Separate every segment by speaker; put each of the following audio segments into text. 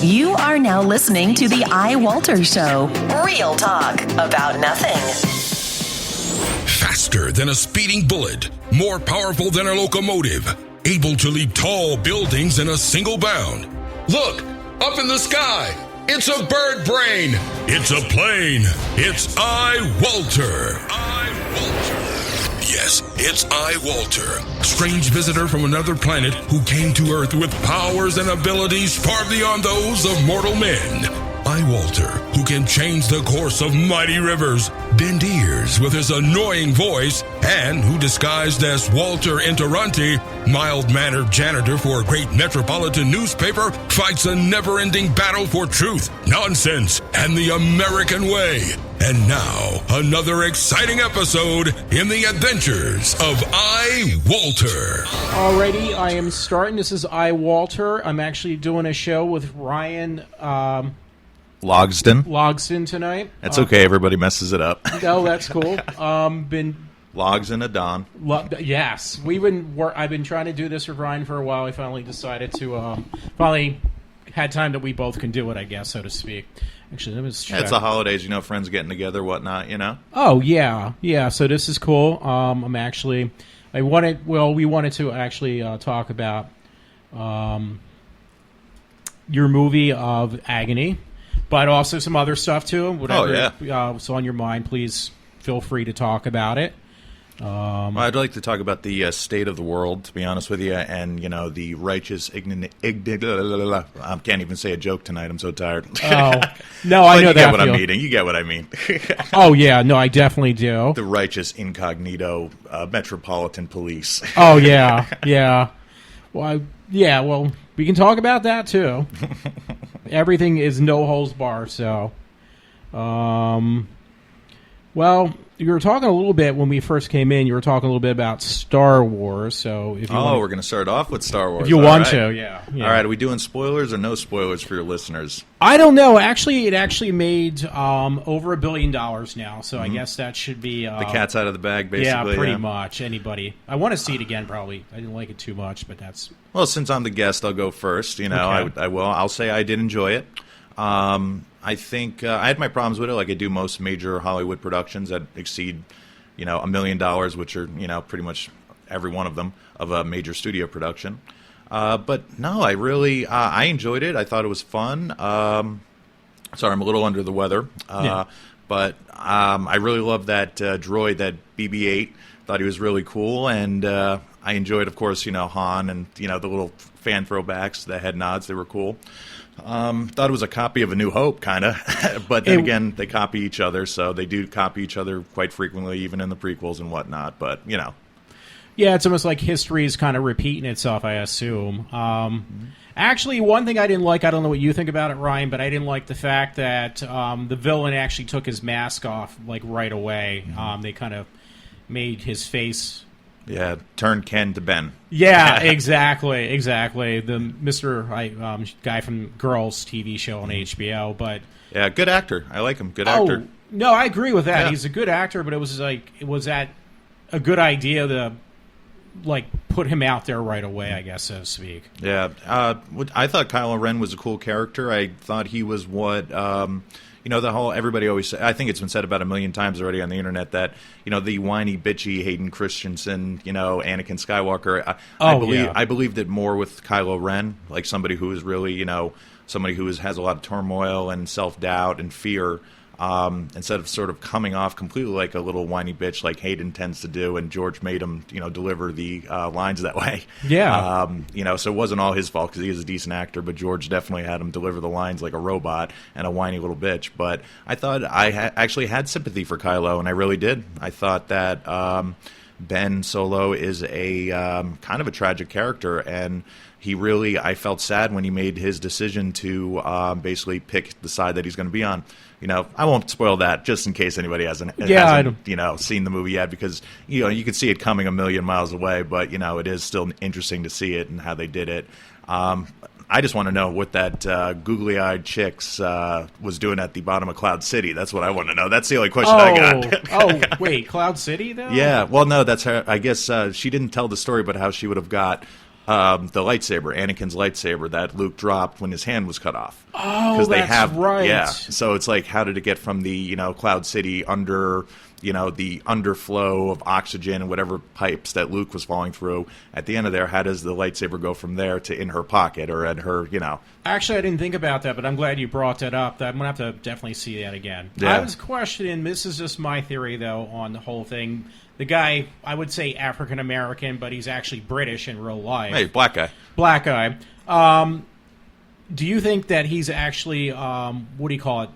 Speaker 1: You are now listening to the iWalter's Show. Real talk about nothing.
Speaker 2: Faster than a speeding bullet, more powerful than a locomotive, able to leap tall buildings in a single bound. Look, up in the sky, it's a bird brain, it's a plane, it's iWalter. Yes, it's iWalter, strange visitor from another planet who came to Earth with powers and abilities far beyond those of mortal men. iWalter, who can change the course of mighty rivers, bend ears with his annoying voice, and who disguised as Walter Interranti, mild-mannered janitor for a great metropolitan newspaper, fights a never-ending battle for truth, nonsense, and the American way. And now, another exciting episode in the adventures of iWalter.
Speaker 3: Alrighty, I am starting. This is iWalter. I'm actually doing a show with Ryan
Speaker 4: Logsdon
Speaker 3: tonight.
Speaker 4: That's okay. Everybody messes it up.
Speaker 3: No, that's cool.
Speaker 4: Logs and a Don.
Speaker 3: Yes, I've been trying to do this with Ryan for a while. I finally decided to finally had time that we both can do it, I guess, so to speak. Actually, let me just check.
Speaker 4: Yeah, it's the holidays, friends getting together, whatnot,
Speaker 3: Oh yeah. So this is cool. We wanted to actually talk about your movie of AGONi, but also some other stuff too. Whatever is on your mind, please feel free to talk about it.
Speaker 4: Well, I'd like to talk about the state of the world, to be honest with you, and, the righteous I can't even say a joke tonight. I'm so tired.
Speaker 3: Oh, no, I know that.
Speaker 4: You get what I mean.
Speaker 3: Oh, yeah. No, I definitely do.
Speaker 4: The righteous incognito metropolitan police.
Speaker 3: Oh, yeah. Yeah. Well, we can talk about that, too. Everything is no holds bar, so... Well, you were talking a little bit when we first came in. You were talking a little bit about Star Wars. So, if you
Speaker 4: we're going to start off with Star Wars.
Speaker 3: If you want to, yeah.
Speaker 4: All right, are we doing spoilers or no spoilers for your listeners?
Speaker 3: I don't know. Actually, it actually made over $1 billion now. So I guess that should be
Speaker 4: the cat's out of the bag, basically.
Speaker 3: Yeah, pretty much. Anybody? I want to see it again. Probably. I didn't like it too much, but that's.
Speaker 4: Well, since I'm the guest, I'll go first. Okay. I will. I'll say I did enjoy it. I think I had my problems with it, like I do most major Hollywood productions that exceed, $1 million, which are, pretty much every one of them of a major studio production. But no, I really I enjoyed it. I thought it was fun. Sorry, I'm a little under the weather, but I really loved that droid, that BB-8. Thought he was really cool, and I enjoyed, of course, Han and the little fan throwbacks, the head nods. They were cool. Thought it was a copy of A New Hope, kind of. But then again, they copy each other, so they do copy each other quite frequently, even in the prequels and whatnot. But, Yeah,
Speaker 3: it's almost like history is kind of repeating itself, I assume. Actually, one thing I didn't like, I don't know what you think about it, Ryan, but I didn't like the fact that the villain actually took his mask off, like, right away. They kind of made his face...
Speaker 4: Yeah, turn Ken to Ben.
Speaker 3: Yeah, exactly. The guy from Girls TV show on HBO, but
Speaker 4: yeah, good actor. I like him. Good actor.
Speaker 3: No, I agree with that.
Speaker 4: Yeah.
Speaker 3: He's a good actor, but was that a good idea to put him out there right away, I guess, so to speak.
Speaker 4: Yeah, I thought Kylo Ren was a cool character. I thought he was what. The whole, everybody always say, I think it's been said about 1 million times already on the internet that, the whiny, bitchy Hayden Christensen, Anakin Skywalker. I believed it more with Kylo Ren, like somebody who is really, somebody who has a lot of turmoil and self-doubt and fear, instead of sort of coming off completely like a little whiny bitch like Hayden tends to do, and George made him, deliver the lines that way.
Speaker 3: Yeah.
Speaker 4: So it wasn't all his fault because he is a decent actor, but George definitely had him deliver the lines like a robot and a whiny little bitch. But I thought I actually had sympathy for Kylo, and I really did. I thought that Ben Solo is a kind of a tragic character, and I felt sad when he made his decision to basically pick the side that he's going to be on. I won't spoil that just in case anybody hasn't seen the movie yet, because you can see it coming a million miles away, but it is still interesting to see it and how they did it. I just want to know what that googly-eyed chicks was doing at the bottom of Cloud City. That's what I want to know. That's the only question I got.
Speaker 3: Wait, Cloud City, though?
Speaker 4: Yeah, well, no, that's her. I guess she didn't tell the story, but how she would have got the lightsaber, Anakin's lightsaber that Luke dropped when his hand was cut off.
Speaker 3: Oh, that's right.
Speaker 4: Yeah, so it's like, how did it get from the Cloud City under the underflow of oxygen and whatever pipes that Luke was falling through at the end of there? How does the lightsaber go from there to in her pocket or at her?
Speaker 3: Actually, I didn't think about that, but I'm glad you brought that up. I'm going to have to definitely see that again.
Speaker 4: Yeah.
Speaker 3: I was questioning, this is just my theory, though, on the whole thing. The guy, I would say African-American, but he's actually British in real life.
Speaker 4: Hey, black guy.
Speaker 3: Black guy. Do you think that he's actually, what do you call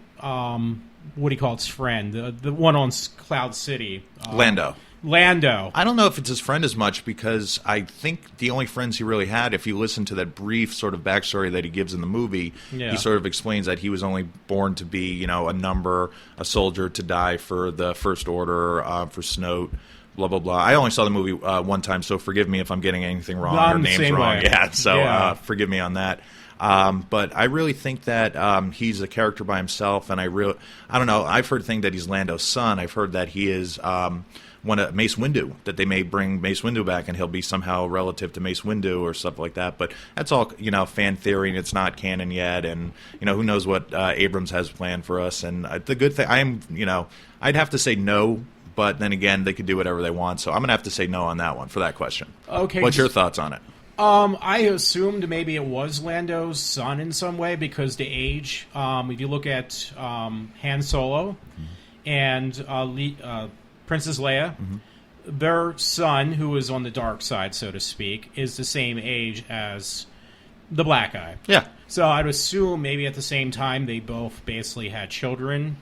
Speaker 3: his friend? The one on Cloud City.
Speaker 4: Lando.
Speaker 3: I
Speaker 4: don't know if it's his friend as much, because I think the only friends he really had, if you listen to that brief sort of backstory that he gives in the movie, he sort of explains that he was only born to be, a number, a soldier to die for the First Order, for Snoke, blah, blah, blah. I only saw the movie one time, so forgive me if I'm getting anything wrong or names wrong. Yeah, so forgive me on that. But I really think that he's a character by himself, and I don't know. I've heard things that he's Lando's son. I've heard that he is one of Mace Windu, that they may bring Mace Windu back, and he'll be somehow relative to Mace Windu or stuff like that. But that's all fan theory, and it's not canon yet. And who knows what Abrams has planned for us. And the good thing, I'd have to say no. But then again, they could do whatever they want. So I'm going to have to say no on that one for that question.
Speaker 3: Okay.
Speaker 4: What's your thoughts on it?
Speaker 3: I assumed maybe it was Lando's son in some way, because the age, if you look at Han Solo and Princess Leia, their son, who is on the dark side, so to speak, is the same age as the black guy.
Speaker 4: Yeah.
Speaker 3: So I'd assume maybe at the same time they both basically had children.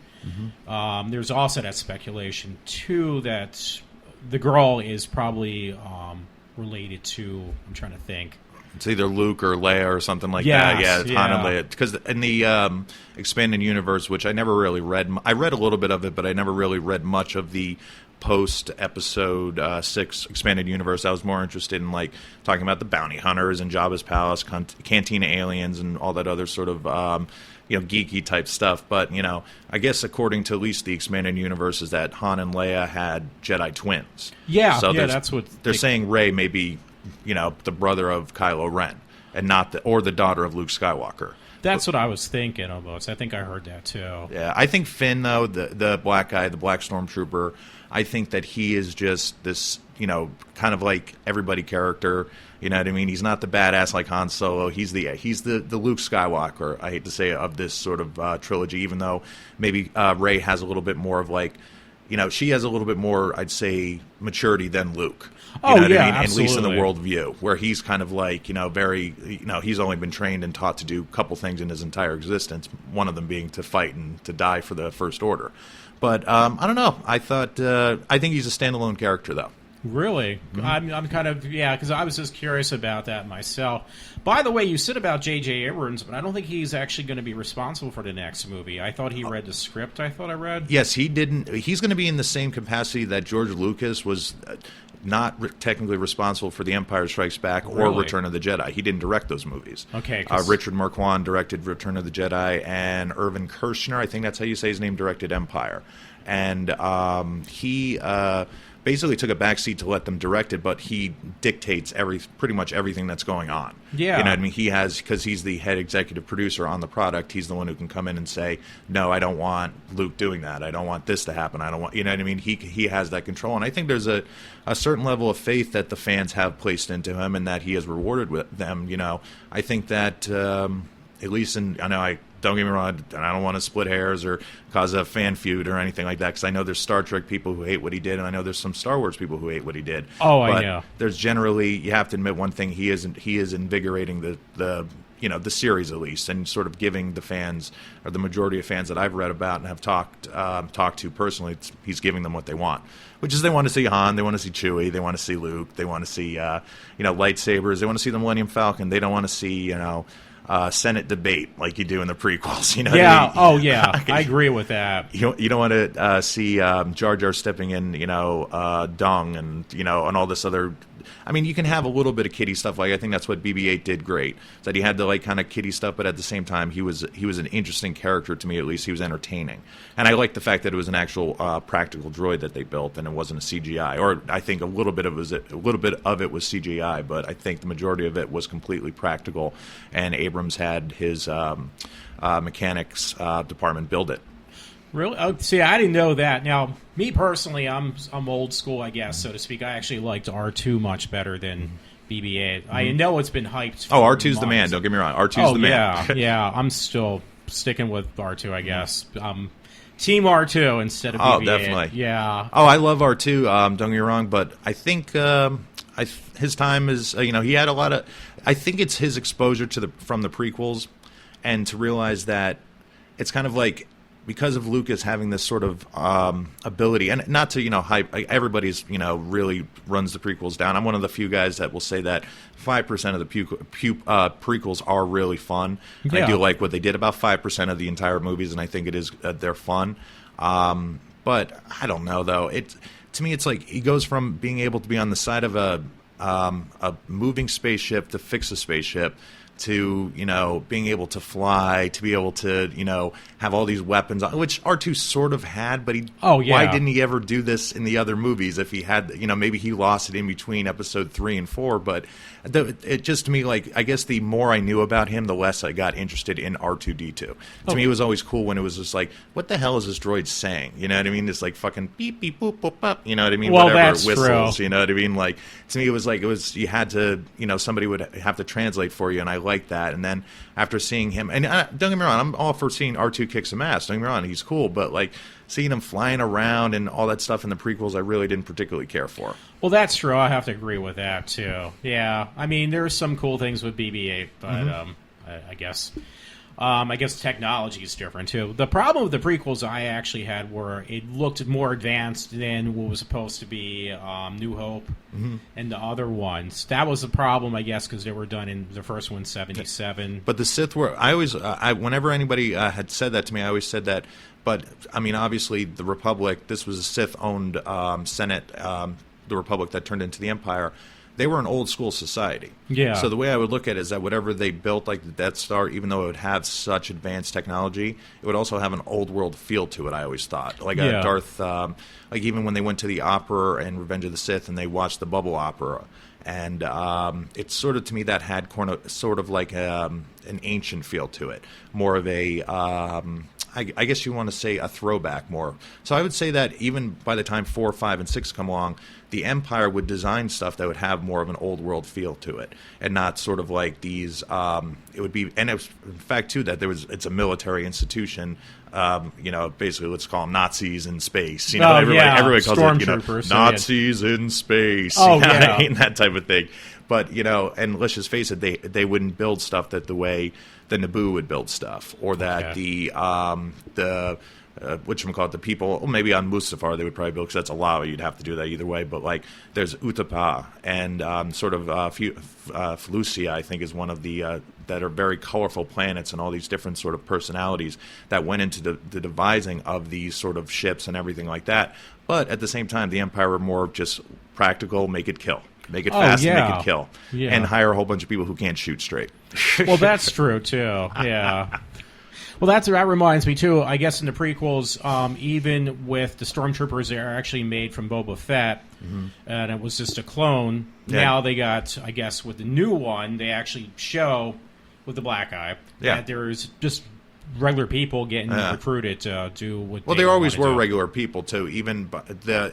Speaker 3: There's also that speculation, too, that the girl is probably related to, I'm trying to think.
Speaker 4: It's either Luke or Leia or something like that. Yeah, it's Han and Leia. Because in the expanded universe, which I never really read, I read a little bit of it, but I never really read much of the post-episode 6 expanded universe. I was more interested in talking about the bounty hunters and Jabba's palace, Cantina aliens, and all that other sort of geeky type stuff. But I guess according to at least the expanded universe, is that Han and Leia had Jedi twins.
Speaker 3: Yeah,
Speaker 4: so
Speaker 3: that's what
Speaker 4: they're saying. Rey may be, the brother of Kylo Ren, and not the daughter of Luke Skywalker.
Speaker 3: That's what I was thinking almost. I think I heard that too.
Speaker 4: Yeah, I think Finn, though, the black guy, the black stormtrooper, I think that he is just this, kind of like everybody character. You know what I mean? He's not the badass like Han Solo. He's the Luke Skywalker, I hate to say, of this sort of trilogy, even though maybe Rey has a little bit more of she has a little bit more, I'd say, maturity than Luke. You know what I mean?
Speaker 3: Absolutely.
Speaker 4: At least in the worldview, where he's kind of very, he's only been trained and taught to do a couple things in his entire existence, one of them being to fight and to die for the First Order. But I don't know. I think he's a standalone character, though.
Speaker 3: Really? I'm kind of, because I was just curious about that myself. By the way, you said about J.J. Abrams, but I don't think he's actually going to be responsible for the next movie. I thought he read the script, I read.
Speaker 4: Yes, he didn't. He's going to be in the same capacity that George Lucas was not technically responsible for The Empire Strikes Back or Return of the Jedi. He didn't direct those movies.
Speaker 3: Okay.
Speaker 4: Richard Marquand directed Return of the Jedi, and Irvin Kershner, I think that's how you say his name, directed Empire. And he basically took a backseat to let them direct it, but he dictates pretty much everything that's going on.
Speaker 3: Yeah.
Speaker 4: You know what I mean? He has, because he's the head executive producer on the product, he's the one who can come in and say, no, I don't want Luke doing that. I don't want this to happen. I don't want, you know what I mean? He has that control. And I think there's a certain level of faith that the fans have placed into him and that he has rewarded with them. I think that, at least don't get me wrong, I don't want to split hairs or cause a fan feud or anything like that, because I know there's Star Trek people who hate what he did, and I know there's some Star Wars people who hate what he did.
Speaker 3: But
Speaker 4: I
Speaker 3: know.
Speaker 4: There's generally, you have to admit one thing, he is invigorating the series, at least, and sort of giving the fans, or the majority of fans that I've read about and have talked to personally, he's giving them what they want, which is they want to see Han, they want to see Chewie, they want to see Luke, they want to see lightsabers, they want to see the Millennium Falcon, they don't want to see Senate debate like you do in the prequels. You know?
Speaker 3: Yeah.
Speaker 4: What I mean?
Speaker 3: Oh, yeah. I agree with that.
Speaker 4: You don't want to see Jar Jar stepping in, dung and and all this other. I mean, you can have a little bit of kiddie stuff. Like I think that's what BB-8 did great. That he had the kind of kiddie stuff, but at the same time, he was an interesting character to me. At least he was entertaining, and I liked the fact that it was an actual practical droid that they built, and it wasn't a CGI. Or I think a little bit of it was CGI, but I think the majority of it was completely practical. And Abrams had his mechanics department build it.
Speaker 3: Really? Oh, see, I didn't know that. Now, me personally, I'm old school, I guess, so to speak. I actually liked R2 much better than BB-8. I know it's been hyped.
Speaker 4: Oh, R2's the man. Don't get me wrong. R2's the man.
Speaker 3: Yeah. I'm still sticking with R2, I guess. Team R2 instead of BB-8.
Speaker 4: Oh, definitely.
Speaker 3: Yeah.
Speaker 4: Oh, I love R2. Don't get me wrong, but I think his time is. He had a lot of. I think it's his exposure from the prequels, and to realize that it's kind of like. Because of Lucas having this sort of ability, and not to hype, everybody's really runs the prequels down. I'm one of the few guys that will say that 5% of the prequels are really fun. Yeah. I do like what they did about 5% of the entire movies, and I think it is they're fun. But I don't know though. To me, it's like he goes from being able to be on the side of a moving spaceship to fix a spaceship. To being able to fly, to be able to have all these weapons, which R2 sort of had, but why didn't he ever do this in the other movies? If he had, maybe he lost it in between episode 3 and 4. But it just to me, I guess the more I knew about him, the less I got interested in R2D2. To me, it was always cool when it was just like, what the hell is this droid saying? You know what I mean? This fucking beep beep boop boop boop. You know what I mean?
Speaker 3: Well,
Speaker 4: whatever
Speaker 3: that's
Speaker 4: whistles.
Speaker 3: true.
Speaker 4: You know what I mean? To me, it was you had to somebody would have to translate for you, and I like that. And then after seeing him, and don't get me wrong, I'm all for seeing R2 kick some ass. Don't get me wrong, he's cool, but seeing him flying around and all that stuff in the prequels, I really didn't particularly care for.
Speaker 3: Well, that's true. I have to agree with that too. Yeah, I mean, there's some cool things with BB-8, but I guess technology is different too. The problem with the prequels I actually had were it looked more advanced than what was supposed to be New Hope and the other ones. That was the problem, I guess, because they were done in the first one, 77.
Speaker 4: But the Sith were. I always, whenever anybody had said that to me, I always said that. But I mean, obviously, the Republic. This was a Sith-owned Senate. The Republic that turned into the Empire. They were an old school society.
Speaker 3: Yeah. So
Speaker 4: the way I would look at it is that whatever they built, like the Death Star, even though it would have such advanced technology, it would also have an old world feel to it. I always thought, Darth, even when they went to the opera and Revenge of the Sith, and they watched the Bubble Opera, and it's sort of to me that had sort of like an ancient feel to it, more of a. I guess you want to say a throwback more. So I would say that even by the time 4, 5, and 6 come along, the Empire would design stuff that would have more of an old world feel to it, and not sort of like these. It would be, and it was, in fact, too, that it's a military institution. Basically, let's call them Nazis in space. Everybody calls it, Nazis in space.
Speaker 3: Oh,
Speaker 4: that type of thing. But and let's just face it, they wouldn't build stuff that the way the Naboo would build stuff, or that the the people, well, maybe on Mustafar they would probably build, because that's a lava. You'd have to do that either way. But there's Utapau and Felucia, I think, is one of the that are very colorful planets, and all these different sort of personalities that went into the devising of these sort of ships and everything like that. But at the same time, the Empire were more just practical, make it kill. Make it fast and make it kill. Yeah. And hire a whole bunch of people who can't shoot straight.
Speaker 3: Well, that's true, too. Yeah. Well, that reminds me, too, I guess in the prequels, even with the Stormtroopers, they are actually made from Boba Fett, and it was just a clone. Yeah. Now they got, I guess, with the new one, they actually show, with the black eye, that there's just regular people getting recruited to do what
Speaker 4: there always were regular people too. Even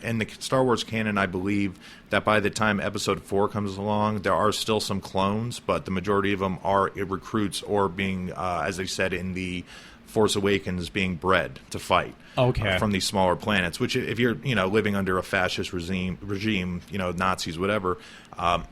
Speaker 4: in the Star Wars canon, I believe that by the time Episode 4 comes along, there are still some clones, but the majority of them are recruits or being, as they said in the Force Awakens, being bred to fight from these smaller planets. Which, if you're living under a fascist regime, Nazis, whatever.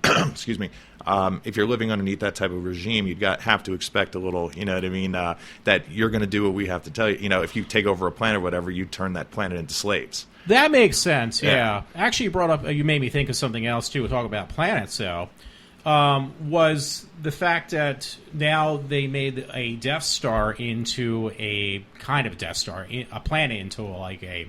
Speaker 4: Excuse me. If you're living underneath that type of regime, you'd have to expect a little, that you're going to do what we have to tell you. If you take over a planet or whatever, you turn that planet into slaves.
Speaker 3: That makes sense, yeah. Actually, you made me think of something else, too. We'll talk about planets, though. was the fact that now they made a Death Star into a kind of Death Star, a planet into like a...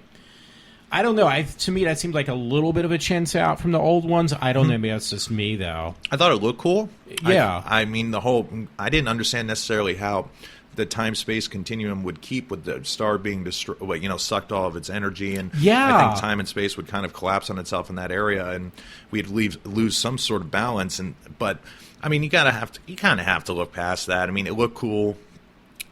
Speaker 3: I don't know. To me, that seemed like a little bit of a chintz out from the old ones. I don't know. Maybe that's just me, though.
Speaker 4: I thought it looked cool.
Speaker 3: Yeah.
Speaker 4: I mean, I didn't understand necessarily how the time-space continuum would keep with the star being destroyed, sucked all of its energy. And I think time and space would kind of collapse on itself in that area, and we'd lose some sort of balance. But, I mean, you kind of have to look past that. I mean, it looked cool.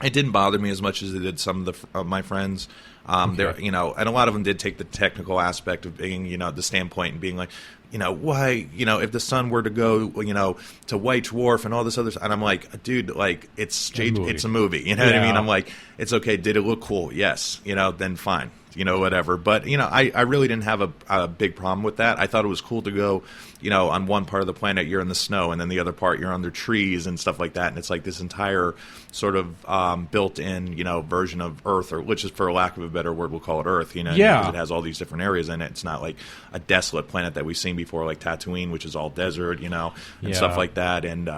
Speaker 4: It didn't bother me as much as it did some of my friends. There, and a lot of them did take the technical aspect of being, the standpoint and being like, why, if the sun were to go, to White Dwarf and all this other stuff, and I'm like, dude, like it's a movie, you know what I mean? I'm like, it's okay. Did it look cool? Yes, then fine. Whatever. But, I really didn't have a big problem with that. I thought it was cool to go, on one part of the planet you're in the snow, and then the other part you're under trees and stuff like that. And it's like this entire sort of built-in, version of Earth, or which is, for lack of a better word, we'll call it Earth, because it has all these different areas in it. It's not like a desolate planet that we've seen before, like Tatooine, which is all desert, and stuff like that. And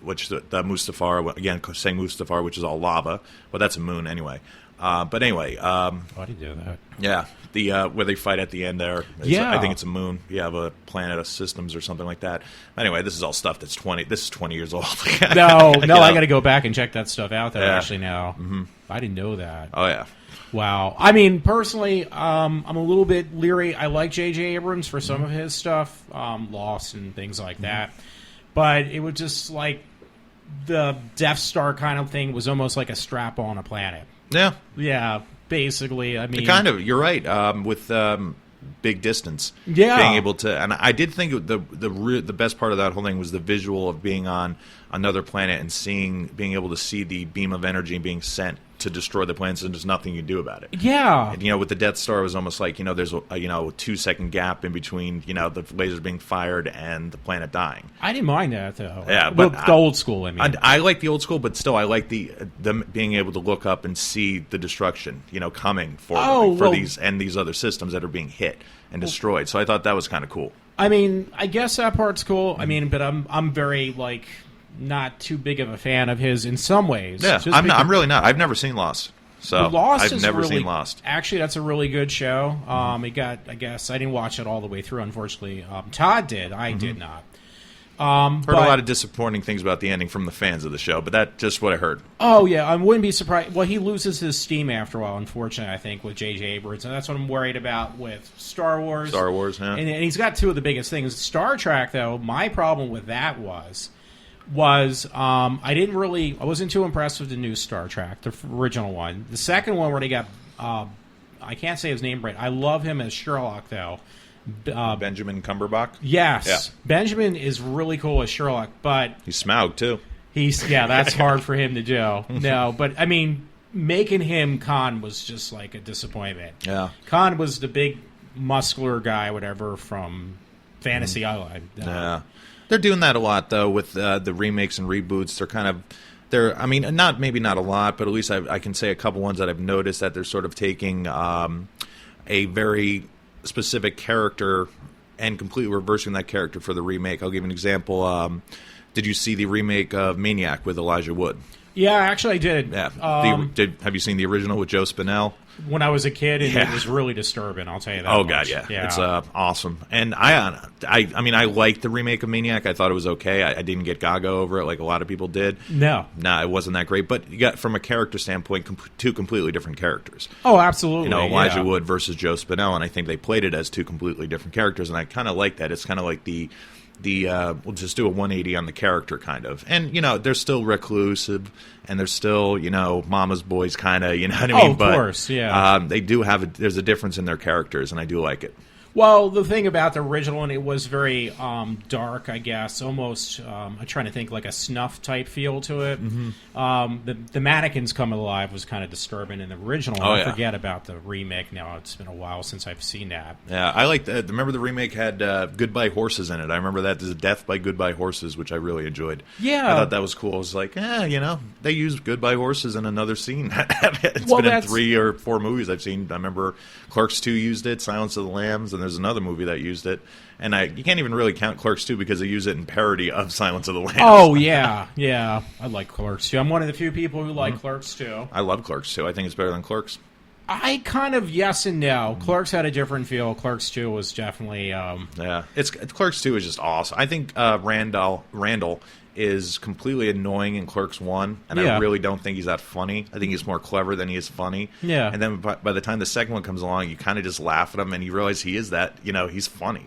Speaker 4: which the Mustafar, again, saying Mustafar, which is all lava. But that's a moon anyway. But anyway,
Speaker 3: why do you do that?
Speaker 4: Yeah, the where they fight at the end there. I think it's a moon. You have a planet of systems or something like that. Anyway, this is all stuff that's 20 years old.
Speaker 3: No, I got to go back and check that stuff out there actually now. Mm-hmm. I didn't know that.
Speaker 4: Oh yeah.
Speaker 3: Wow. I mean, personally, I'm a little bit leery. I like J.J. Abrams for some of his stuff, Lost and things like that. But it was just like the Death Star kind of thing was almost like a strap on a planet.
Speaker 4: Yeah.
Speaker 3: Yeah, basically. I mean,
Speaker 4: kind of. You're right. With big distance.
Speaker 3: Yeah.
Speaker 4: Being able to, and I did think the best part of that whole thing was the visual of being on another planet and being able to see the beam of energy being sent to destroy the planet, and there's nothing you can do about it.
Speaker 3: Yeah.
Speaker 4: And, with the Death Star, it was almost like, there's a 2-second gap in between, the lasers being fired and the planet dying.
Speaker 3: I didn't mind that, though.
Speaker 4: Yeah,
Speaker 3: but the old school, I mean.
Speaker 4: I like the old school, but still, I like them being able to look up and see the destruction, coming for these other systems that are being hit and destroyed. So I thought that was kind of cool.
Speaker 3: I mean, I guess that part's cool. I mean, but I'm very, not too big of a fan of his in some ways.
Speaker 4: Yeah, I'm really not. I've never seen Lost. So I've never seen Lost.
Speaker 3: Actually, that's a really good show. It got, I guess, I didn't watch it all the way through, unfortunately. Todd did. I did not.
Speaker 4: Heard a lot of disappointing things about the ending from the fans of the show, but that's just what I heard.
Speaker 3: Oh, yeah. I wouldn't be surprised. Well, he loses his steam after a while, unfortunately, I think, with J.J. Abrams. And that's what I'm worried about with Star Wars.
Speaker 4: Star Wars, yeah.
Speaker 3: And he's got two of the biggest things. Star Trek, though, my problem with that was I wasn't too impressed with the new Star Trek, the original one. The second one where they got, I can't say his name right. I love him as Sherlock, though.
Speaker 4: Benjamin Cumberbatch?
Speaker 3: Yes.
Speaker 4: Yeah.
Speaker 3: Benjamin is really cool as Sherlock, but...
Speaker 4: He's Smaug, too.
Speaker 3: That's hard for him to do. No, but, I mean, making him Khan was just like a disappointment.
Speaker 4: Yeah.
Speaker 3: Khan was the big muscular guy, whatever, from Fantasy Island.
Speaker 4: Yeah. They're doing that a lot, though, with the remakes and reboots. Maybe not a lot, but at least I can say a couple ones that I've noticed that they're sort of taking a very specific character and completely reversing that character for the remake. I'll give you an example. Did you see the remake of Maniac with Elijah Wood?
Speaker 3: Yeah, actually I did.
Speaker 4: Yeah. Have you seen the original with Joe Spinell?
Speaker 3: When I was a kid, and it was really disturbing, I'll tell you that.
Speaker 4: Oh,
Speaker 3: much.
Speaker 4: God, yeah. It's awesome. And I liked the remake of Maniac. I thought it was okay. I didn't get gaga over it like a lot of people did.
Speaker 3: No.
Speaker 4: It wasn't that great. But you got, from a character standpoint, two completely different characters.
Speaker 3: Oh, absolutely.
Speaker 4: Elijah Wood versus Joe Spinell, and I think they played it as two completely different characters, and I kind of like that. It's kind of like we'll just do a 180 on the character, kind of. And, they're still reclusive, and they're still, mama's boys, kind of, you know what I mean?
Speaker 3: Oh, of course, yeah.
Speaker 4: They do have there's a difference in their characters, and I do like it.
Speaker 3: Well, the thing about the original one, it was very dark, I guess, almost, I'm trying to think, like a snuff type feel to it. Mm-hmm. The mannequins come alive was kind of disturbing in the original one. I forget about the remake now. It's been a while since I've seen that.
Speaker 4: Yeah, I like that. Remember the remake had Goodbye Horses in it. I remember that. There's a Death by Goodbye Horses, which I really enjoyed.
Speaker 3: Yeah.
Speaker 4: I thought that was cool. I was like, they used Goodbye Horses in another scene. It's been in 3 or 4 movies I've seen. I remember Clerks 2 used it, Silence of the Lambs, and there's another movie that used it. And you can't even really count Clerks 2 because they use it in parody of Silence of the Lambs.
Speaker 3: Oh, yeah. Yeah. I like Clerks 2. I'm one of the few people who like Clerks 2.
Speaker 4: I love Clerks 2. I think it's better than Clerks.
Speaker 3: I kind of yes and no. Clerks had a different feel. Clerks 2 was definitely...
Speaker 4: Yeah. Clerks 2 is just awesome. I think Randall is completely annoying in Clerks 1, and I really don't think he's that funny. I think he's more clever than he is funny.
Speaker 3: Yeah.
Speaker 4: And then by the time the second one comes along, you kind of just laugh at him, and you realize he is that, he's funny.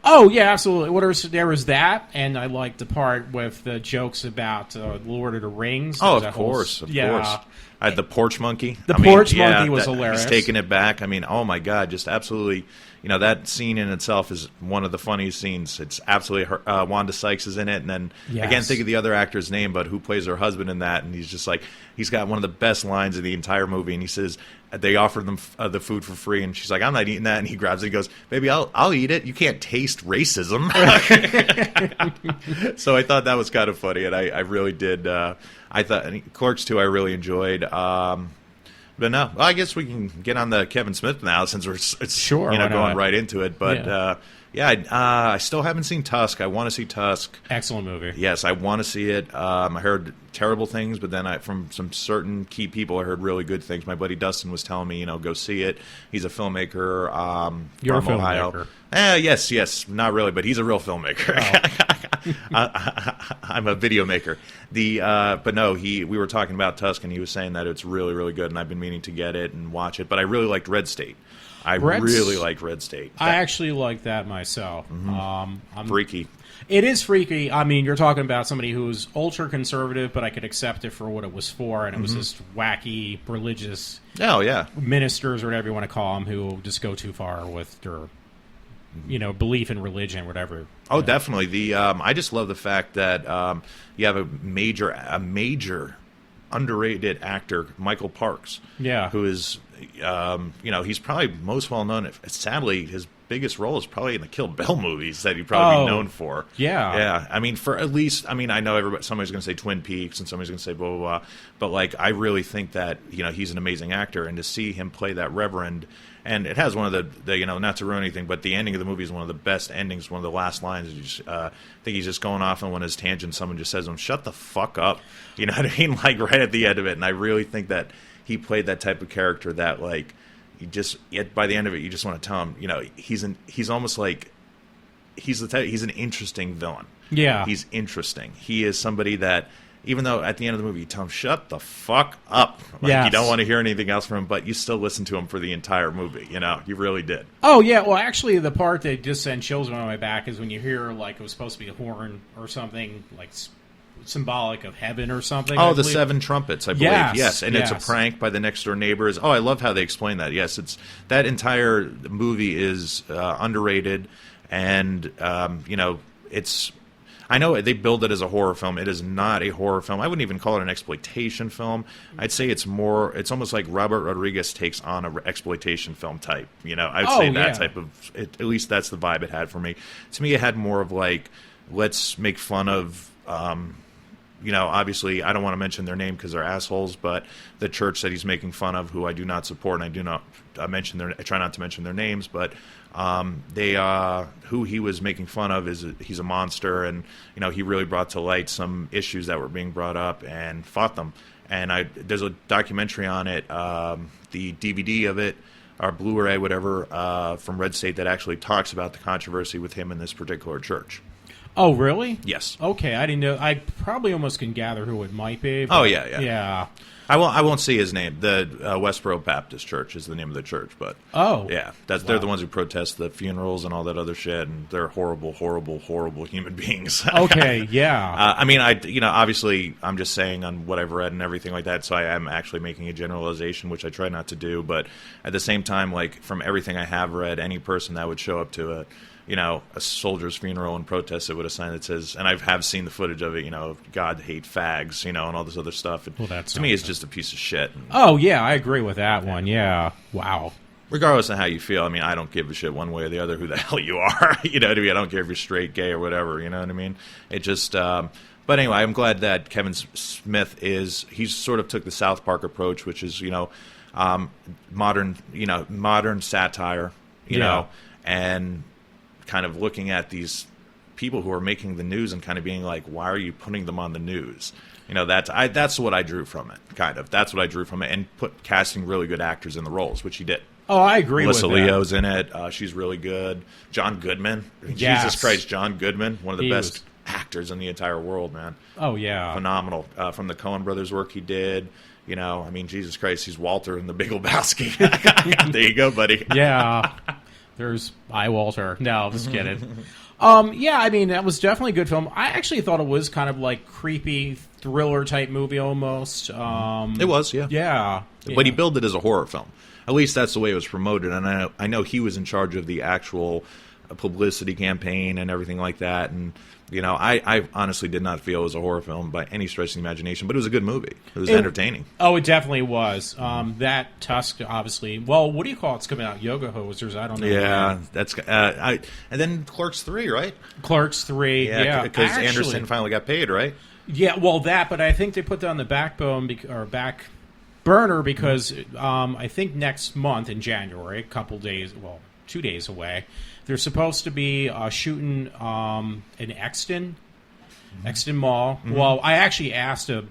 Speaker 3: Oh, yeah, absolutely. There was that, and I liked the part with the jokes about Lord of the Rings.
Speaker 4: Oh, of course. The porch monkey.
Speaker 3: Porch monkey was hilarious.
Speaker 4: He's taking it back. I mean, oh my God, just absolutely. That scene in itself is one of the funniest scenes. It's absolutely Wanda Sykes is in it, and then I can't think of the other actor's name, but who plays her husband in that, and he's just like, he's got one of the best lines of the entire movie, and he says they offered them the food for free, and she's like, I'm not eating that, and he grabs it and goes, baby, I'll eat it. You can't taste racism. So I thought that was kind of funny, and I really did. I thought Clerks 2 I really enjoyed. But no, well, I guess we can get on the Kevin Smith now since it's going right into it. But I still haven't seen Tusk. I want to see Tusk.
Speaker 3: Excellent movie.
Speaker 4: Yes, I want to see it. I heard terrible things, but then from some certain key people, I heard really good things. My buddy Dustin was telling me, go see it. He's a filmmaker.
Speaker 3: You're
Speaker 4: from
Speaker 3: a
Speaker 4: Ohio.
Speaker 3: filmmaker.
Speaker 4: Yes, not really, but he's a real filmmaker. I'm a video maker. But no, we were talking about Tusk, and he was saying that it's really, really good, and I've been meaning to get it and watch it. But I really liked Red State. Really liked Red State.
Speaker 3: I actually like that myself.
Speaker 4: Freaky.
Speaker 3: It is freaky. I mean, you're talking about somebody who's ultra conservative, but I could accept it for what it was for, and it was just wacky religious ministers or whatever you want to call them who just go too far with their belief in religion, whatever.
Speaker 4: Oh, definitely. I just love the fact that you have a major underrated actor, Michael Parks.
Speaker 3: Yeah.
Speaker 4: Who is, he's probably most well known. Sadly, his biggest role is probably in the Kill Bill movies that he'd probably be known for.
Speaker 3: Yeah.
Speaker 4: Yeah. I mean, for at least, I know somebody's going to say Twin Peaks and somebody's going to say blah, blah, blah. But, I really think that, he's an amazing actor. And to see him play that Reverend, and it has one of the not to ruin anything, but the ending of the movie is one of the best endings. One of the last lines, I think he's just going off on one of his tangents. Someone just says to him, shut the fuck up. You know what I mean? Right at the end of it. And I really think that he played that type of character that, by the end of it, you just want to tell him, he's almost like, he's an interesting villain.
Speaker 3: Yeah.
Speaker 4: He's interesting. He is somebody that, even though at the end of the movie you tell him, shut the fuck up. You don't want to hear anything else from him, but you still listen to him for the entire movie. You really did.
Speaker 3: Oh, yeah. Well, actually, the part that just sent chills on my back is when you hear, it was supposed to be a horn or something, symbolic of heaven or something.
Speaker 4: Oh, the 7 trumpets, I believe. Yes. And
Speaker 3: yes.
Speaker 4: It's a prank by the next door neighbors. Oh, I love how they explain that. Yes, that entire movie is underrated, and it's. I know they build it as a horror film. It is not a horror film. I wouldn't even call it an exploitation film. I'd say it's almost like Robert Rodriguez takes on an exploitation film type. I'd say that type of. At least that's the vibe it had for me. To me, it had more of let's make fun of. Obviously, I don't want to mention their name because they're assholes, but the church that he's making fun of, who I do not support, and I do not I try not to mention their names, but who he was making fun of he's a monster, and he really brought to light some issues that were being brought up and fought them. And there's a documentary on it, the DVD of it, or Blu-ray, whatever, from Red State that actually talks about the controversy with him in this particular church.
Speaker 3: Oh, really?
Speaker 4: Yes.
Speaker 3: Okay, I didn't know. I probably almost can gather who it might be.
Speaker 4: Oh, yeah. I won't see his name. The Westboro Baptist Church is the name of the church, but they're the ones who protest the funerals and all that other shit, and they're horrible, horrible, horrible human beings.
Speaker 3: Okay, yeah.
Speaker 4: Obviously, I'm just saying on what I've read and everything like that, so I am actually making a generalization, which I try not to do, but at the same time, from everything I have read, any person that would show up to a soldier's funeral and protest it with a sign that says, and I have seen the footage of it, God hate fags, and all this other stuff. To me, it's just a piece of shit.
Speaker 3: Oh, yeah, I agree with that one, yeah. Wow.
Speaker 4: Regardless of how you feel, I don't give a shit one way or the other who the hell you are. You know what I mean? I don't care if you're straight, gay, or whatever, you know what I mean? It just, but anyway, I'm glad that Kevin Smith he sort of took the South Park approach, which is, modern satire, you know. and kind of looking at these people who are making the news and kind of being like, why are you putting them on the news? That's what I drew from it, kind of. That's what I drew from it, and casting really good actors in the roles, which he did.
Speaker 3: Oh, I agree with that.
Speaker 4: Melissa Leo's in it. She's really good. John Goodman.
Speaker 3: Yes.
Speaker 4: Jesus Christ, John Goodman. One of the best actors in the entire world, man.
Speaker 3: Oh, yeah.
Speaker 4: Phenomenal. From the Coen brothers work he did. Jesus Christ, he's Walter in The Big Lebowski. There you go, buddy.
Speaker 3: Yeah. There's iWalter. No, just kidding. That was definitely a good film. I actually thought it was kind of like creepy thriller type movie almost.
Speaker 4: It was, yeah.
Speaker 3: Yeah.
Speaker 4: But he billed it as a horror film. At least that's the way it was promoted. And I know he was in charge of the actual publicity campaign and everything like that. And, I honestly did not feel it was a horror film by any stretch of the imagination. But it was a good movie. It was entertaining.
Speaker 3: Oh, it definitely was. That Tusk, obviously. Well, what do you call it? It's coming out? Yoga Hosers? I don't know.
Speaker 4: Yeah, that's... and then Clerks 3, right?
Speaker 3: Clerks 3, yeah.
Speaker 4: Because Anderson finally got paid, right?
Speaker 3: Yeah, well, but I think they put that on the back burner because I think next month in January, a couple days, 2 days away, they're supposed to be shooting in Exton Mall. Mm-hmm. Well, I actually asked the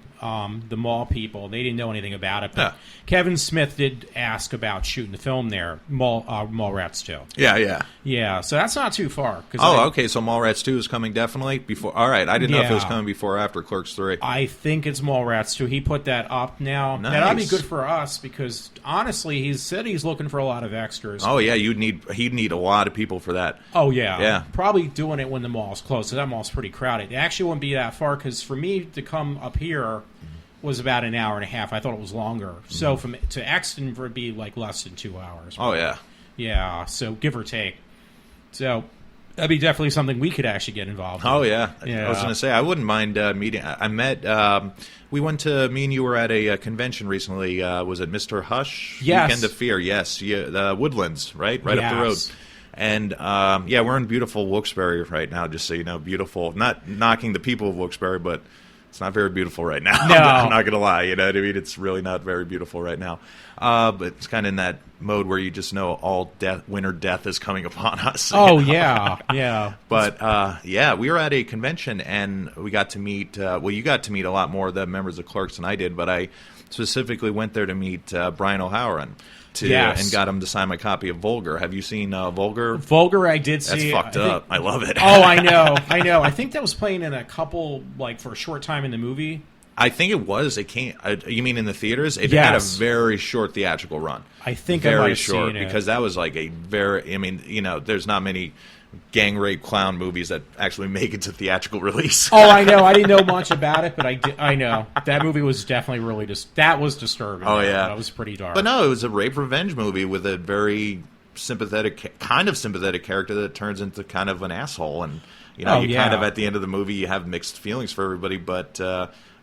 Speaker 3: mall people. They didn't know anything about it. But Kevin Smith did ask about shooting the film there, Mallrats 2.
Speaker 4: Yeah.
Speaker 3: Yeah, so that's not too far.
Speaker 4: Okay, so Mallrats 2 is coming definitely before. All right, I didn't know if it was coming before or after Clerks 3.
Speaker 3: I think it's Mallrats 2. He put that up now.
Speaker 4: Nice.
Speaker 3: That'll be good for us because, honestly, he said he's looking for a lot of extras.
Speaker 4: Oh, yeah, he'd need a lot of people for that.
Speaker 3: Oh, yeah.
Speaker 4: Yeah.
Speaker 3: Probably doing it when the mall's closed, so that mall's pretty crowded. It actually wouldn't be that far because for me to come up here was about an hour and a half. I thought it was longer. So to Exton would be like less than 2 hours.
Speaker 4: Oh, yeah.
Speaker 3: Yeah, so give or take. So that'd be definitely something we could actually get involved in.
Speaker 4: Oh, yeah. I was going to say, I wouldn't mind meeting. We went to, me and you were at a convention recently. Was it Mr. Hush?
Speaker 3: Yes.
Speaker 4: Weekend of Fear, yes. The Woodlands, right? Right up the road. And, we're in beautiful Wilkes-Barre right now, just so you know. Beautiful. Not knocking the people of Wilkes-Barre, but it's not very beautiful right now.
Speaker 3: No.
Speaker 4: I'm not going to lie. You know what I mean? It's really not very beautiful right now. But it's kind of in that mode where you just know all winter death is coming upon us.
Speaker 3: Oh, yeah. Yeah.
Speaker 4: But, we were at a convention, and we got to meet, you got to meet a lot more of the members of Clerks than I did, but I specifically went there to meet Brian O'Halloran. And got him to sign my copy of Vulgar. Have you seen Vulgar?
Speaker 3: Vulgar, I did see.
Speaker 4: That's fucked up. I love it.
Speaker 3: Oh, I know. I think that was playing in a couple, for a short time in the movie.
Speaker 4: I think it was. It came. You mean in the theaters? It had a very short theatrical run.
Speaker 3: I think
Speaker 4: very
Speaker 3: I might have
Speaker 4: short
Speaker 3: seen it.
Speaker 4: because that was like a very. I mean, there's not many gang rape clown movies that actually make it to theatrical release.
Speaker 3: Oh, I know. I didn't know much about it, but I know that movie was definitely really that was disturbing.
Speaker 4: Oh yeah,
Speaker 3: that was pretty dark.
Speaker 4: But no, it was a rape revenge movie with a very sympathetic character that turns into kind of an asshole, and kind of at the end of the movie you have mixed feelings for everybody, but.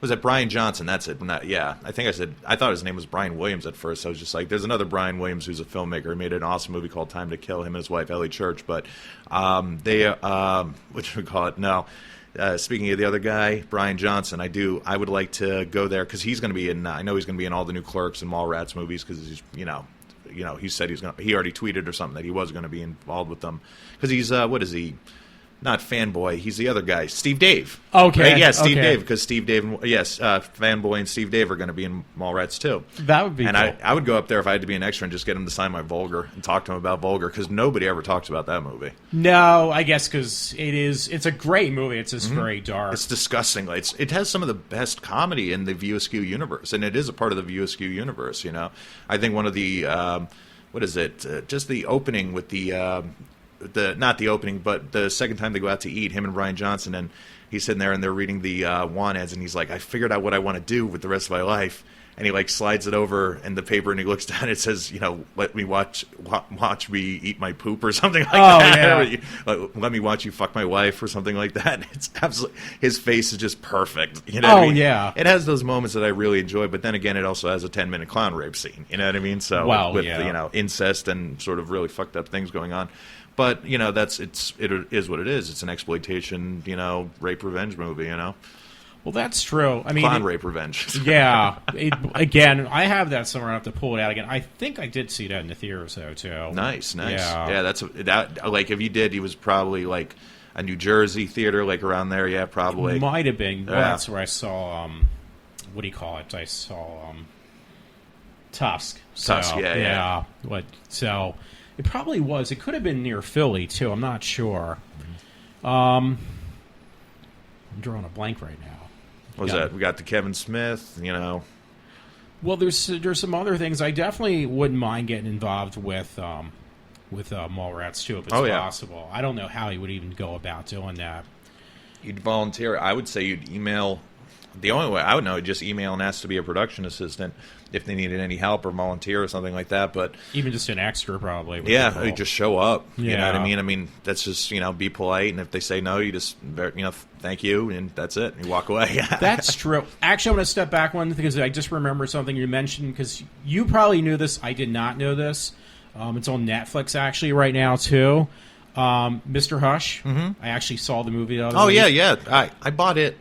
Speaker 4: Was it Brian Johnson? That's it. I thought his name was Brian Williams at first. I was just like, there's another Brian Williams who's a filmmaker. He made an awesome movie called Time to Kill, him and his wife, Ellie Church. But what should we call it? No. Speaking of the other guy, Brian Johnson, I would like to go there because he's going to be in, I know he's going to be in all the new Clerks and Mallrats movies because he's, he said he already tweeted or something that he was going to be involved with them. Because he's, what is he? Not Fanboy. He's the other guy, Steve Dave.
Speaker 3: Okay.
Speaker 4: Right? Yeah, Steve Dave, because Steve Dave, Fanboy and Steve Dave are going to be in Mallrats too.
Speaker 3: That would be cool.
Speaker 4: I would go up there if I had to be an extra and just get him to sign my Vulgar and talk to him about Vulgar, because nobody ever talks about that movie.
Speaker 3: No, I guess because it's a great movie. It's just very dark.
Speaker 4: It's disgusting. It has some of the best comedy in the View Askew universe, and it is a part of the View Askew universe, I think one of the, just the opening with not the opening, but the second time they go out to eat, him and Brian Johnson, and he's sitting there and they're reading the want ads, and he's like, I figured out what I want to do with the rest of my life. And he slides it over in the paper and he looks down and it says, let me watch me eat my poop or something like that. Yeah. Let me watch you fuck my wife or something like that. It's absolutely, his face is just perfect. You know what I mean? Yeah. It has those moments that I really enjoy, but then again, it also has a 10-minute clown rape scene. You know what I mean? So with incest and sort of really fucked up things going on. But, it is what it is. It's an exploitation, rape revenge movie,
Speaker 3: Well, that's true. I mean,
Speaker 4: Clown rape revenge.
Speaker 3: Yeah. Again, I have that somewhere. I have to pull it out again. I think I did see that in the theaters, though, too.
Speaker 4: Nice.
Speaker 3: Yeah,
Speaker 4: that. Like, if you did, he was probably like a New Jersey theater, like around there. Yeah, probably.
Speaker 3: It might have been. Well,
Speaker 4: Yeah.
Speaker 3: that's where I saw, what do you call it? I saw Tusk.
Speaker 4: Tusk, yeah.
Speaker 3: So it probably was. It could have been near Philly, too. I'm not sure. I'm drawing a blank right now.
Speaker 4: What was that? We got the Kevin Smith,
Speaker 3: Well, there's some other things. I definitely wouldn't mind getting involved with Mallrats too, if it's possible. I don't know how you would even go about doing that.
Speaker 4: You'd volunteer. I would say you'd email. The only way I would know, just email and ask to be a production assistant if they needed any help or volunteer or something like that. But
Speaker 3: even just an extra, probably.
Speaker 4: Yeah, you just show up.
Speaker 3: Yeah.
Speaker 4: You know what I mean? I mean, that's just, be polite. And if they say no, you just, thank you. And that's it. You walk away.
Speaker 3: That's true. Actually, I'm going to step back one because I just remembered something you mentioned because you probably knew this. I did not know this. It's on Netflix actually right now, too. Mr. Hush. Mm-hmm. I actually saw the movie the other week.
Speaker 4: Yeah. I bought it.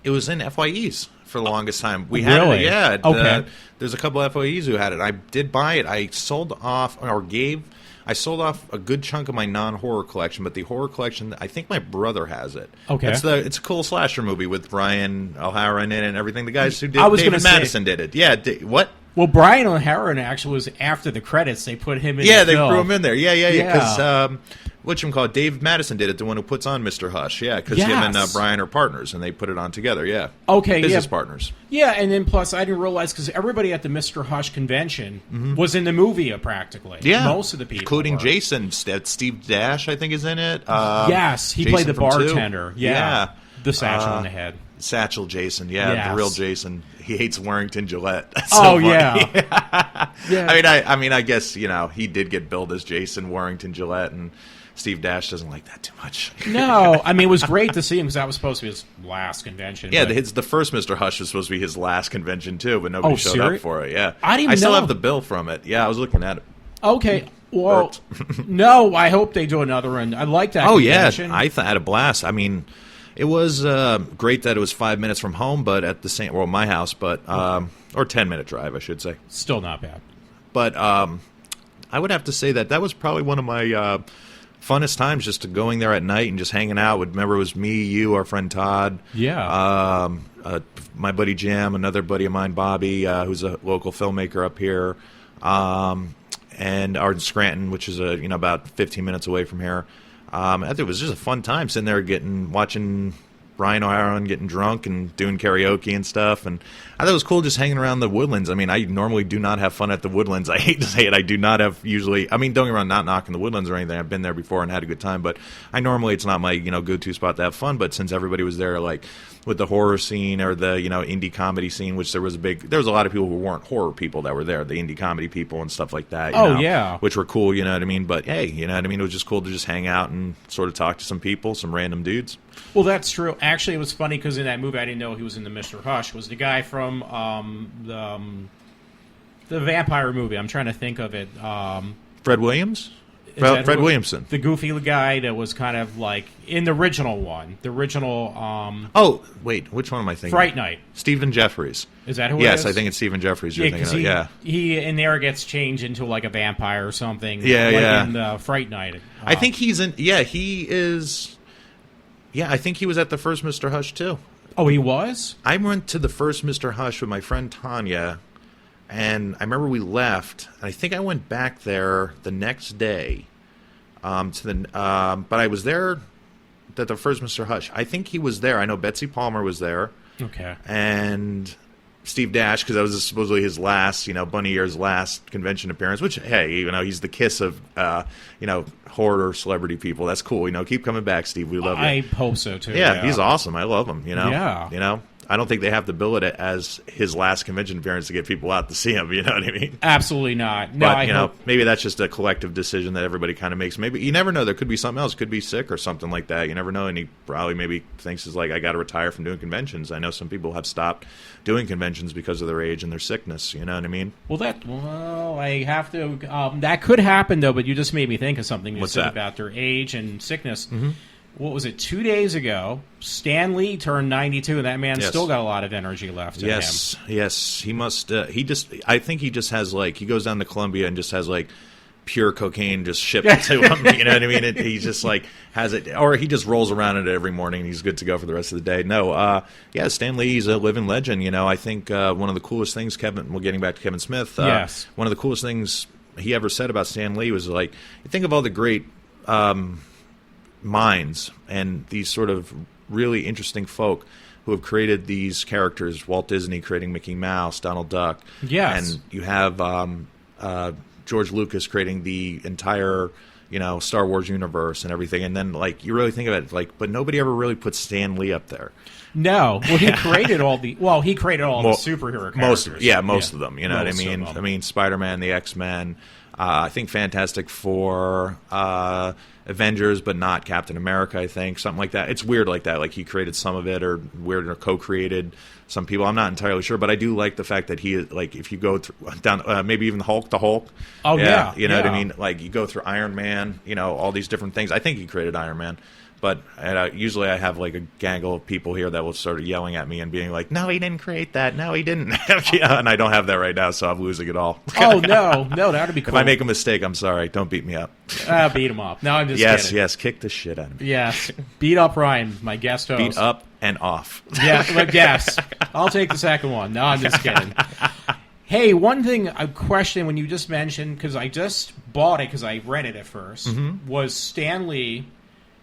Speaker 4: It was in FYEs for the longest time. We had
Speaker 3: really?
Speaker 4: it, yeah.
Speaker 3: Okay.
Speaker 4: There's a couple of FYEs who had it. I did buy it. I sold off a good chunk of my non-horror collection, but the horror collection, I think my brother has it.
Speaker 3: Okay.
Speaker 4: It's a cool slasher movie with Brian O'Hara in it and everything. The guys who did David Madison did it. Yeah, what?
Speaker 3: Well, Brian O'Hara actually was after the credits. They put him in.
Speaker 4: Yeah,
Speaker 3: they
Speaker 4: threw him in there. Yeah. Because whatchamacallit, Dave Madison did it, the one who puts on Mr. Hush. Yeah, because him and Brian are partners, and they put it on together. Yeah.
Speaker 3: Okay.
Speaker 4: Business partners.
Speaker 3: Yeah, and then plus I didn't realize because everybody at the Mr. Hush convention was in the movie practically.
Speaker 4: Yeah,
Speaker 3: most of the people,
Speaker 4: including
Speaker 3: were.
Speaker 4: Jason. Steve Dash, I think, is in it.
Speaker 3: Yes, he played the bartender. Yeah. The satchel on the head.
Speaker 4: Satchel Jason, the real Jason. He hates Warrington Gillette. That's
Speaker 3: so
Speaker 4: funny.
Speaker 3: Yeah.
Speaker 4: I mean, I guess he did get billed as Jason Warrington Gillette, and Steve Dash doesn't like that too much.
Speaker 3: No, I mean it was great to see him because that was supposed to be his last convention.
Speaker 4: Yeah, the first Mr. Hush was supposed to be his last convention too, but nobody showed up for it. Yeah,
Speaker 3: I
Speaker 4: still have the bill from it. Yeah, I was looking at it.
Speaker 3: Okay. Well, no, I hope they do another one. I like that.
Speaker 4: Oh
Speaker 3: convention.
Speaker 4: Yeah, I had a blast. I mean. It was great that it was 5 minutes from home, but at the my house, but or 10-minute drive, I should say.
Speaker 3: Still not bad.
Speaker 4: But I would have to say that was probably one of my funnest times, just going there at night and just hanging out. Remember, it was me, you, our friend Todd, my buddy Jim, another buddy of mine, Bobby, who's a local filmmaker up here, and our Scranton, which is about 15 minutes away from here. I think it was just a fun time sitting there watching Brian O'Hara and getting drunk and doing karaoke and stuff. And I thought it was cool just hanging around the Woodlands. I mean, I normally do not have fun at the Woodlands. I hate to say it. I do not have usually. I mean, don't get me wrong, not knocking the Woodlands or anything. I've been there before and had a good time. But it's not my go-to spot to have fun. But since everybody was there, like with the horror scene or the indie comedy scene, which there was a lot of people who weren't horror people that were there, the indie comedy people and stuff like that.
Speaker 3: Yeah,
Speaker 4: which were cool. You know what I mean? But hey, you know what I mean? It was just cool to just hang out and sort of talk to some people, some random dudes.
Speaker 3: Well, that's true. Actually, it was funny because in that movie, I didn't know he was in the Mr. Hush. Was the guy from the vampire movie? I'm trying to think of it.
Speaker 4: Fred Williams. Fred Williamson.
Speaker 3: The goofy guy that was kind of like in the original one. The original...
Speaker 4: oh, wait. Which one am I thinking?
Speaker 3: Fright Night.
Speaker 4: Stephen Jeffries.
Speaker 3: Is that who it is?
Speaker 4: Yes, I think it's Stephen Jeffries you're thinking of. Yeah.
Speaker 3: He in there gets changed into like a vampire or something.
Speaker 4: Yeah,
Speaker 3: in the Fright Night.
Speaker 4: I think he's in... Yeah, he is... Yeah, I think he was at the first Mr. Hush, too.
Speaker 3: Oh, he was?
Speaker 4: I went to the first Mr. Hush with my friend Tanya... And I remember we left, and I think I went back there the next day. But I was there at the first Mr. Hush. I think he was there. I know Betsy Palmer was there.
Speaker 3: Okay.
Speaker 4: And Steve Dash, because that was supposedly his last, Bunny Ear's last convention appearance. Which, hey, he's the kiss of, horror celebrity people. That's cool. Keep coming back, Steve. We love you.
Speaker 3: I hope so too.
Speaker 4: Yeah, he's awesome. I love him.
Speaker 3: Yeah.
Speaker 4: I don't think they have to bill it as his last convention appearance to get people out to see him. You know what I mean?
Speaker 3: Absolutely not. No,
Speaker 4: but, maybe that's just a collective decision that everybody kind of makes. Maybe you never know. There could be something else. Could be sick or something like that. You never know. And he probably maybe thinks is like, I got to retire from doing conventions. I know some people have stopped doing conventions because of their age and their sickness. You know what I mean?
Speaker 3: Well, I have to. That could happen though. But you just made me think of something. You
Speaker 4: What's
Speaker 3: said
Speaker 4: that?
Speaker 3: About their age and sickness.
Speaker 4: Mm-hmm.
Speaker 3: what was it, 2 days ago, Stan Lee turned 92, and that man still got a lot of energy left in him.
Speaker 4: Yes. He must, I think he just has, like, he goes down to Colombia and just has, like, pure cocaine just shipped to him. You know what I mean? He just, like, has it, or he just rolls around in it every morning and he's good to go for the rest of the day. No, Stan Lee's a living legend. You know, I think one of the coolest things, getting back to Kevin Smith, one of the coolest things he ever said about Stan Lee was, like, you think of all the great minds and these sort of really interesting folk who have created these characters. Walt Disney creating Mickey Mouse, Donald Duck.
Speaker 3: Yes.
Speaker 4: And you have George Lucas creating the entire, Star Wars universe and everything. And then, like, you really think of it, like, but nobody ever really put Stan Lee up there.
Speaker 3: No. Well, he created all the superhero characters.
Speaker 4: Most of them. You know what I mean? I mean, Spider-Man, the X-Men, I think Fantastic Four, Avengers, but not Captain America, I think. Something like that. It's weird like that. Like, he created some of it, or co-created some people. I'm not entirely sure, but I do like the fact that he, like, if you go down, maybe even the Hulk.
Speaker 3: Oh, yeah.
Speaker 4: You know what I mean? Like, you go through Iron Man, all these different things. I think he created Iron Man. But usually I have, like, a gaggle of people here that will start yelling at me and being like, no, he didn't create that. No, he didn't. And I don't have that right now, so I'm losing it all.
Speaker 3: Oh, no, that would be cool.
Speaker 4: If I make a mistake, I'm sorry. Don't beat me up.
Speaker 3: Beat him up. No, I'm just kidding.
Speaker 4: Yes, kick the shit out of me.
Speaker 3: Yes, beat up Ryan, my guest host.
Speaker 4: Beat up and off.
Speaker 3: Yeah, yes. I'll take the second one. No, I'm just kidding. Hey, one thing, a question when you just mentioned, because I just bought it because I rented it first, was Stan Lee.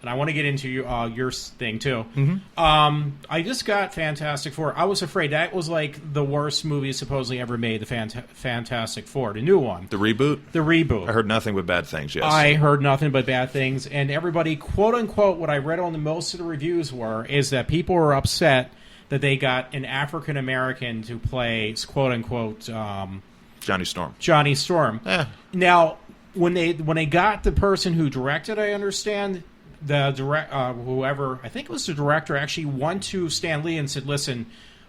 Speaker 3: And I want to get into your thing, too. Mm-hmm. I just got Fantastic Four. I was afraid that was, like, the worst movie supposedly ever made, the Fantastic Four, the new one.
Speaker 4: The reboot?
Speaker 3: The reboot.
Speaker 4: I heard nothing but bad things, yes.
Speaker 3: I heard nothing but bad things. And everybody, quote-unquote, what I read on most of the reviews is that people were upset that they got an African-American to play, quote-unquote...
Speaker 4: Johnny Storm.
Speaker 3: Johnny Storm. Now, when they got the person who directed, I understand... whoever, I think it was the director, actually went to Stan Lee and said, listen,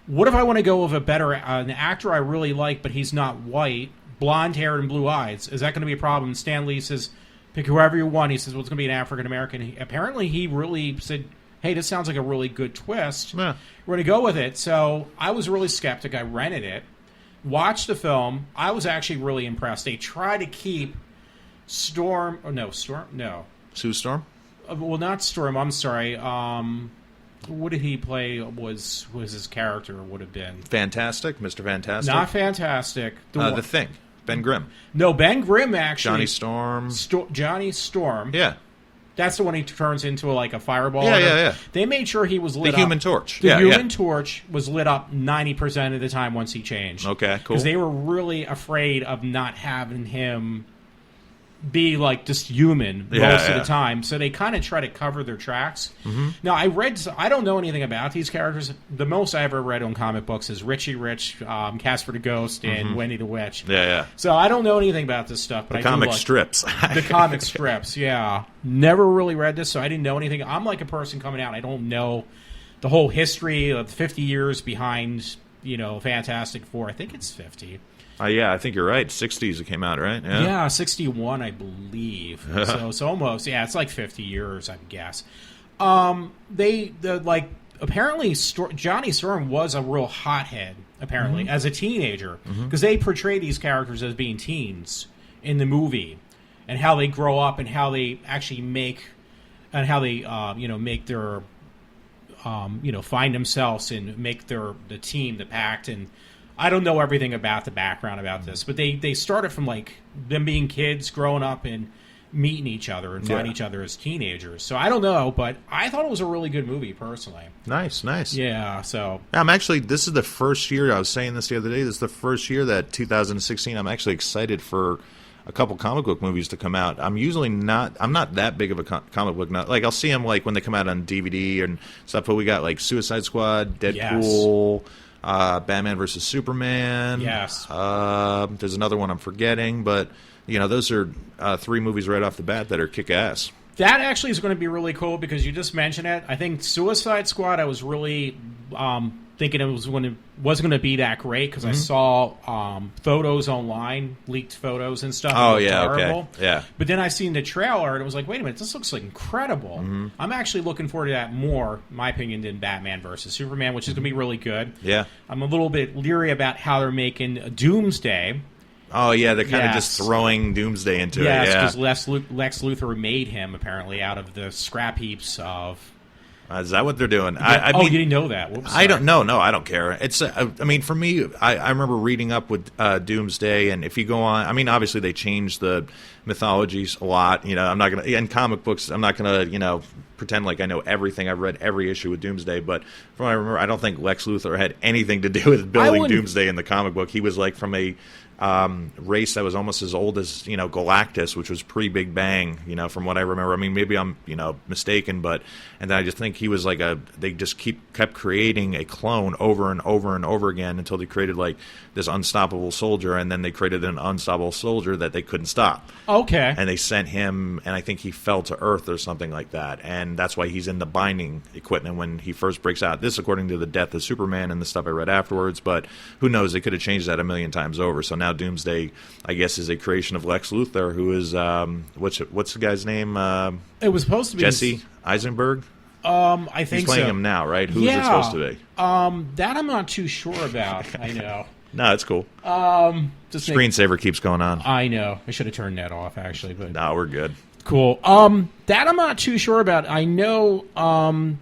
Speaker 3: what if I want to go with an actor I really like, but he's not white, blonde-haired and blue eyes? Is that going to be a problem? And Stan Lee says, pick whoever you want. He says, well, it's going to be an African-American. Apparently, he really said, hey, this sounds like a really good twist. Yeah. We're going to go with it. So I was really skeptic. I rented it, watched the film. I was actually really impressed. They tried to keep Sue Storm? Well, not Storm. I'm sorry. What did he play? Was his character would have been
Speaker 4: Fantastic, Mr. Fantastic?
Speaker 3: Not Fantastic.
Speaker 4: The Thing. Ben Grimm.
Speaker 3: No, Ben Grimm actually.
Speaker 4: Johnny Storm.
Speaker 3: Johnny Storm.
Speaker 4: Yeah.
Speaker 3: That's the one he turns into like a fireball.
Speaker 4: Yeah.
Speaker 3: They made sure he was lit up.
Speaker 4: The Human Torch.
Speaker 3: The Human Torch was lit up 90% of the time once he changed.
Speaker 4: Okay, cool.
Speaker 3: Because they were really afraid of not having him be like just human most of the time, so they kind of try to cover their tracks. Now I don't know anything about these characters. The most I ever read on comic books is Richie Rich, Casper the Ghost, and Wendy the Witch. So I don't know anything about this stuff, but
Speaker 4: comic strips.
Speaker 3: The comic strips, never really read this, so I didn't know anything. I'm like a person coming out, I don't know the whole history of 50 years behind Fantastic Four. I think it's 50.
Speaker 4: I think you're right. 60s it came out, right?
Speaker 3: Yeah, 61, I believe. so almost, it's like 50 years, I guess. Apparently Johnny Storm was a real hothead, apparently, as a teenager, because they portray these characters as being teens in the movie, and how they grow up and how they actually make their find themselves and make the team, the pact, and I don't know everything about the background about this, but they started from like them being kids, growing up, and meeting each other and finding each other as teenagers. So I don't know, but I thought it was a really good movie personally.
Speaker 4: Nice.
Speaker 3: Yeah. So
Speaker 4: this is the first year. I was saying this the other day. This is the first year that 2016. I'm actually excited for a couple comic book movies to come out. I'm not that big of a comic book nut. Like, I'll see them like when they come out on DVD and stuff. But we got like Suicide Squad, Deadpool. Yes. Batman versus Superman.
Speaker 3: Yes.
Speaker 4: There's another one I'm forgetting, but those are three movies right off the bat that are kick-ass.
Speaker 3: That actually is going to be really cool because you just mentioned it. I think Suicide Squad, I was really thinking it wasn't going to be that great because I saw photos online, leaked photos and stuff.
Speaker 4: Oh,
Speaker 3: It looked
Speaker 4: yeah,
Speaker 3: horrible.
Speaker 4: okay. Yeah.
Speaker 3: But then I seen the trailer, and it was like, wait a minute, this looks like incredible. I'm actually looking forward to that more, in my opinion, than Batman versus Superman, which is going to be really good.
Speaker 4: Yeah.
Speaker 3: I'm a little bit leery about how they're making Doomsday.
Speaker 4: Oh, yeah, they're kind of just throwing Doomsday into it.
Speaker 3: Yes,
Speaker 4: Yeah.
Speaker 3: because Lex Luthor made him, apparently, out of the scrap heaps of...
Speaker 4: Is that what they're doing?
Speaker 3: I
Speaker 4: mean,
Speaker 3: you didn't know that. Whoops,
Speaker 4: I don't know. No, I don't care. It's. I mean, for me, I remember reading up with Doomsday, and if you go on, I mean, obviously they changed the mythologies a lot. You know, I'm not gonna in comic books. I'm not gonna pretend like I know everything. I've read every issue with Doomsday, but from what I remember, I don't think Lex Luthor had anything to do with building Doomsday in the comic book. He was like from a race that was almost as old as Galactus, which was pre-Big Bang. From what I remember. I mean, maybe I'm mistaken, but and then I just think he was like they just kept creating a clone over and over and over again until they created like this unstoppable soldier, and then they created an unstoppable soldier that they couldn't stop.
Speaker 3: Okay.
Speaker 4: And they sent him, and I think he fell to Earth or something like that, and that's why he's in the binding equipment when he first breaks out. This, according to the Death of Superman and the stuff I read afterwards, but who knows? They could have changed that a million times over. So now Doomsday, I guess, is a creation of Lex Luthor, who is what's the guy's name?
Speaker 3: It was supposed to be
Speaker 4: Jesse Eisenberg.
Speaker 3: I think
Speaker 4: he's playing
Speaker 3: so.
Speaker 4: him now, right? Who is it supposed to be?
Speaker 3: That I'm not too sure about. I know.
Speaker 4: No, it's cool. Screensaver keeps going on.
Speaker 3: I know. I should have turned that off actually, but
Speaker 4: No, we're good.
Speaker 3: cool. That I'm not too sure about. I know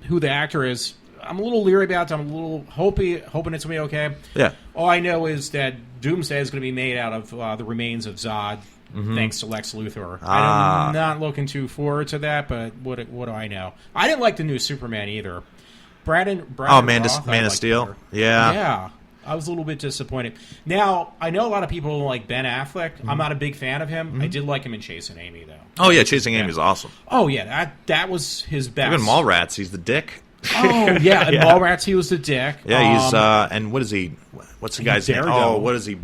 Speaker 3: who the actor is. I'm a little leery about it. I'm a little hoping it's going to be okay.
Speaker 4: Yeah.
Speaker 3: All I know is that Doomsday is going to be made out of the remains of Zod, thanks to Lex Luthor. I'm not looking too forward to that, but what do I know? I didn't like the new Superman either. Brandon
Speaker 4: Man
Speaker 3: Roth,
Speaker 4: of Steel?
Speaker 3: better.
Speaker 4: Yeah.
Speaker 3: Yeah. I was a little bit disappointed. Now, I know a lot of people like Ben Affleck. I'm not a big fan of him. I did like him in Chasing Amy, though.
Speaker 4: Oh, yeah, Chasing Amy is awesome.
Speaker 3: Oh, yeah, that was his best.
Speaker 4: Even Mallrats, he's the dick.
Speaker 3: Oh, yeah, in Mallrats, he was the dick.
Speaker 4: Yeah, he's and what is he? What's the guy's name?
Speaker 3: Daredevil.
Speaker 4: Oh, what is he?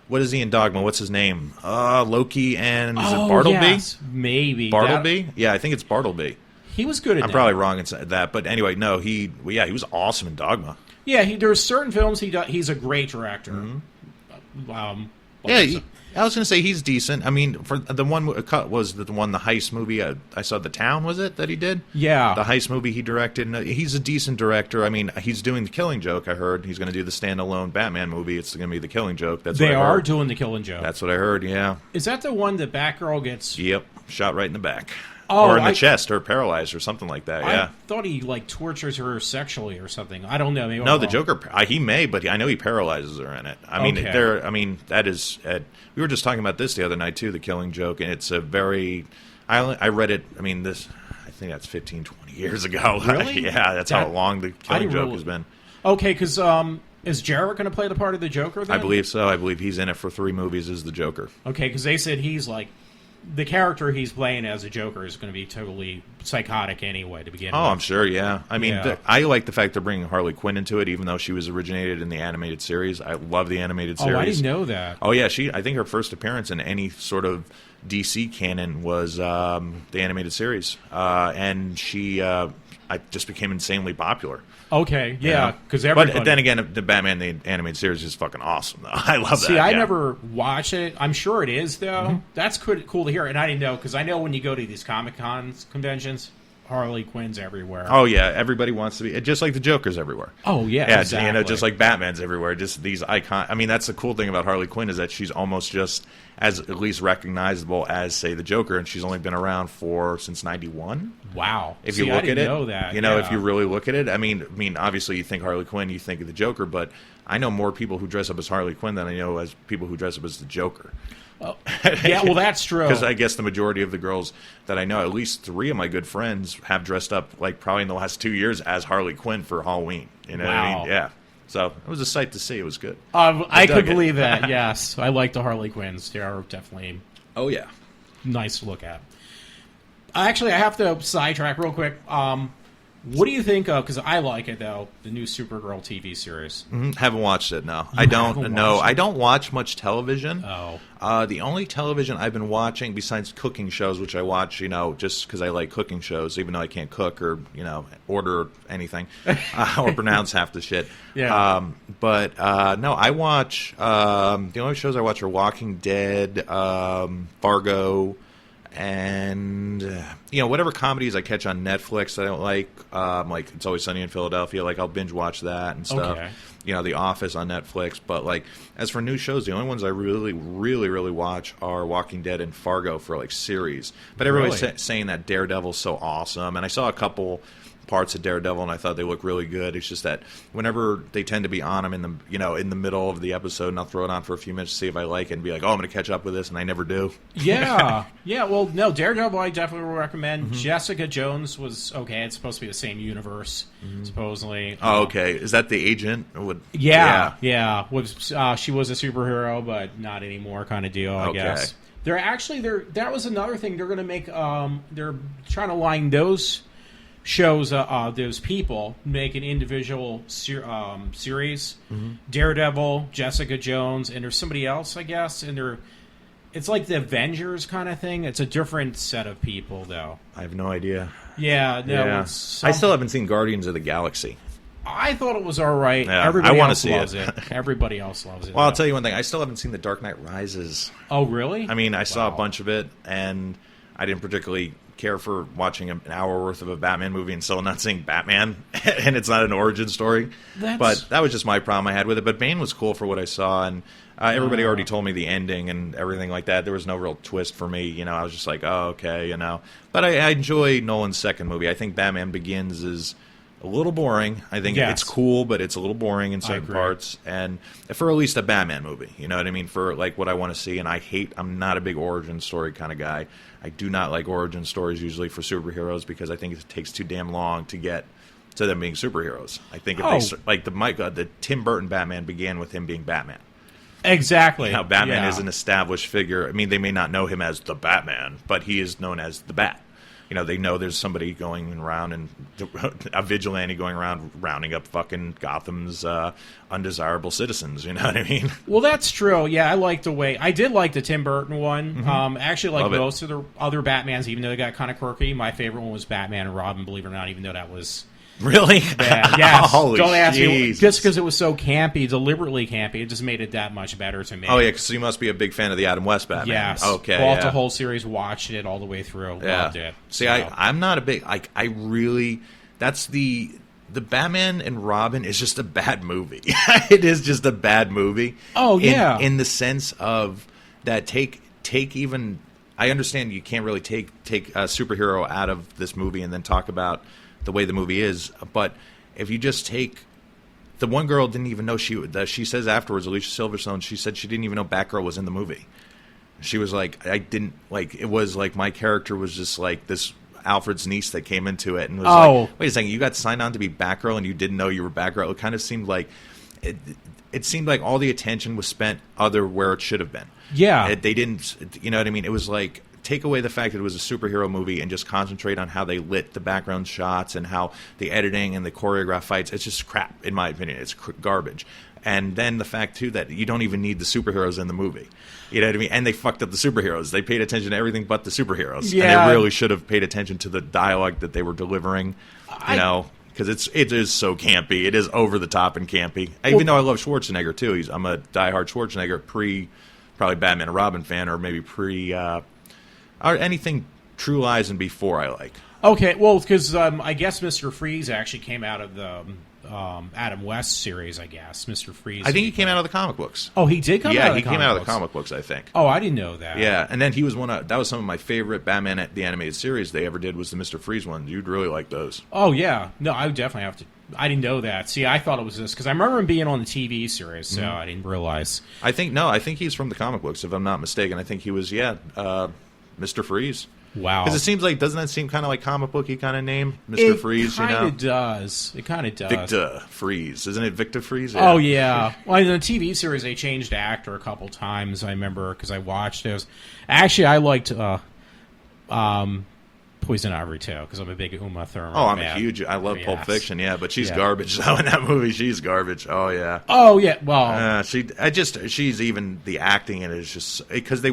Speaker 4: What is he in Dogma? What's his name? Loki and is it
Speaker 3: Oh,
Speaker 4: Bartleby?
Speaker 3: yes, maybe.
Speaker 4: Bartleby? Yeah, I think it's Bartleby.
Speaker 3: He was good at
Speaker 4: I'm
Speaker 3: that.
Speaker 4: probably wrong in that, but anyway, no, he was awesome in Dogma.
Speaker 3: Yeah, there's certain films he's a great director.
Speaker 4: Yeah, I was going to say he's decent. I mean, for the one the heist movie. I saw The Town. Was it that he did?
Speaker 3: Yeah,
Speaker 4: the heist movie he directed. And he's a decent director. I mean, he's doing The Killing Joke. I heard he's going to do the standalone Batman movie. It's going to be The Killing Joke. That's
Speaker 3: they
Speaker 4: what I heard.
Speaker 3: are doing The Killing Joke.
Speaker 4: That's what I heard. Yeah.
Speaker 3: Is that the one that Batgirl gets?
Speaker 4: Yep, shot right in the back.
Speaker 3: Oh,
Speaker 4: or in the chest, or paralyzed, or something like that. Yeah.
Speaker 3: I thought he tortures her sexually or something. I don't know. Maybe
Speaker 4: no, the Joker. He may, but I know he paralyzes her in it. I mean, that is. We were just talking about this the other night too. The Killing Joke, and it's a very. I read it. I mean, I think that's 15, 20 years ago.
Speaker 3: Really?
Speaker 4: Yeah, that's how long the Killing Joke has been.
Speaker 3: Okay, because is Jarrett going to play the part of the Joker then?
Speaker 4: I believe so. I believe he's in it for 3 movies as the Joker.
Speaker 3: Okay, because they said he's like. The character he's playing as a Joker is going to be totally psychotic anyway to begin with.
Speaker 4: Oh, I'm sure, yeah. I mean, I like the fact they're bringing Harley Quinn into it, even though she was originated in the animated series. I love the animated series.
Speaker 3: Oh, I didn't know that.
Speaker 4: Oh, yeah. I think her first appearance in any sort of DC canon was the animated series. And she just became insanely popular.
Speaker 3: Okay, yeah, because everybody...
Speaker 4: But then again, the Batman the animated series is fucking awesome, though. I love that.
Speaker 3: See, I never watched it. I'm sure it is, though. That's cool to hear, and I didn't know, because I know when you go to these Comic-Con conventions, Harley Quinn's everywhere.
Speaker 4: Oh, yeah, everybody wants to be... Just like the Joker's everywhere.
Speaker 3: Oh, yeah, exactly.
Speaker 4: Just like Batman's everywhere. Just these icon... I mean, that's the cool thing about Harley Quinn is that she's almost just as at least recognizable as, say, the Joker, and she's only been around since 91.
Speaker 3: Wow.
Speaker 4: If you look at it,
Speaker 3: know that.
Speaker 4: If you really look at it, I mean, obviously you think Harley Quinn, you think of the Joker, but I know more people who dress up as Harley Quinn than I know as people who dress up as the Joker.
Speaker 3: Oh, yeah, well, that's true.
Speaker 4: Because I guess the majority of the girls that I know, at least 3 of my good friends, have dressed up like probably in the last 2 years as Harley Quinn for Halloween. You know what I mean? Yeah. So it was a sight to see. It was good.
Speaker 3: I could believe that. Yes, I like the Harley Quinns. They are definitely nice to look at. Actually, I have to sidetrack real quick. What do you think of? Because I like it though. The new Supergirl TV series.
Speaker 4: Haven't watched it. No,
Speaker 3: You
Speaker 4: I don't.
Speaker 3: haven't
Speaker 4: No,
Speaker 3: watched it?
Speaker 4: I don't watch much television.
Speaker 3: Oh.
Speaker 4: The only television I've been watching, besides cooking shows, which I watch, just because I like cooking shows, even though I can't cook or order anything or pronounce half the shit.
Speaker 3: Yeah.
Speaker 4: But no, I watch. The only shows I watch are Walking Dead, Fargo, and whatever comedies I catch on Netflix that I don't like It's Always Sunny in Philadelphia, I'll binge watch that and stuff.
Speaker 3: Okay.
Speaker 4: The Office on Netflix. But as for new shows, the only ones I really, really, really watch are Walking Dead and Fargo for series. But everybody's
Speaker 3: Really?
Speaker 4: saying that Daredevil's so awesome, and I saw a couple parts of Daredevil and I thought they look really good. It's just that whenever they tend to be on them in the middle of the episode, and I'll throw it on for a few minutes to see if I like it and be like, oh, I'm going to catch up with this, and I never do.
Speaker 3: Yeah. Well, no, Daredevil I definitely will recommend. Jessica Jones was okay. It's supposed to be the same universe, supposedly.
Speaker 4: Oh, okay. Is that the agent?
Speaker 3: Yeah. She was a superhero, but not anymore kind of deal, I
Speaker 4: Okay.
Speaker 3: guess. That was another thing. They're going to make, they're trying to line those shows, those people, make an individual series. Daredevil, Jessica Jones, and there's somebody else, I guess, and it's like the Avengers kind of thing. It's a different set of people, though.
Speaker 4: I have no idea.
Speaker 3: Yeah, no,
Speaker 4: Yeah. I still haven't seen Guardians of the Galaxy.
Speaker 3: I thought it was all right.
Speaker 4: Yeah,
Speaker 3: Everybody
Speaker 4: I wanna
Speaker 3: else
Speaker 4: see
Speaker 3: loves
Speaker 4: it.
Speaker 3: it. Everybody else loves it.
Speaker 4: Well, I'll tell you one thing. I still haven't seen The Dark Knight Rises.
Speaker 3: Oh, really?
Speaker 4: I mean, I saw a
Speaker 3: Wow.
Speaker 4: bunch of it, and I didn't particularly care for watching an hour worth of a Batman movie and still not seeing Batman, and it's not an origin story. But that was just my problem I had with it. But Bane was cool for what I saw, and everybody already told me the ending and everything like that. There was no real twist for me. I was just like, oh, okay, But I enjoy Nolan's second movie. I think Batman Begins is a little boring. I think
Speaker 3: Yes.
Speaker 4: it's cool, but it's a little boring in certain
Speaker 3: agree.
Speaker 4: parts. And for at least a Batman movie, you know what I mean? For what I want to see. And I'm not a big origin story kind of guy. I do not like origin stories usually for superheroes because I think it takes too damn long to get to them being superheroes. I think if the Tim Burton Batman began with him being Batman.
Speaker 3: Exactly.
Speaker 4: Now Batman
Speaker 3: Yeah.
Speaker 4: is an established figure. I mean, they may not know him as the Batman, but he is known as the Bat. They know there's somebody going around and a vigilante going around rounding up fucking Gotham's undesirable citizens. You know what I mean?
Speaker 3: Well, that's true. Yeah, I did like the Tim Burton one. Actually, like
Speaker 4: Love it.
Speaker 3: most of the other Batmans, even though they got kind of quirky. My favorite one was Batman and Robin, believe it or not, even though that was
Speaker 4: Really?
Speaker 3: bad. Yes.
Speaker 4: Holy
Speaker 3: Don't ask me.
Speaker 4: Jesus.
Speaker 3: Just because it was so campy, deliberately campy, it just made it that much better to me.
Speaker 4: Oh, yeah, because you must be a big fan of the Adam West Batman.
Speaker 3: Yes.
Speaker 4: Okay,
Speaker 3: Bought
Speaker 4: yeah.
Speaker 3: the whole series, watched it all the way through.
Speaker 4: Yeah.
Speaker 3: Loved it.
Speaker 4: See,
Speaker 3: So-
Speaker 4: I'm not a big... I really... That's the Batman and Robin is just a bad movie. It is just a bad movie.
Speaker 3: Oh, yeah.
Speaker 4: In the sense of that take even... I understand you can't really take a superhero out of this movie and then talk about the way the movie is, but if you just take... The one girl didn't even know she says afterwards, Alicia Silverstone, she said she didn't even know Batgirl was in the movie. She was like, I didn't... It was like my character was just like this... Alfred's niece that came into it and was like, wait a second, you got signed on to be Batgirl and you didn't know you were Batgirl. It kind of seemed like it seemed like all the attention was spent other where it should have been.
Speaker 3: Yeah.
Speaker 4: They didn't, you know what I mean? It was like, take away the fact that it was a superhero movie and just concentrate on how they lit the background shots and how the editing and the choreographed fights. It's just crap, in my opinion. It's garbage. And then the fact, too, that you don't even need the superheroes in the movie. You know what I mean? And they fucked up the superheroes. They paid attention to everything but the superheroes.
Speaker 3: Yeah.
Speaker 4: And they really should have paid attention to the dialogue that they were delivering, because it is so campy. It is over the top and campy. Even though I love Schwarzenegger, too. I'm a diehard Schwarzenegger, probably Batman and Robin fan, or maybe or anything True Lies and before I like.
Speaker 3: Okay, well, because I guess Mr. Freeze actually came out of the Adam West series, I guess. Mr. Freeze.
Speaker 4: I think he came out of the comic books.
Speaker 3: Oh, he did come out of the
Speaker 4: Yeah, he came
Speaker 3: comic
Speaker 4: out of the
Speaker 3: books.
Speaker 4: comic books, I think.
Speaker 3: Oh, I didn't know that.
Speaker 4: Yeah, and then he was that was some of my favorite Batman at the animated series they ever did was the Mr. Freeze one. You'd really like those.
Speaker 3: Oh, yeah. No, I would definitely have to. I didn't know that. See, I thought it was this, because I remember him being on the TV series, so I didn't realize.
Speaker 4: I think he's from the comic books, if I'm not mistaken. I think he was, Mr. Freeze.
Speaker 3: Wow.
Speaker 4: Because it seems like, doesn't that seem kind of like comic booky kind of name? Mr. Freeze, you know?
Speaker 3: It kind of does. It kind of does.
Speaker 4: Victor Freeze. Isn't it Victor Freeze?
Speaker 3: Oh, yeah. Well, in the TV series, they changed actor a couple times, I remember, because I watched those. Actually, I liked Poison Ivory too, because I'm a big Uma Thurman.
Speaker 4: Oh, I love Pulp
Speaker 3: Yes.
Speaker 4: Fiction, yeah, but she's garbage though in that movie. She's garbage. Oh yeah.
Speaker 3: Oh yeah. Well,
Speaker 4: she's even the acting in it is just because they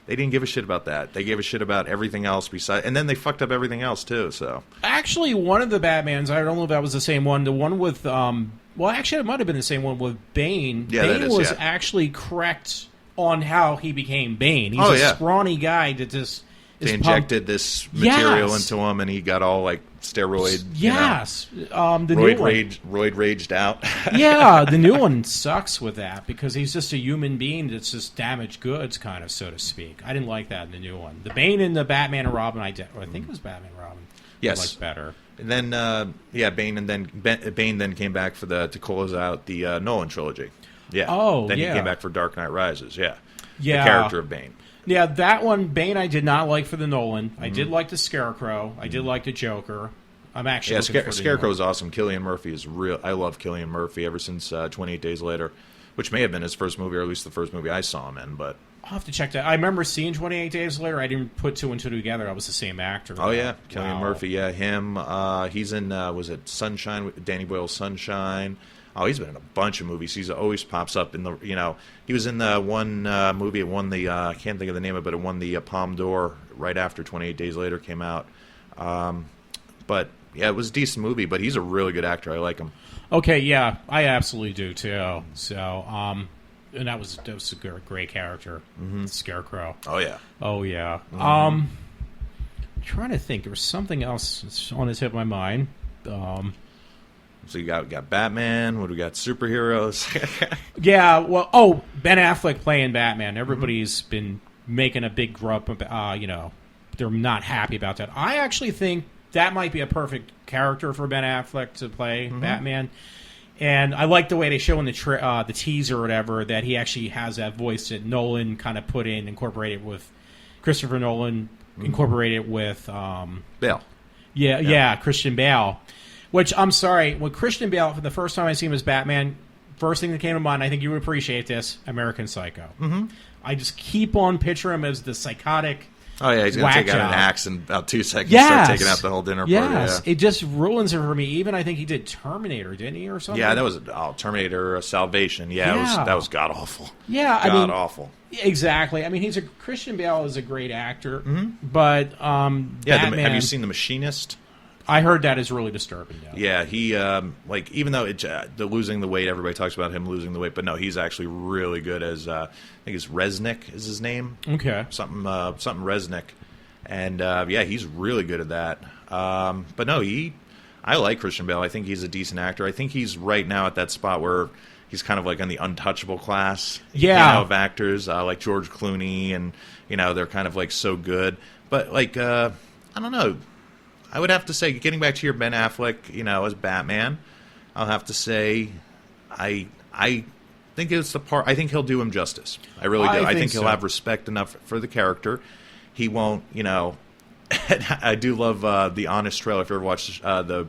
Speaker 4: didn't give a shit about that. They gave a shit about everything else besides, and then they fucked up everything else too. So
Speaker 3: actually, one of the Batmans, I don't know if that was the same one. The one with well, actually, it might have been the same one with Bane.
Speaker 4: Yeah,
Speaker 3: Bane was actually correct on how he became Bane. He's a scrawny guy that just.
Speaker 4: They injected this material into him, and he got all like steroid.
Speaker 3: Yes,
Speaker 4: the roid raged out.
Speaker 3: Yeah, the new one sucks with that because he's just a human being that's just damaged goods, kind of, so to speak. I didn't like that in the new one. The Bane and the Batman and Robin, I think it was Batman and Robin.
Speaker 4: Yes,
Speaker 3: I liked better.
Speaker 4: And then Bane then came back to close out the Nolan trilogy. Yeah.
Speaker 3: Oh,
Speaker 4: then
Speaker 3: yeah.
Speaker 4: he came back for Dark Knight Rises. Yeah.
Speaker 3: Yeah.
Speaker 4: The character of Bane.
Speaker 3: Yeah, that one, Bane, I did not like for the Nolan. I did like the Scarecrow. I did like the Joker. I'm actually looking for the
Speaker 4: Scarecrow is awesome. Cillian Murphy is real. I love Cillian Murphy ever since 28 Days Later, which may have been his first movie, or at least the first movie I saw him in. But
Speaker 3: I'll have to check that. I remember seeing 28 Days Later. I didn't put two and two together. I was the same actor.
Speaker 4: Oh, yeah. Cillian Murphy, yeah. Him. He's in, was it Sunshine? Danny Boyle's Sunshine. Oh, he's been in a bunch of movies. He always pops up in the, he was in the one movie. It won the, I can't think of the name of it, but it won the Palme d'Or right after 28 Days Later came out. But, yeah, it was a decent movie, but he's a really good actor. I like him. Okay,
Speaker 3: yeah, I absolutely do, too. So, and that was a great character, Scarecrow.
Speaker 4: Oh, yeah.
Speaker 3: Oh, yeah. I'm trying to think. There was something else that's on the tip of my mind.
Speaker 4: So you got Batman. What do we got? Superheroes.
Speaker 3: Yeah. Well, Ben Affleck playing Batman. Everybody's been making a big grub. They're not happy about that. I actually think that might be a perfect character for Ben Affleck to play Batman. And I like the way they show in the teaser or whatever that he actually has that voice that Nolan kind of put in, incorporated with Christopher Nolan, incorporated with
Speaker 4: Bale.
Speaker 3: Yeah, Christian Bale. Which, I'm sorry, when Christian Bale, for the first time I see him as Batman, first thing that came to mind, I think you would appreciate this, American Psycho. I just keep on picturing him as the psychotic.
Speaker 4: Oh, yeah, he's going to take out an axe in about 2 seconds and start taking out the whole dinner party.
Speaker 3: Yes, it just ruins it for me. Even I think he did Terminator, didn't he, or something?
Speaker 4: Yeah, that was Terminator Salvation. Yeah, that was god-awful.
Speaker 3: Yeah,
Speaker 4: god-awful.
Speaker 3: Exactly. I mean, Christian Bale is a great actor, but Batman,
Speaker 4: have you seen The Machinist?
Speaker 3: I heard that is really disturbing.
Speaker 4: Yeah, he even though the losing the weight, everybody talks about him losing the weight, but no, he's actually really good as I think it's Resnick is his name.
Speaker 3: Okay,
Speaker 4: something Resnick, and he's really good at that. But no, I like Christian Bale. I think he's a decent actor. I think he's right now at that spot where he's kind of like in the untouchable class, of actors like George Clooney, and they're kind of like so good. But like I don't know. I would have to say, getting back to your Ben Affleck, as Batman, I'll have to say, I think it's the part. I think he'll do him justice. I really do. I think he'll have respect enough for the character. He won't, I do love the Honest Trailer. If you ever watched the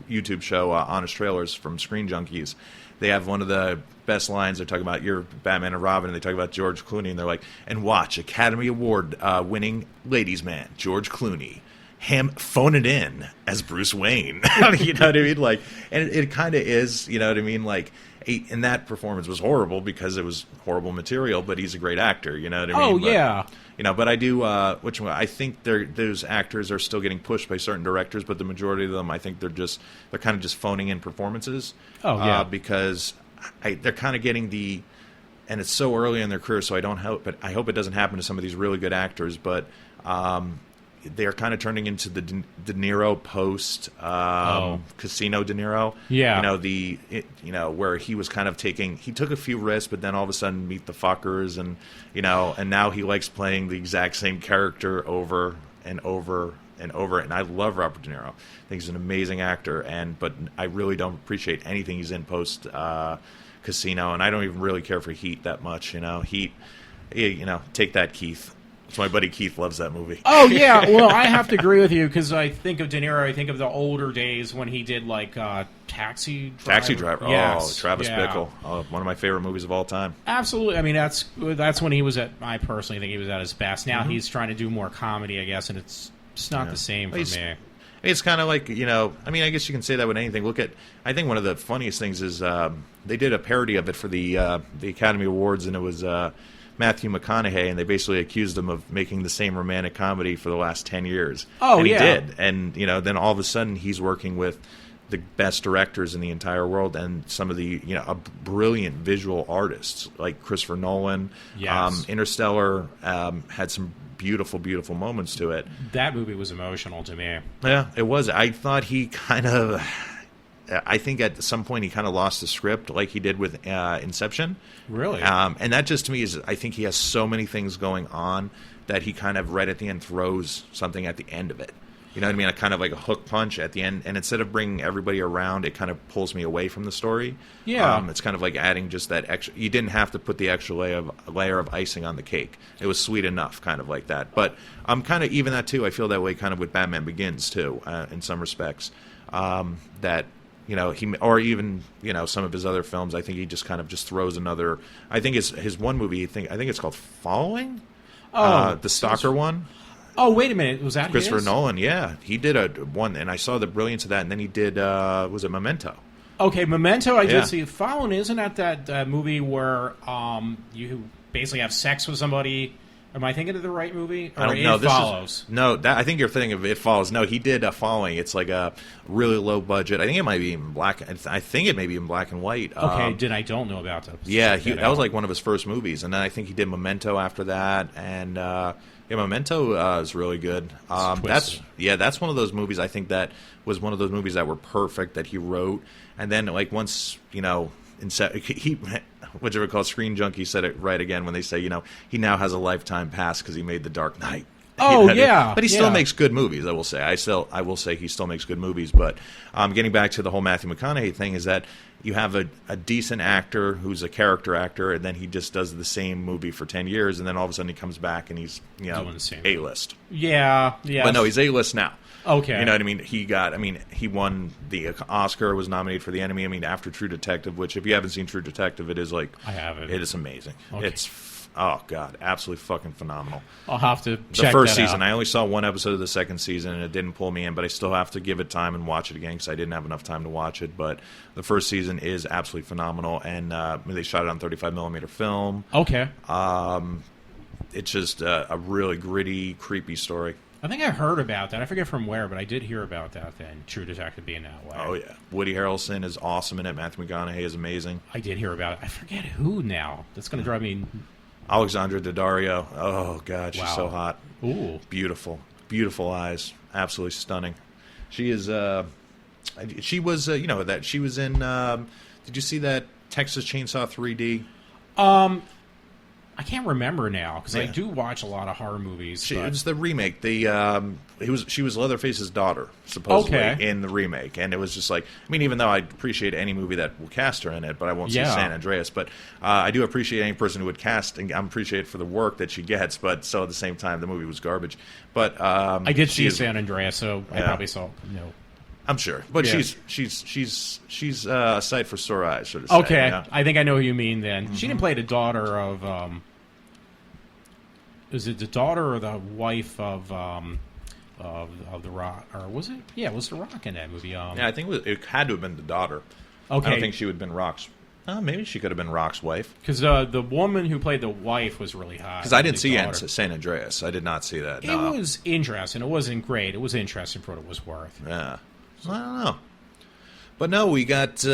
Speaker 4: YouTube show Honest Trailers from Screen Junkies, they have one of the best lines. They're talking about your Batman and Robin, and they talk about George Clooney, and they're like, and watch Academy Award winning ladies' man George Clooney. Him phone it in as Bruce Wayne. You know what I mean? Like, and it kind of is, you know what I mean? Like, and that performance was horrible because it was horrible material, but he's a great actor, you know what I mean? But I do, I think those actors are still getting pushed by certain directors, but the majority of them, I think they're kind of just phoning in performances. Because they're kind of getting and it's so early in their career, so I hope it doesn't happen to some of these really good actors, but, they're kind of turning into the De Niro post Casino De Niro. Yeah, where he was kind of he took a few risks, but then all of a sudden Meet the Fockers, and and now he likes playing the exact same character over and over and over. And I love Robert De Niro. I think he's an amazing actor, but I really don't appreciate anything he's in post Casino, and I don't even really care for Heat that much. Heat, take that, Keith. So my buddy Keith loves that movie.
Speaker 3: Oh, yeah. Well, I have to agree with you because I think of De Niro. I think of the older days when he did, like, Taxi Driver.
Speaker 4: Taxi Driver. Yes. Oh, Travis Bickle. Oh, one of my favorite movies of all time.
Speaker 3: Absolutely. I mean, that's when he was I personally think he was at his best. Now he's trying to do more comedy, I guess, and it's It's not the same for me.
Speaker 4: It's kind of like, I mean, I guess you can say that with anything. I think one of the funniest things is they did a parody of it for the Academy Awards, and it was Matthew McConaughey, and they basically accused him of making the same romantic comedy for the last 10 years.
Speaker 3: Oh,
Speaker 4: and he
Speaker 3: yeah.
Speaker 4: did. And, then all of a sudden he's working with the best directors in the entire world and some of the, brilliant visual artists like Christopher Nolan.
Speaker 3: Yes.
Speaker 4: Interstellar had some beautiful, beautiful moments to it.
Speaker 3: That movie was emotional to me.
Speaker 4: Yeah, it was. I thought I think at some point he kind of lost the script like he did with Inception.
Speaker 3: Really?
Speaker 4: And that just to me is, I think he has so many things going on that he kind of right at the end throws something at the end of it. You know what I mean? Kind of like a hook punch at the end. And instead of bringing everybody around, it kind of pulls me away from the story.
Speaker 3: Yeah.
Speaker 4: It's kind of like adding just that extra. You didn't have to put the extra layer of icing on the cake. It was sweet enough, kind of like that. But I'm kind of, even that too, I feel that way kind of with Batman Begins too, in some respects. That, he, or even, some of his other films, I think he just kind of just throws another. I think his one movie, I think it's called Following? The Stalker one.
Speaker 3: Oh, wait a minute. Was that
Speaker 4: Christopher
Speaker 3: his?
Speaker 4: Nolan, yeah. He did one, and I saw the brilliance of that, and then he did, was it Memento?
Speaker 3: Okay, Memento, I
Speaker 4: Yeah.
Speaker 3: did see. Following, isn't that movie where you basically have sex with somebody? Am I thinking of the right movie? Or
Speaker 4: I don't know.
Speaker 3: It Follows?
Speaker 4: I think you're thinking of It Follows. No, he did Following. It's like a really low budget. I think it might be in black. I think it may be in black and white.
Speaker 3: Okay, I don't know about that.
Speaker 4: Yeah, that was like one of his first movies, and then I think he did Memento after that, and Memento is really good. That's one of those movies. I think that was one of those movies that were perfect that he wrote, and then like once what you ever call Screen Junkie said it right again when they say he now has a lifetime pass because he made The Dark Knight.
Speaker 3: Oh, yeah.
Speaker 4: But he still makes good movies, I will say. I will say he still makes good movies. But getting back to the whole Matthew McConaughey thing is that you have a decent actor who's a character actor, and then he just does the same movie for 10 years, and then all of a sudden he comes back and he's A-list.
Speaker 3: Yeah.
Speaker 4: But no, he's A-list now.
Speaker 3: Okay.
Speaker 4: You know what I mean? He won the Oscar, was nominated for The Enemy. I mean, after True Detective, which if you haven't seen True Detective, it is like...
Speaker 3: I haven't.
Speaker 4: It is amazing.
Speaker 3: Okay.
Speaker 4: It's... Oh, God. Absolutely fucking phenomenal.
Speaker 3: I'll have to check
Speaker 4: the first
Speaker 3: that
Speaker 4: season.
Speaker 3: out.
Speaker 4: I only saw one episode of the second season, and it didn't pull me in, but I still have to give it time and watch it again because I didn't have enough time to watch it. But the first season is absolutely phenomenal, and they shot it on 35mm film.
Speaker 3: Okay.
Speaker 4: It's just a really gritty, creepy story.
Speaker 3: I think I heard about that. I forget from where, but I did hear about that then. True Detective being that way.
Speaker 4: Oh, yeah. Woody Harrelson is awesome in it. Matthew McConaughey is amazing.
Speaker 3: I did hear about it. I forget who now. That's going to drive me...
Speaker 4: Alexandra Daddario. Oh, God, she's so hot.
Speaker 3: Ooh.
Speaker 4: Beautiful. Beautiful eyes. Absolutely stunning. She is... she was, that she was in... did you see that Texas Chainsaw 3D?
Speaker 3: I can't remember now because I do watch a lot of horror movies.
Speaker 4: It's the remake. She was Leatherface's daughter supposedly in the remake, and it was just like, I mean, even though I appreciate any movie that will cast her in it, but I won't say San Andreas. But I do appreciate any person who would cast, and I'm appreciated for the work that she gets. But so at the same time, the movie was garbage. But
Speaker 3: I did see San Andreas, so I probably saw
Speaker 4: I'm sure, but she's a sight for sore eyes, so to say.
Speaker 3: Okay, I think I know who you mean. Then she didn't play the daughter of. Is it the daughter or the wife of the Rock, or was it? Yeah, it was the Rock in that movie.
Speaker 4: I think it had to have been the daughter.
Speaker 3: Okay,
Speaker 4: I don't think she would have been Rock's. Maybe she could have been Rock's wife.
Speaker 3: Because the woman who played the wife was really hot.
Speaker 4: Because I didn't see San Andreas. I did not see that. No.
Speaker 3: It was interesting. It wasn't great. It was interesting for what it was worth.
Speaker 4: Yeah. I don't know. But no, we got,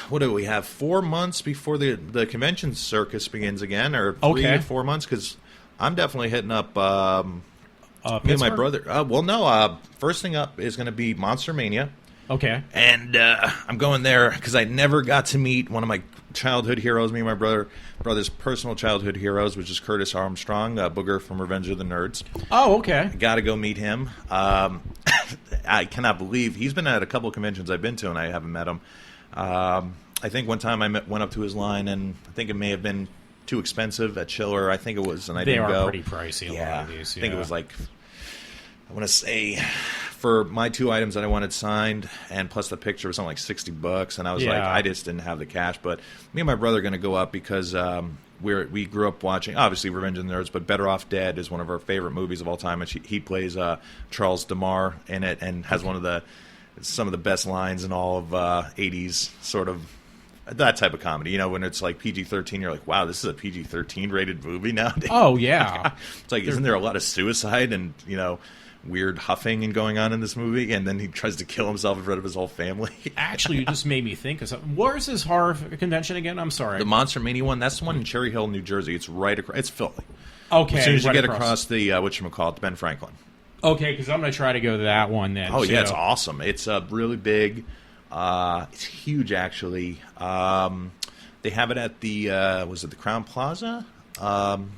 Speaker 4: what do we have, 4 months before the convention circus begins again, or 3 to 4 months? Because I'm definitely hitting up me and my brother. First thing up is going to be Monster Mania.
Speaker 3: Okay.
Speaker 4: And I'm going there because I never got to meet one of my childhood heroes, me and my brother's personal childhood heroes, which is Curtis Armstrong, Booger from Revenge of the Nerds.
Speaker 3: Oh, okay.
Speaker 4: Got to go meet him. I cannot believe he's been at a couple of conventions I've been to, and I haven't met him. I think one time I went up to his line, and I think it may have been too expensive at Chiller. I think it was, and I didn't go.
Speaker 3: They are pretty pricey, a lot of these.
Speaker 4: I think it was like, I want to say, for my 2 items that I wanted signed, and plus the picture was something like $60, and I was like, I just didn't have the cash. But me and my brother are going to go up because we grew up watching, obviously, Revenge of the Nerds, but Better Off Dead is one of our favorite movies of all time, and he plays Charles DeMar in it and has some of the best lines in all of 80s sort of that type of comedy. You know, when it's like PG-13, you're like, wow, this is a PG-13 rated movie nowadays.
Speaker 3: Oh, yeah.
Speaker 4: It's like, isn't there a lot of suicide and, weird huffing and going on in this movie? And then he tries to kill himself in front of his whole family.
Speaker 3: Actually, you just made me think of something. Where's this horror convention again? I'm sorry.
Speaker 4: The Monster Mania one, that's the one in Cherry Hill, New Jersey. It's right across. It's Philly.
Speaker 3: Okay.
Speaker 4: As soon as you get across the, whatchamacallit, Ben Franklin.
Speaker 3: Okay, because I'm going to try to go to that one then.
Speaker 4: Oh, yeah, it's awesome. It's really big. It's huge, actually. They have it at the, was it the Crown Plaza?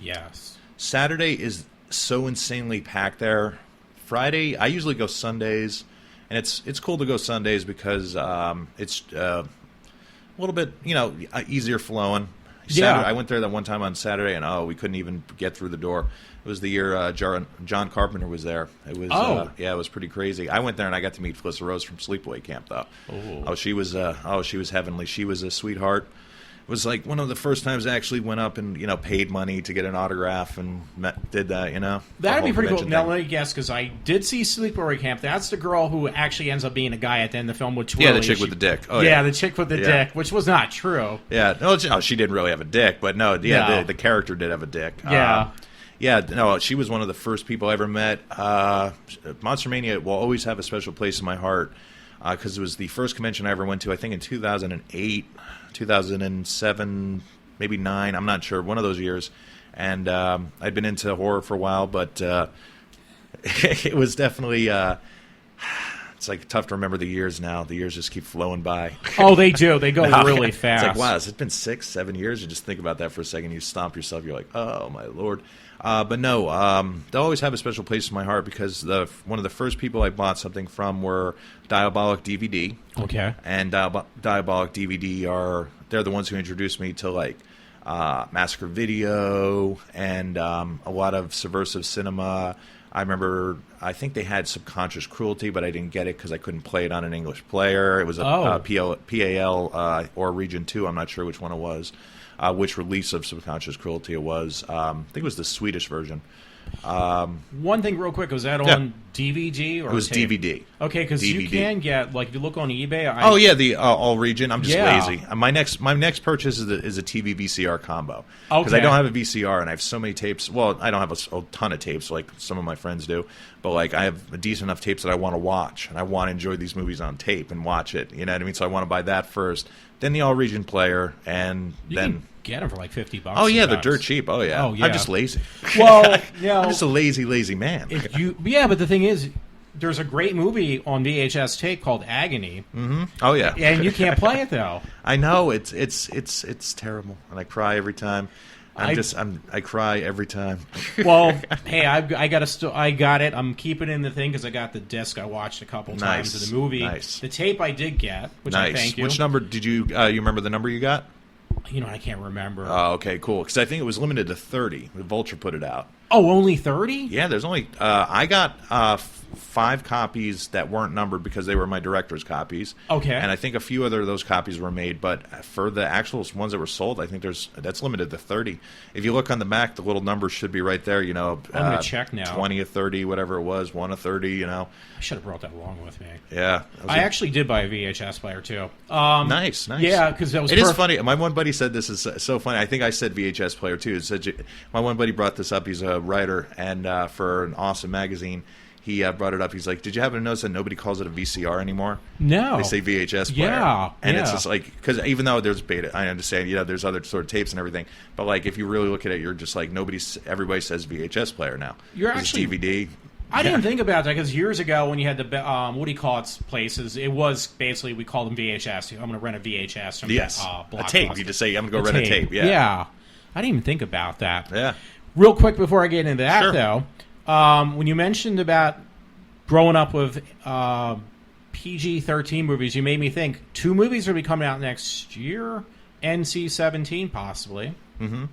Speaker 3: Yes.
Speaker 4: Saturday is so insanely packed there. Friday, I usually go Sundays, and it's cool to go Sundays because it's a little bit, easier flowing. Saturday, I went there that one time on Saturday, and we couldn't even get through the door. It was the year John Carpenter was there. It was it was pretty crazy. I went there and I got to meet Felissa Rose from Sleepaway Camp though. She was heavenly. She was a sweetheart. It was like one of the first times I actually went up and paid money to get an autograph and did that.
Speaker 3: That'd be pretty cool. Now let me guess, because I did see Sleepaway Camp. That's the girl who actually ends up being a guy at the end of the film with Twirly.
Speaker 4: Yeah, the chick with the dick. Oh
Speaker 3: yeah, the chick with the dick, which was not true.
Speaker 4: Yeah, no, she didn't really have a dick, but no. The character did have a dick.
Speaker 3: Yeah.
Speaker 4: She was one of the first people I ever met. Monster Mania will always have a special place in my heart because it was the first convention I ever went to, I think in 2008, 2007, maybe 9, I'm not sure, one of those years. And I'd been into horror for a while, but it was definitely... it's like tough to remember the years now. The years just keep flowing by.
Speaker 3: Oh, they do. They go really fast.
Speaker 4: It's like, wow, has it been 6, 7 years? You just think about that for a second. You stomp yourself. You're like, oh, my Lord. But no, they'll always have a special place in my heart because one of the first people I bought something from were Diabolic DVD.
Speaker 3: Okay.
Speaker 4: And Diabolic DVD they're the ones who introduced me to like Massacre Video and a lot of subversive cinema. I think they had Subconscious Cruelty, but I didn't get it because I couldn't play it on an English player. It was a PAL or Region 2. I'm not sure which one it was. Which release of Subconscious Cruelty it was. I think it was the Swedish version.
Speaker 3: One thing real quick, was that on DVD or
Speaker 4: it was
Speaker 3: tape?
Speaker 4: DVD.
Speaker 3: Okay, because you can get, like, if you look on eBay...
Speaker 4: the all region. I'm just lazy. My next purchase is a TV VCR combo. Because I don't have a VCR and I have so many tapes. Well, I don't have a ton of tapes like some of my friends do. But, like, I have a decent enough tapes that I want to watch. And I want to enjoy these movies on tape and watch it. You know what I mean? So I want to buy that first. Then the all region player. And then...
Speaker 3: get them for like $50.
Speaker 4: Oh yeah, they're dirt cheap. Oh yeah. I'm just lazy.
Speaker 3: Well,
Speaker 4: I'm just a lazy man.
Speaker 3: But the thing is, there's a great movie on VHS tape called AGONi.
Speaker 4: Mm-hmm. Oh yeah,
Speaker 3: and you can't play it though.
Speaker 4: I know it's terrible, and I cry every time. I cry every time.
Speaker 3: Well, hey, I got it. I'm keeping it in the thing because I got the disc. I watched a couple times of the movie.
Speaker 4: Nice.
Speaker 3: The tape I did get, which I thank you.
Speaker 4: Which number did you? You remember the number you got?
Speaker 3: I can't remember.
Speaker 4: Oh, okay, cool. Because I think it was limited to 30. The Vulture put it out.
Speaker 3: Oh, only 30?
Speaker 4: Yeah, there's only... I got 5 copies that weren't numbered because they were my director's copies.
Speaker 3: Okay.
Speaker 4: And I think a few other of those copies were made, but for the actual ones that were sold, I think that's limited to 30. If you look on the back, the little numbers should be right there,
Speaker 3: I'm going to check now.
Speaker 4: 20 of 30, whatever it was, 1 of 30,
Speaker 3: I should have brought that along with me.
Speaker 4: Yeah.
Speaker 3: I actually did buy a VHS player, too.
Speaker 4: Nice.
Speaker 3: Yeah, because that was
Speaker 4: It is funny. My one buddy said this is so funny. I think I said VHS player, too. My one buddy brought this up. He's a writer, and for an awesome magazine, he brought it up. He's like, did you happen to notice that nobody calls it a VCR anymore?
Speaker 3: No.
Speaker 4: They say VHS player.
Speaker 3: Yeah.
Speaker 4: And it's just like, because even though there's beta, I understand, there's other sort of tapes and everything, but like if you really look at it, you're just like, everybody says VHS player now.
Speaker 3: You're actually...
Speaker 4: DVD.
Speaker 3: I didn't think about that because years ago when you had the places, it was basically we called them VHS. I'm going to rent a VHS from
Speaker 4: a tape. You just say I'm going to go rent a tape.
Speaker 3: Yeah. I didn't even think about that.
Speaker 4: Yeah.
Speaker 3: Real quick before I get into that, though, when you mentioned about growing up with PG-13 movies, you made me think 2 movies will be coming out next year, NC-17 possibly.
Speaker 4: Mm-hmm.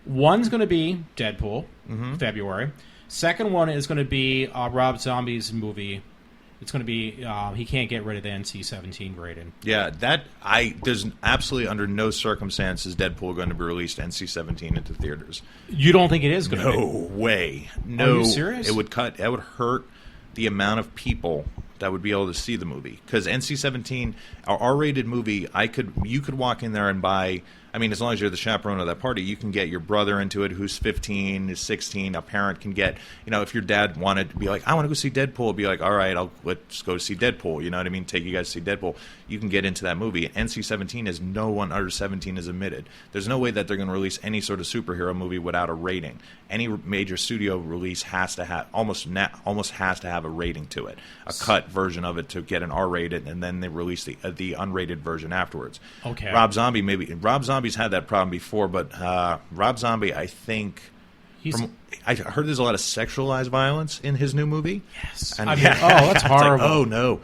Speaker 3: One's going to be Deadpool, February. Second one is going to be Rob Zombie's movie, It's going to be he can't get rid of the NC-17 rating.
Speaker 4: Yeah, there's absolutely under no circumstances Deadpool going to be released NC-17 into theaters.
Speaker 3: You don't think it is going to be?
Speaker 4: No way. No.
Speaker 3: Are you serious?
Speaker 4: It would hurt the amount of people that would be able to see the movie, because NC-17, our R-rated movie, you could walk in there and buy. I mean, as long as you're the chaperone of that party, you can get your brother into it who's 15, is 16. A parent can get, if your dad wanted to be like, I want to go see Deadpool, be like, all right, let's go see Deadpool. You know what I mean? Take you guys to see Deadpool. You can get into that movie. NC-17 is no one under 17 is admitted. There's no way that they're going to release any sort of superhero movie without a rating. Any major studio release has to have almost has to have a rating to it, a cut version of it to get an R-rated, and then they release the unrated version afterwards.
Speaker 3: Okay.
Speaker 4: Rob Zombie's had that problem before, but Rob Zombie, I think, I heard there's a lot of sexualized violence in his new movie.
Speaker 3: Yes.
Speaker 4: And,
Speaker 3: that's horrible.
Speaker 4: Like, no.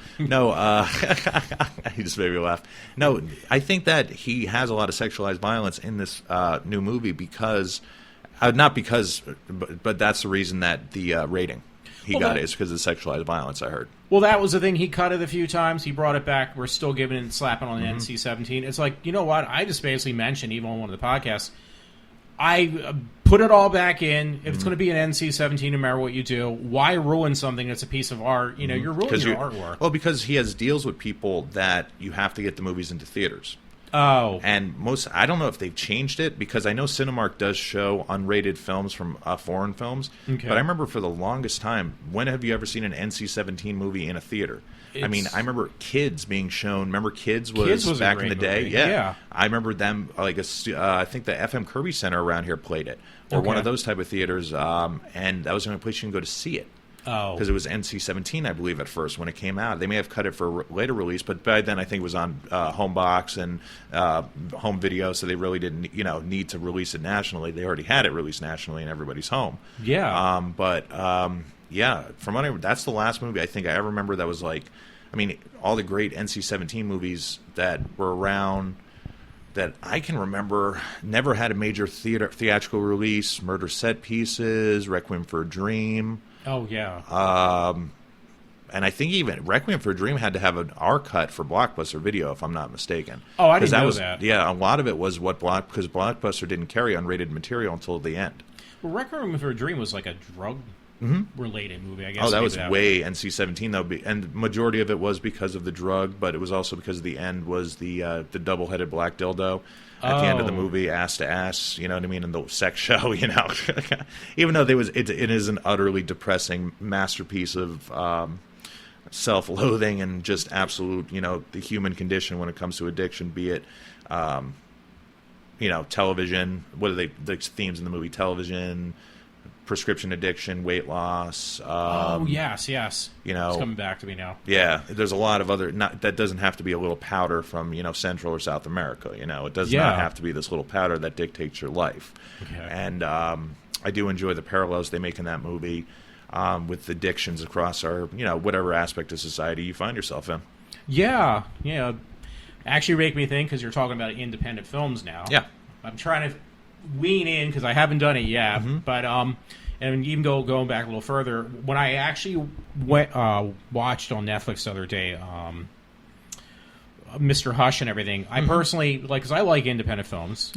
Speaker 4: He just made me laugh. No, I think that he has a lot of sexualized violence in this new movie because, not because, but that's the reason that the rating he got it is because of the sexualized violence, I heard.
Speaker 3: Well, that was the thing. He cut it a few times. He brought it back. We're still giving it and slapping on the NC-17. It's like, you know what? I just basically mentioned, even on one of the podcasts, I put it all back in. If it's going to be an NC-17, no matter what you do, why ruin something that's a piece of art? You're ruining your artwork.
Speaker 4: Well, because he has deals with people that you have to get the movies into theaters.
Speaker 3: Oh.
Speaker 4: And I don't know if they've changed it, because I know Cinemark does show unrated films from foreign films.
Speaker 3: Okay.
Speaker 4: But I remember for the longest time, when have you ever seen an NC-17 movie in a theater? I mean, I remember Kids being shown. Remember Kids was back in the day?
Speaker 3: Movie. Yeah.
Speaker 4: I remember them, I think the FM Kirby Center around here played it, or one of those type of theaters, and that was the only place you can go to see it.
Speaker 3: Oh.
Speaker 4: Because it was NC-17, I believe, at first when it came out. They may have cut it for later release, but by then I think it was on home box and home video, so they really didn't, need to release it nationally. They already had it released nationally in everybody's home.
Speaker 3: Yeah.
Speaker 4: From what that's the last movie I think I ever remember that was like, I mean, all the great NC-17 movies that were around that I can remember never had a major theatrical release. Murder Set Pieces, Requiem for a Dream.
Speaker 3: Oh, yeah.
Speaker 4: And I think even Requiem for a Dream had to have an R cut for Blockbuster Video, if I'm not mistaken.
Speaker 3: Oh, I didn't know that.
Speaker 4: Yeah, a lot of it was because Blockbuster didn't carry unrated material until the end.
Speaker 3: Well, Requiem for a Dream was like a drug-related movie, I guess.
Speaker 4: Oh, that was way NC-17, though, and majority of it was because of the drug, but it was also because the end was the double-headed black dildo. At the end of the movie, ass to ass, you know what I mean, in the sex show, even though it is an utterly depressing masterpiece of self-loathing and just absolute, the human condition when it comes to addiction, be it, television. What are the themes in the movie? Television, prescription addiction, weight loss.
Speaker 3: Yes. It's coming back to me now.
Speaker 4: Yeah, there's a lot of other. That doesn't have to be a little powder from Central or South America. It does not have to be this little powder that dictates your life. Okay. And I do enjoy the parallels they make in that movie with addictions across our whatever aspect of society you find yourself in. Yeah.
Speaker 3: Actually, make me think, because you're talking about independent films now.
Speaker 4: Yeah,
Speaker 3: I'm trying to lean in because I haven't done it yet, but and even going back a little further, when I actually watched on Netflix the other day, Mr. Hush and everything, I personally because I like independent films,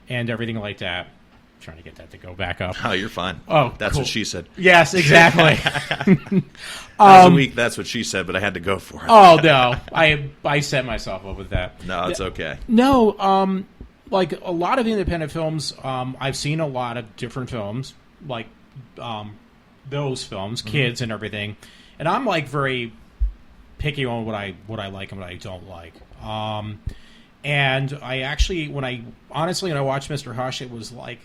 Speaker 3: and everything like that. I'm trying to get that to go back up.
Speaker 4: Oh, you're fine.
Speaker 3: Oh,
Speaker 4: that's
Speaker 3: cool.
Speaker 4: what she said.
Speaker 3: Yes, exactly.
Speaker 4: That's what she said, but I had to go for it.
Speaker 3: Oh no, I set myself up with that.
Speaker 4: No, it's okay.
Speaker 3: No, like a lot of independent films, I've seen a lot of different films, like those films, Kids and everything, and I'm like very picky on what I like and what I don't like. And I actually, when I watched Mr. Hush, it was like,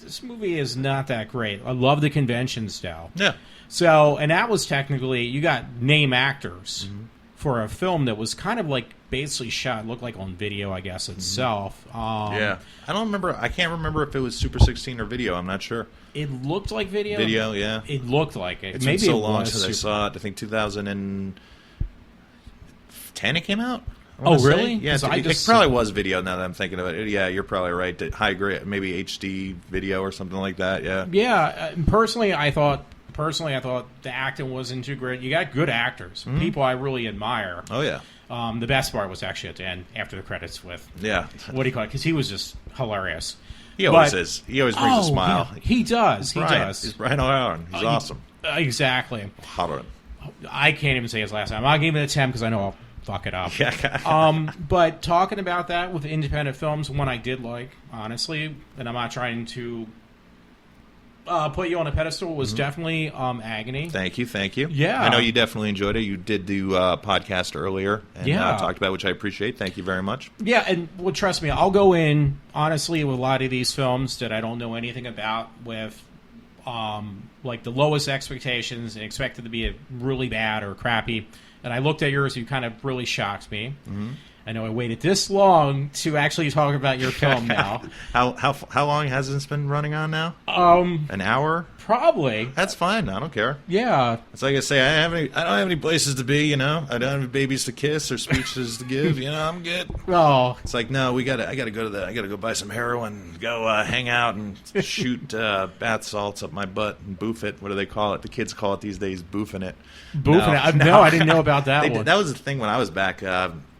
Speaker 3: this movie is not that great. I love the convention style.
Speaker 4: Yeah.
Speaker 3: So, and that was technically, you got name actors for a film that was kind of like basically shot, looked like on video, I guess, itself.
Speaker 4: Yeah. I can't remember if it was Super 16 or video. I'm not sure.
Speaker 3: It looked like video.
Speaker 4: Video, yeah.
Speaker 3: It looked like it.
Speaker 4: It's been so long since I saw it. I think 2010 it came out.
Speaker 3: Oh, really?
Speaker 4: Yeah, it probably was video now that I'm thinking of it. Yeah, you're probably right. High grade, maybe HD video or something like that, yeah.
Speaker 3: Yeah, personally, I thought personally, I thought the acting wasn't too great. You got good actors, people I really admire.
Speaker 4: Oh yeah.
Speaker 3: The best part was actually at the end, after the credits, with
Speaker 4: what
Speaker 3: do you call it? Because he was just hilarious.
Speaker 4: He always is. He always brings a smile.
Speaker 3: Yeah, he does. He
Speaker 4: Brian.
Speaker 3: does.
Speaker 4: He's Brian O'Halloran. He's awesome.
Speaker 3: Exactly.
Speaker 4: Halloran.
Speaker 3: I can't even say his last name. I'll give it a 10 because I know I'll fuck it up. But talking about that with independent films, one I did like, honestly, and I'm not trying to put you on a pedestal, was definitely AGONi.
Speaker 4: Thank you.
Speaker 3: Yeah.
Speaker 4: I know you definitely enjoyed it. You did do a podcast earlier and talked about it, which I appreciate. Thank you very much.
Speaker 3: Yeah, and well, trust me, I'll go in, honestly, with a lot of these films that I don't know anything about with like the lowest expectations and expect it to be really bad or crappy. And I looked at yours, you kind of really shocked me. I know I waited this long to actually talk about your film now.
Speaker 4: How long has this been running on now? An hour?
Speaker 3: Probably.
Speaker 4: That's fine. I don't care.
Speaker 3: Yeah.
Speaker 4: It's like I say, I don't have any places to be, I don't have any babies to kiss or speeches to give, I'm good.
Speaker 3: Oh.
Speaker 4: It's like, no, I gotta go buy some heroin, go hang out and shoot bath salts up my butt and boof it. What do they call it? The kids call it these days, boofing it.
Speaker 3: Boofing it? No, I didn't know about that one.
Speaker 4: That was the thing when I was back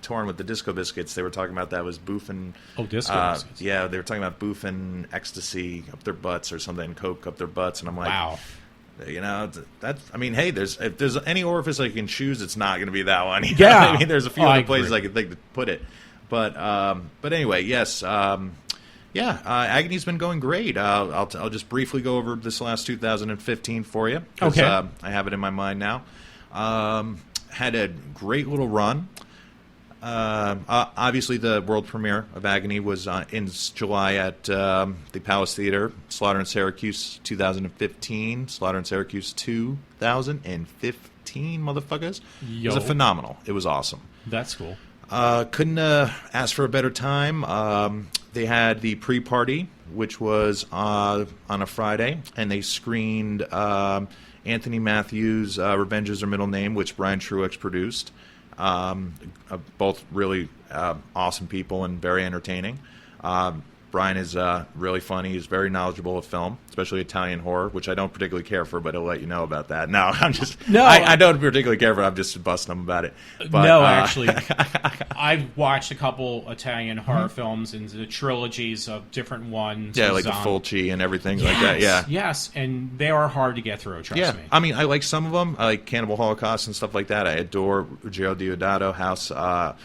Speaker 4: touring with the Disco Biscuits. They were talking about that was boofing.
Speaker 3: Oh, Disco Biscuits.
Speaker 4: Yeah, they were talking about boofing ecstasy up their butts or something, coke up their butts, and I'm like,
Speaker 3: wow.
Speaker 4: That's. I mean, hey, if there's any orifice I can choose, it's not going to be that one.
Speaker 3: Yeah.
Speaker 4: I mean, there's a few other places
Speaker 3: agree.
Speaker 4: I could think to put it, but anyway, yes. AGONi's been going great. I'll just briefly go over this last 2015 for you.
Speaker 3: Okay.
Speaker 4: I have it in my mind now. Had a great little run. Obviously, the world premiere of AGONi was in July at the Palace Theater, Slaughter in Syracuse 2015, Slaughter in Syracuse 2015, motherfuckers.
Speaker 3: Yo.
Speaker 4: It was phenomenal. It was awesome.
Speaker 3: That's cool.
Speaker 4: Couldn't ask for a better time. They had the pre-party, which was on a Friday, and they screened Anthony Matthews' Revenge is Her Middle Name, which Brian Truex produced. Both really awesome people and very entertaining. Brian is really funny. He's very knowledgeable of film, especially Italian horror, which I don't particularly care for, but he'll let you know about that. No, I'm just... No, I don't particularly care for it. I'm just busting him about it. But,
Speaker 3: no, actually, I've watched a couple Italian horror films and the trilogies of different ones.
Speaker 4: Yeah, like the Fulci and everything like that, yeah.
Speaker 3: Yes, and they are hard to get through, trust me.
Speaker 4: I mean, I like some of them. I like Cannibal Holocaust and stuff like that. I adore Ruggero Deodato, House on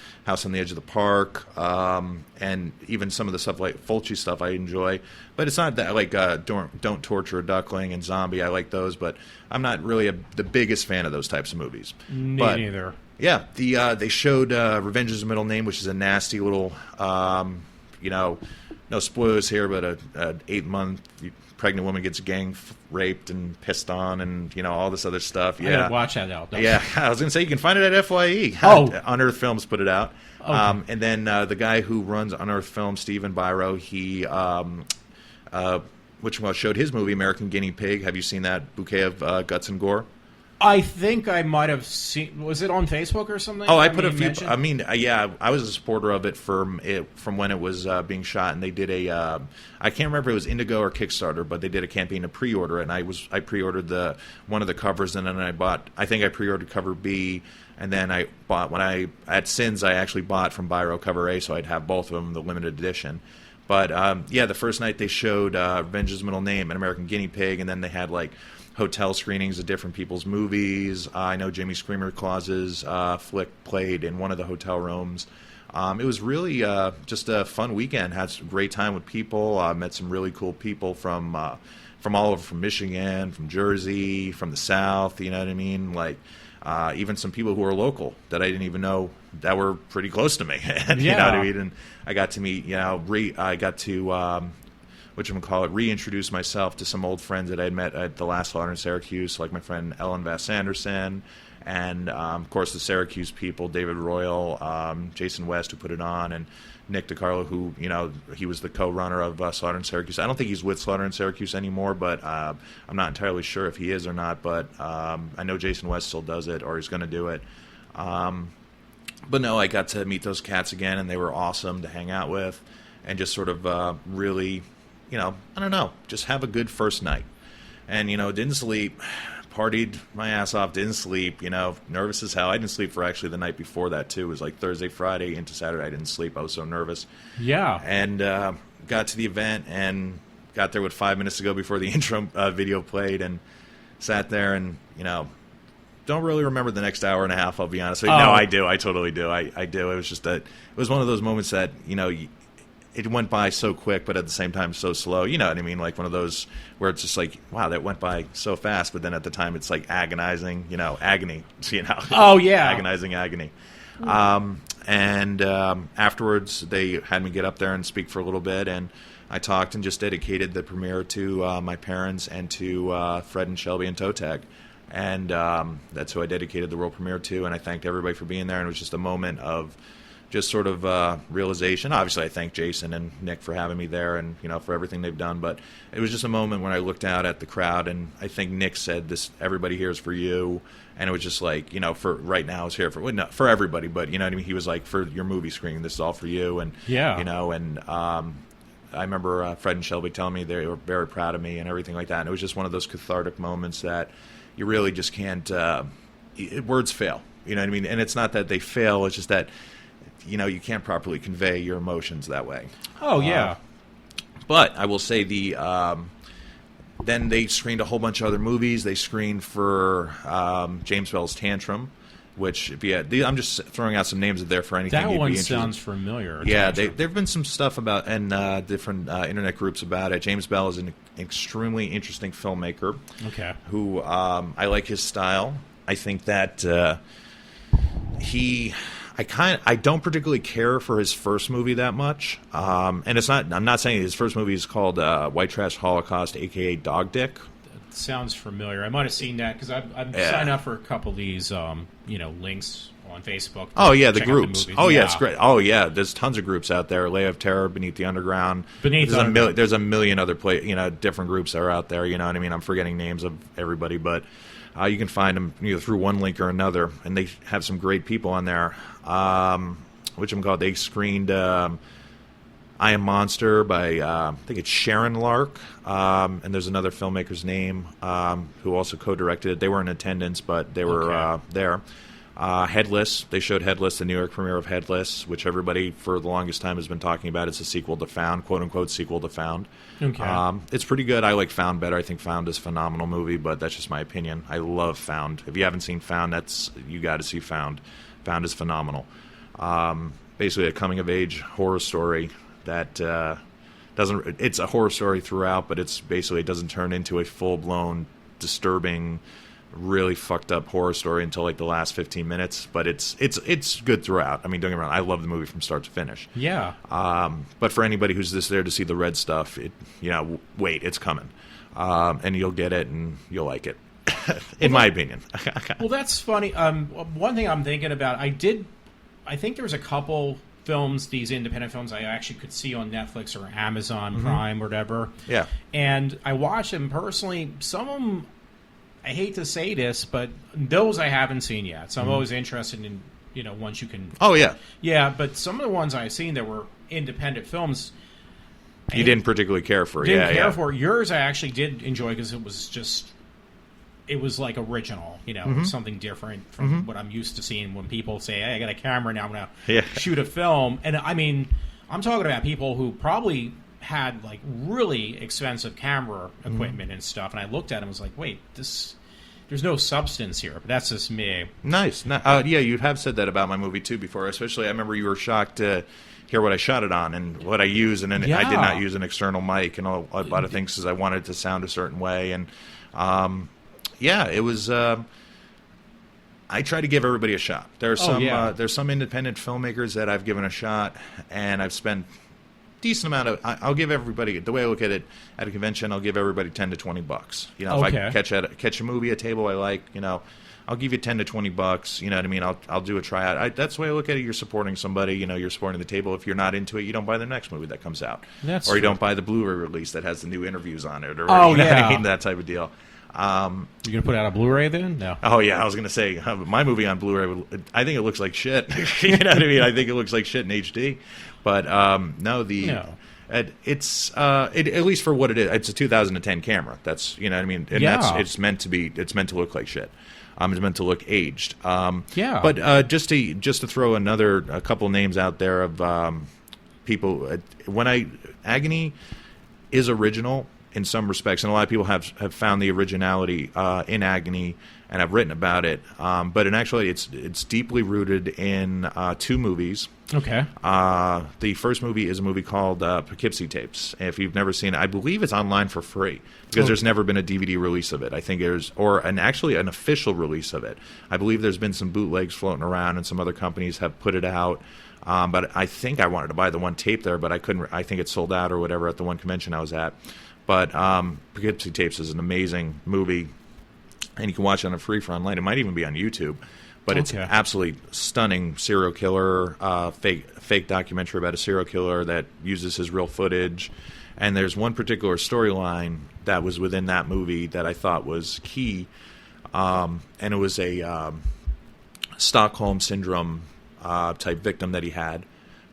Speaker 4: the Edge of the Park, and even some of the stuff like Fulci stuff I enjoy. But it's not that I like Don't Torture a Duckling and Zombie. I like those, but I'm not really the biggest fan of those types of movies.
Speaker 3: Me neither.
Speaker 4: Yeah, they showed Revenge is the Middle Name, which is a nasty little, no spoilers here, but a 8-month pregnant woman gets gang raped and pissed on, and all this other stuff. Yeah,
Speaker 3: I gotta watch that out.
Speaker 4: Yeah, I was gonna say you can find it at FYE. Unearthed Films put it out. Okay. And then the guy who runs Unearthed Films, Stephen Byro, he showed his movie American Guinea Pig. Have you seen that? Bouquet of Guts and Gore.
Speaker 3: I think I might have seen. Was it on Facebook or something?
Speaker 4: Oh, I put a few. Mentioned? I mean, yeah, I was a supporter of it from when it was being shot, and they did I can't remember if it was Indigo or Kickstarter, but they did a campaign to pre-order it, and I pre-ordered one of the covers, and then I pre-ordered cover B, and then I bought at Sins I actually bought from Byro cover A, so I'd have both of them, the limited edition. But the first night they showed Revenge is the Middle Name and American Guinea Pig, and then they had like hotel screenings of different people's movies. I know Jimmy Screamer Claus's flick played in one of the hotel rooms. It was really just a fun weekend. Had a great time with people. Met some really cool people from all over, from Michigan, from Jersey, from the South. You know what I mean? Like even some people who were local that I didn't even know that were pretty close to me. And,
Speaker 3: yeah.
Speaker 4: You know what I mean? And I got to meet. I got to. Reintroduce myself to some old friends that I had met at the last Slaughter in Syracuse, like my friend Ellen Vass Anderson, and of course the Syracuse people, David Royal, Jason West, who put it on, and Nick DiCarlo, who he was the co-runner of Slaughter in Syracuse. I don't think he's with Slaughter in Syracuse anymore, but I'm not entirely sure if he is or not. But I know Jason West still does it, or he's going to do it. But no, I got to meet those cats again, and they were awesome to hang out with, and just sort of really. I don't know, just have a good first night. And, didn't sleep, partied my ass off, didn't sleep, nervous as hell. I didn't sleep for actually the night before that, too. It was like Thursday, Friday into Saturday. I didn't sleep. I was so nervous.
Speaker 3: Yeah.
Speaker 4: And got to the event and got there with 5 minutes to go before the intro video played and sat there and, don't really remember the next hour and a half, I'll be honest. No, I do. I totally do. I do. It was just that it was one of those moments that, it went by so quick, but at the same time so slow. You know what I mean? Like one of those where it's just like, wow, that went by so fast. But then at the time, it's like agonizing, agony.
Speaker 3: Oh, yeah.
Speaker 4: Agonizing agony. Afterwards, they had me get up there and speak for a little bit. And I talked and just dedicated the premiere to my parents and to Fred and Shelby and Toe Tag. And that's who I dedicated the world premiere to. And I thanked everybody for being there. And it was just a moment of just sort of realization. Obviously, I thank Jason and Nick for having me there and, for everything they've done. But it was just a moment when I looked out at the crowd, and I think Nick said, "This, everybody here is for you." And it was just like, for right now, it's here for, well, not for everybody, but, you know what I mean? He was like, for your movie screening, this is all for you. And,
Speaker 3: yeah.
Speaker 4: I remember Fred and Shelby telling me they were very proud of me and everything like that. And it was just one of those cathartic moments that you really just can't, words fail. You know what I mean? And it's not that they fail, it's just that, you can't properly convey your emotions that way.
Speaker 3: Oh, yeah.
Speaker 4: But I will say then they screened a whole bunch of other movies. They screened for James Bell's Tantrum, which, I'm just throwing out some names there for anything.
Speaker 3: That one sounds familiar.
Speaker 4: Yeah, there have been some stuff about, and different internet groups about it. James Bell is an extremely interesting filmmaker.
Speaker 3: Okay. Who,
Speaker 4: I like his style. I think that I don't particularly care for his first movie that much, and I'm not saying his first movie is called White Trash Holocaust, aka Dog Dick.
Speaker 3: That sounds familiar. I might have seen that because I've signed up for a couple of these, links on Facebook.
Speaker 4: Oh yeah, the groups. Yeah, it's great. Oh yeah, there's tons of groups out there. Layer of Terror, Beneath the Underground. There's a million other different groups that are out there. You know what I mean? I'm forgetting names of everybody, but. You can find them either through one link or another, and they have some great people on there. They screened I Am Monster by, I think it's Sharon Lark, and there's another filmmaker's name who also co-directed it. They were in attendance, but they were there. Headless, they showed Headless, the New York premiere of Headless, which everybody for the longest time has been talking about. It's a sequel to Found, quote-unquote sequel to Found.
Speaker 3: Okay.
Speaker 4: It's pretty good. I like Found better. I think Found is a phenomenal movie, but that's just my opinion. I love Found. If you haven't seen Found, you got to see Found. Found is phenomenal. Basically a coming-of-age horror story that it's a horror story throughout, but it doesn't turn into a full-blown, disturbing, really fucked up horror story until like the last 15 minutes, but it's good throughout. I mean, don't get me wrong, I love the movie from start to finish.
Speaker 3: Yeah.
Speaker 4: But for anybody who's just there to see the red stuff, wait, it's coming, and you'll get it and you'll like it, in my opinion.
Speaker 3: Well, that's funny. One thing I'm thinking about, I think there's a couple films, these independent films, I actually could see on Netflix or Amazon Prime or whatever.
Speaker 4: Yeah.
Speaker 3: And I watch them personally. Some of them, I hate to say this, but those I haven't seen yet. So I'm always interested in, ones you can...
Speaker 4: Oh, yeah.
Speaker 3: Yeah, but some of the ones I've seen that were independent films...
Speaker 4: You didn't particularly care for.
Speaker 3: Didn't care for. Yours I actually did enjoy because it was just... It was like original, something different from what I'm used to seeing when people say, hey, I got a camera now, I'm going to shoot a film. And I mean, I'm talking about people who probably... had like really expensive camera equipment and stuff, and I looked at it and was like, wait, there's no substance here, but that's just me.
Speaker 4: Nice. Yeah, you have said that about my movie too before, especially I remember you were shocked to hear what I shot it on and what I use, and then I did not use an external mic and a lot of things because I wanted it to sound a certain way, and it was I try to give everybody a shot. There's some independent filmmakers that I've given a shot, and I've spent decent amount of. I'll give everybody, the way I look at it at a convention, I'll give everybody $10 to $20. If I catch a movie, a table I like, I'll give you $10 to $20. You know what I mean? I'll do a tryout. That's the way I look at it. You're supporting somebody. You're supporting the table. If you're not into it, you don't buy the next movie that comes out, or you don't buy the Blu-ray release that has the new interviews on it, or that type of deal.
Speaker 3: You gonna put out a Blu-ray then? No.
Speaker 4: Oh yeah, I was gonna say my movie on Blu-ray. I think it looks like shit. You know what I mean? I think it looks like shit in HD. But It's at least for what it is. It's a 2010 camera. That's what I mean. And it's meant to look like shit. It's meant to look aged. But just to throw a couple names out there of people. AGONi is original in some respects, and a lot of people have found the originality in AGONi and have written about it. But in actuality, it's deeply rooted in 2 movies.
Speaker 3: Okay.
Speaker 4: The first movie is a movie called Poughkeepsie Tapes. If you've never seen it, I believe it's online for free because there's never been a DVD release of it. I think actually an official release of it. I believe there's been some bootlegs floating around, and some other companies have put it out. But I think I wanted to buy the one tape there, but I couldn't. I think it sold out or whatever at the one convention I was at. But Poughkeepsie Tapes is an amazing movie, and you can watch it on a free for online. It might even be on YouTube. But it's absolutely stunning serial killer, fake documentary about a serial killer that uses his real footage. And there's one particular storyline that was within that movie that I thought was key, and it was a Stockholm Syndrome type victim that he had,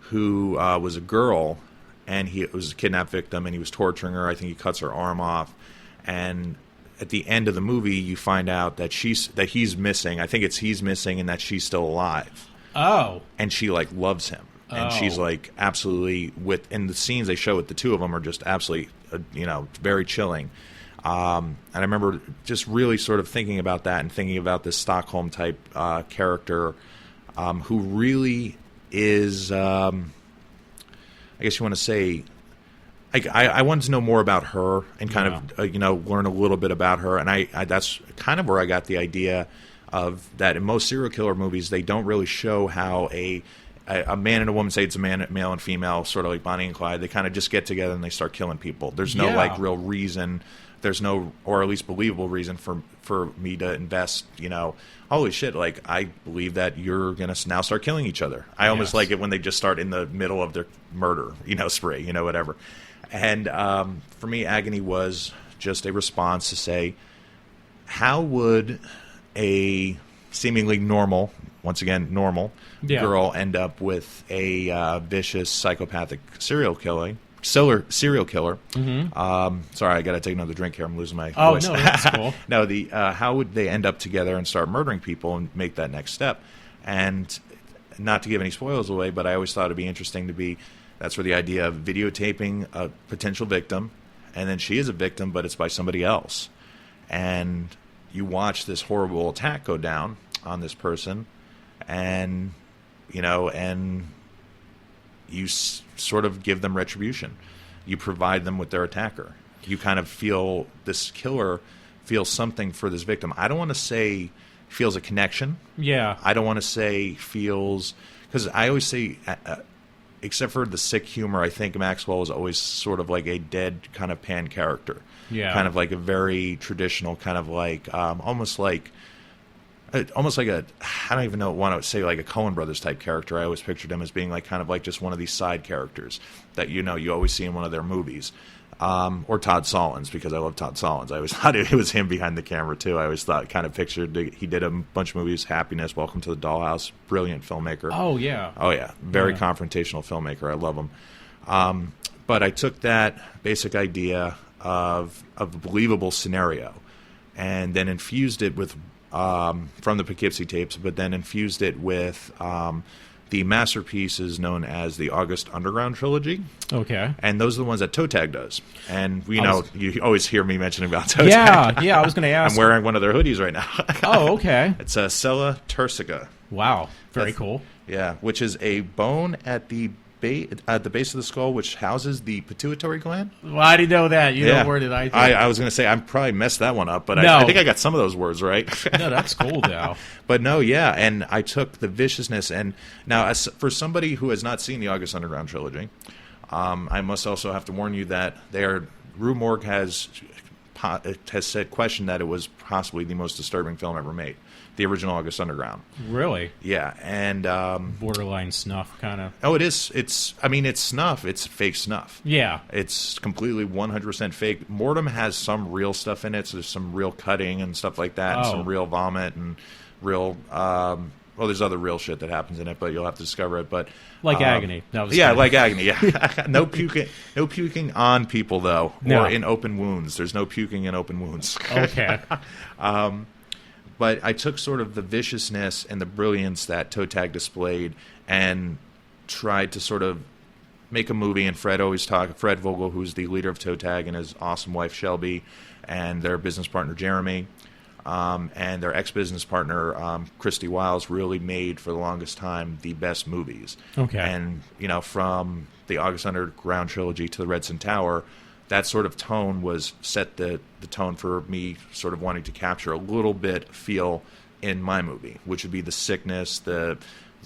Speaker 4: who was a girl, and he was a kidnapped victim, and he was torturing her. I think he cuts her arm off, and at the end of the movie, you find out that he's missing. I think he's missing, and that she's still alive.
Speaker 3: Oh, and
Speaker 4: she loves him, and she's absolutely in the scenes they show with the two of them are just absolutely very chilling. And I remember just really sort of thinking about that and thinking about this Stockholm type character, who really is, I guess you want to say. I wanted to know more about her and kind of learn a little bit about her, and I that's kind of where I got the idea of that. In most serial killer movies, they don't really show how a man and a woman, say it's a male and female, sort of like Bonnie and Clyde. They kind of just get together and they start killing people. There's no real reason. There's no, or at least believable reason for me to invest. Holy shit! I believe that you're gonna now start killing each other. I almost like it when they just start in the middle of their murder, spree, whatever. And for me, AGONi was just a response to say, how would a seemingly normal, once again, normal girl end up with a vicious, psychopathic serial killer? Mm-hmm. Sorry, I got to take another drink here. I'm losing my voice.
Speaker 3: Oh, no, that's cool.
Speaker 4: No, how would they end up together and start murdering people and make that next step? And not to give any spoilers away, but I always thought it'd be interesting to be... That's where the idea of videotaping a potential victim, and then she is a victim, but it's by somebody else. And you watch this horrible attack go down on this person, and, and you sort of give them retribution. You provide them with their attacker. You kind of feel this killer feels something for this victim. I don't want to say feels a connection.
Speaker 3: Yeah.
Speaker 4: I don't want to say feels... Because I always say... except for the sick humor, I think Maxwell was always sort of like a dead kind of Pan character. Yeah. Kind of like a very traditional kind of almost like a, I don't even want to say like a Coen Brothers type character. I always pictured him as being kind of just one of these side characters that you always see in one of their movies. Or Todd Solondz, because I love Todd Solondz. I always thought it was him behind the camera, too. I always pictured he did a bunch of movies, Happiness, Welcome to the Dollhouse, brilliant filmmaker.
Speaker 3: Oh, yeah.
Speaker 4: Very confrontational filmmaker. I love him. But I took that basic idea of a believable scenario and then infused it with, from the Poughkeepsie Tapes, but then infused it with... the masterpiece is known as the August Underground trilogy. Okay. And those are the ones that Toe Tag does. And you always hear me mentioning about Toe Tag.
Speaker 3: Yeah, I was going to ask.
Speaker 4: I'm wearing one of their hoodies right now.
Speaker 3: Oh, okay.
Speaker 4: It's a Sella Turcica.
Speaker 3: Wow, very cool.
Speaker 4: Yeah, which is a bone at the base of the skull, which houses the pituitary gland.
Speaker 3: Well, I didn't know that. Where did I?
Speaker 4: I was going to say I probably messed that one up, but I think I got some of those words right.
Speaker 3: No, that's cool, though.
Speaker 4: But no, yeah, and I took the viciousness, and now for somebody who has not seen the August Underground trilogy, I must also have to warn you that Rue Morgue has questioned that it was possibly the most disturbing film ever made. The original August Underground. Really? Yeah, and
Speaker 3: borderline snuff, kind of.
Speaker 4: Oh, it is. It's snuff. It's fake snuff.
Speaker 3: Yeah,
Speaker 4: it's completely 100% fake. Mortem has some real stuff in it. So there's some real cutting and stuff like that, and some real vomit and real well, there's other real shit that happens in it, but you'll have to discover it. But
Speaker 3: like AGONi. No,
Speaker 4: like AGONi. Yeah, no puking on people though,
Speaker 3: no.
Speaker 4: or in open wounds. There's no puking in open wounds.
Speaker 3: Okay.
Speaker 4: But I took sort of the viciousness and the brilliance that Toe Tag displayed and tried to sort of make a movie. And Fred Vogel, who's the leader of Toe Tag, and his awesome wife Shelby, and their business partner Jeremy, and their ex-business partner Christy Wiles, really made for the longest time the best movies.
Speaker 3: Okay.
Speaker 4: And from the August Underground trilogy to the Red Sun Tower, that sort of tone was set the tone for me sort of wanting to capture a little bit feel in my movie, which would be the sickness, the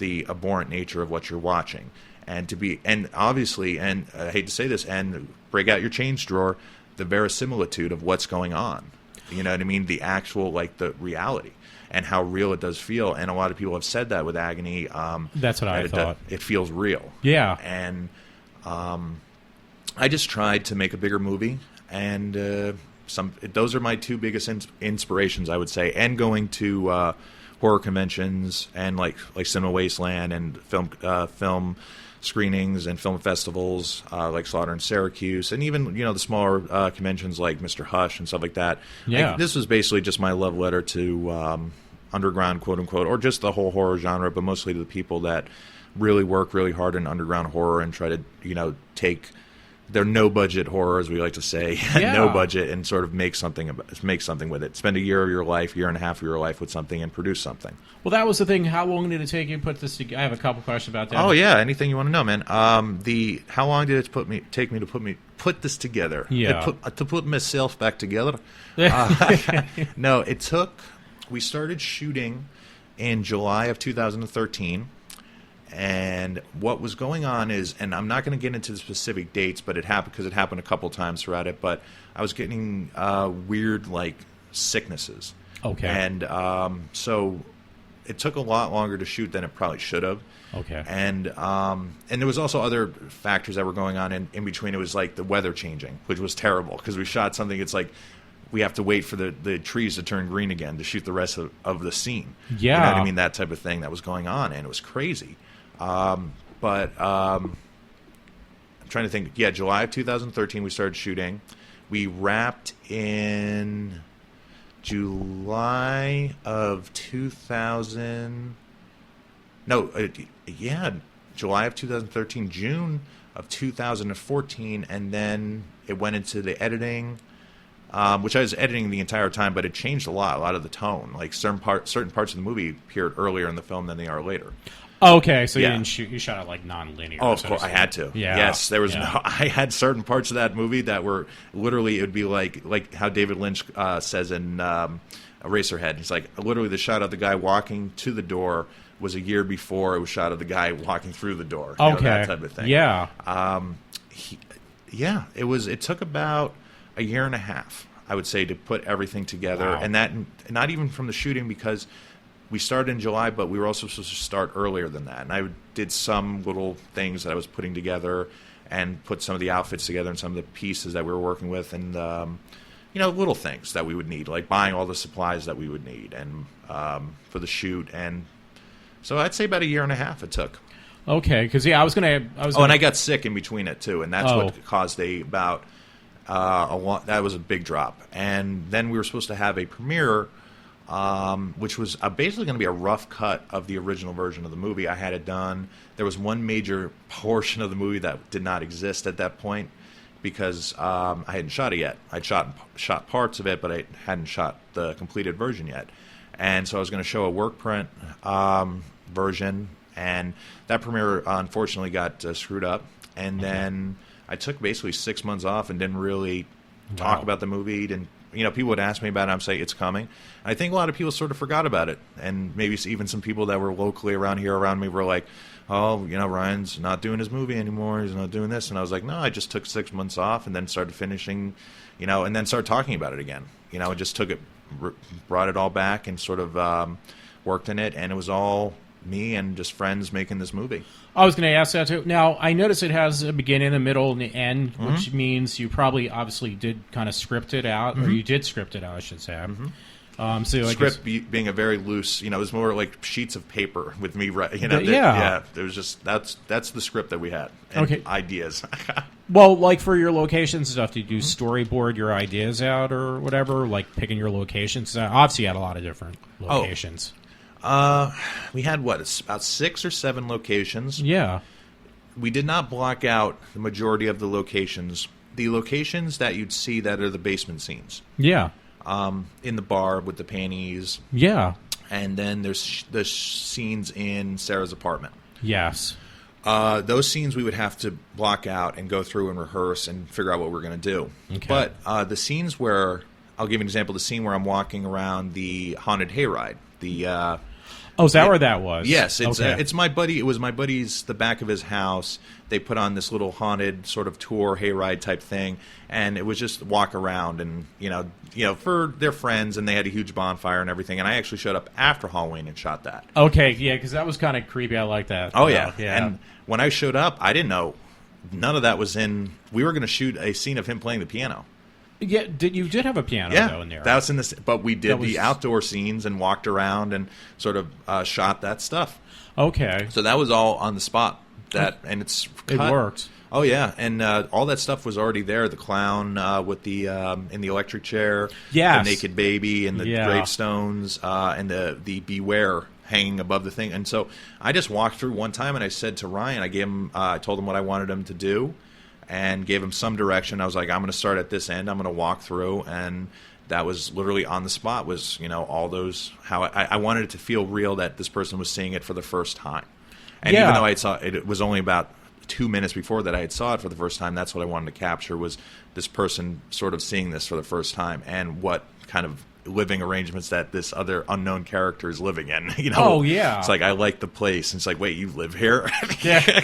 Speaker 4: abhorrent nature of what you're watching. And obviously, and I hate to say this, and break out your change drawer, the verisimilitude of what's going on. You know what I mean? The actual, like, the reality and how real it does feel. And a lot of people have said that with AGONi.
Speaker 3: That's what I thought.
Speaker 4: It feels real.
Speaker 3: Yeah.
Speaker 4: And I just tried to make a bigger movie, and those are my two biggest inspirations, I would say. And going to horror conventions and like Cinema Wasteland and film screenings and film festivals like Slaughter in Syracuse, and even the smaller conventions like Mr. Hush and stuff like that.
Speaker 3: Yeah.
Speaker 4: This was basically just my love letter to underground, quote unquote, or just the whole horror genre, but mostly to the people that really work really hard in underground horror and try to take their no budget horror, as we like to say, no budget, and sort of make something with it. Spend a year of your life, year and a half of your life with something, and produce something.
Speaker 3: Well, that was the thing. How long did it take you to put this together? I have a couple questions about that.
Speaker 4: Oh yeah, anything you want to know, man. How long did it take me to put this together?
Speaker 3: Yeah,
Speaker 4: to put myself back together. No, it took. We started shooting in July of 2013. And what was going on is, and I'm not going to get into the specific dates, but it happened because it happened a couple times throughout it. But I was getting weird, like, sicknesses.
Speaker 3: Okay.
Speaker 4: And so it took a lot longer to shoot than it probably should have.
Speaker 3: Okay.
Speaker 4: And there was also other factors that were going on in between. It was like the weather changing, which was terrible because we shot something. It's like we have to wait for the trees to turn green again to shoot the rest of the scene.
Speaker 3: Yeah.
Speaker 4: You know what I mean? That type of thing that was going on, and it was crazy. But I'm trying to think. Yeah, July of 2013 we started shooting. We wrapped in July of 2000. No, July of 2013, June of 2014, and then it went into the editing, which I was editing the entire time, but it changed a lot of the tone. Like certain parts of the movie appeared earlier in the film than they are later.
Speaker 3: Okay, so
Speaker 4: Yeah.
Speaker 3: you shot it like non-linear.
Speaker 4: Oh, of
Speaker 3: so
Speaker 4: course, I had to.
Speaker 3: Yeah.
Speaker 4: Yes, there was. I had certain parts of that movie that were literally. It would be like how David Lynch says in Eraserhead. He's like, literally, the shot of the guy walking to the door was a year before it was shot of the guy walking through the door.
Speaker 3: Okay,
Speaker 4: that type of thing.
Speaker 3: Yeah.
Speaker 4: It was. It took about a year and a half, I would say, to put everything together,
Speaker 3: Wow.
Speaker 4: and that not even from the shooting because. We started in July, but we were also supposed to start earlier than that. And I did some little things that I was putting together and put some of the outfits together and some of the pieces that we were working with and, little things that we would need, like buying all the supplies that we would need and for the shoot. And so I'd say about a year and a half it took.
Speaker 3: Okay, because, I was going to...
Speaker 4: and I got sick in between it, too, and that's what caused that was a big drop. And then we were supposed to have a premiere... which was basically going to be a rough cut of the original version of the movie. I had it done. There was one major portion of the movie that did not exist at that point because I hadn't shot it yet. I'd shot parts of it, but I hadn't shot the completed version yet. And so I was going to show a work print version, and that premiere unfortunately got screwed up. And then I took basically 6 months off and didn't really talk about the movie, didn't people would ask me about it. I'm saying it's coming. I think a lot of people sort of forgot about it, and maybe even some people that were locally around me were like, "Oh, Ryan's not doing his movie anymore. He's not doing this." And I was like, "No, I just took 6 months off, and then started finishing, and then started talking about it again. I just brought it all back, and sort of worked in it, and it was all me and just friends making this movie."
Speaker 3: I was going to ask that too. Now, I notice it has a beginning, a middle, and the end, which means you probably obviously did kind of script it out, or you did script it out, I should say.
Speaker 4: Script being a very loose, it was more like sheets of paper with me, there was just that's the script that we had, and ideas.
Speaker 3: Well, like for your locations stuff, did you storyboard your ideas out or whatever, like picking your locations? Obviously, you had a lot of different locations.
Speaker 4: We had about 6 or 7 locations.
Speaker 3: Yeah.
Speaker 4: We did not block out the majority of the locations. The locations that you'd see that are the basement scenes.
Speaker 3: Yeah.
Speaker 4: In the bar with the panties.
Speaker 3: Yeah.
Speaker 4: And then there's the scenes in Sarah's apartment.
Speaker 3: Yes.
Speaker 4: Those scenes we would have to block out and go through and rehearse and figure out what we're going to do.
Speaker 3: Okay.
Speaker 4: But the scenes where, I'll give you an example, the scene where I'm walking around the haunted hayride.
Speaker 3: Is that where that was?
Speaker 4: Yes, it's my buddy. It was my buddy's, the back of his house. They put on this little haunted sort of tour hayride type thing, and it was just walk around and for their friends, and they had a huge bonfire and everything. And I actually showed up after Halloween and shot that.
Speaker 3: Okay, yeah, because that was kind of creepy. I like that.
Speaker 4: Oh yeah. And when I showed up, I didn't know none of that was in. We were going to shoot a scene of him playing the piano.
Speaker 3: Yeah, you did have a piano though in there.
Speaker 4: That was in this, but we did the outdoor scenes and walked around and sort of shot that stuff.
Speaker 3: Okay,
Speaker 4: so that was all on the spot. And it
Speaker 3: worked.
Speaker 4: Oh yeah, and all that stuff was already there. The clown with the in the electric chair, the naked baby, and the gravestones, and the beware hanging above the thing. And so I just walked through one time, and I said to Ryan, I told him what I wanted him to do. And gave him some direction. I was like, I'm going to start at this end. I'm going to walk through, and that was literally on the spot. Was all those how I wanted it to feel real, that this person was seeing it for the first time. And even though I saw it, it was only about 2 minutes before that I had saw it for the first time. That's what I wanted to capture, was this person sort of seeing this for the first time, and what kind of living arrangements that this other unknown character is living in.
Speaker 3: Oh yeah,
Speaker 4: it's like, I like the place. And it's like, wait, you live here?
Speaker 3: Yeah.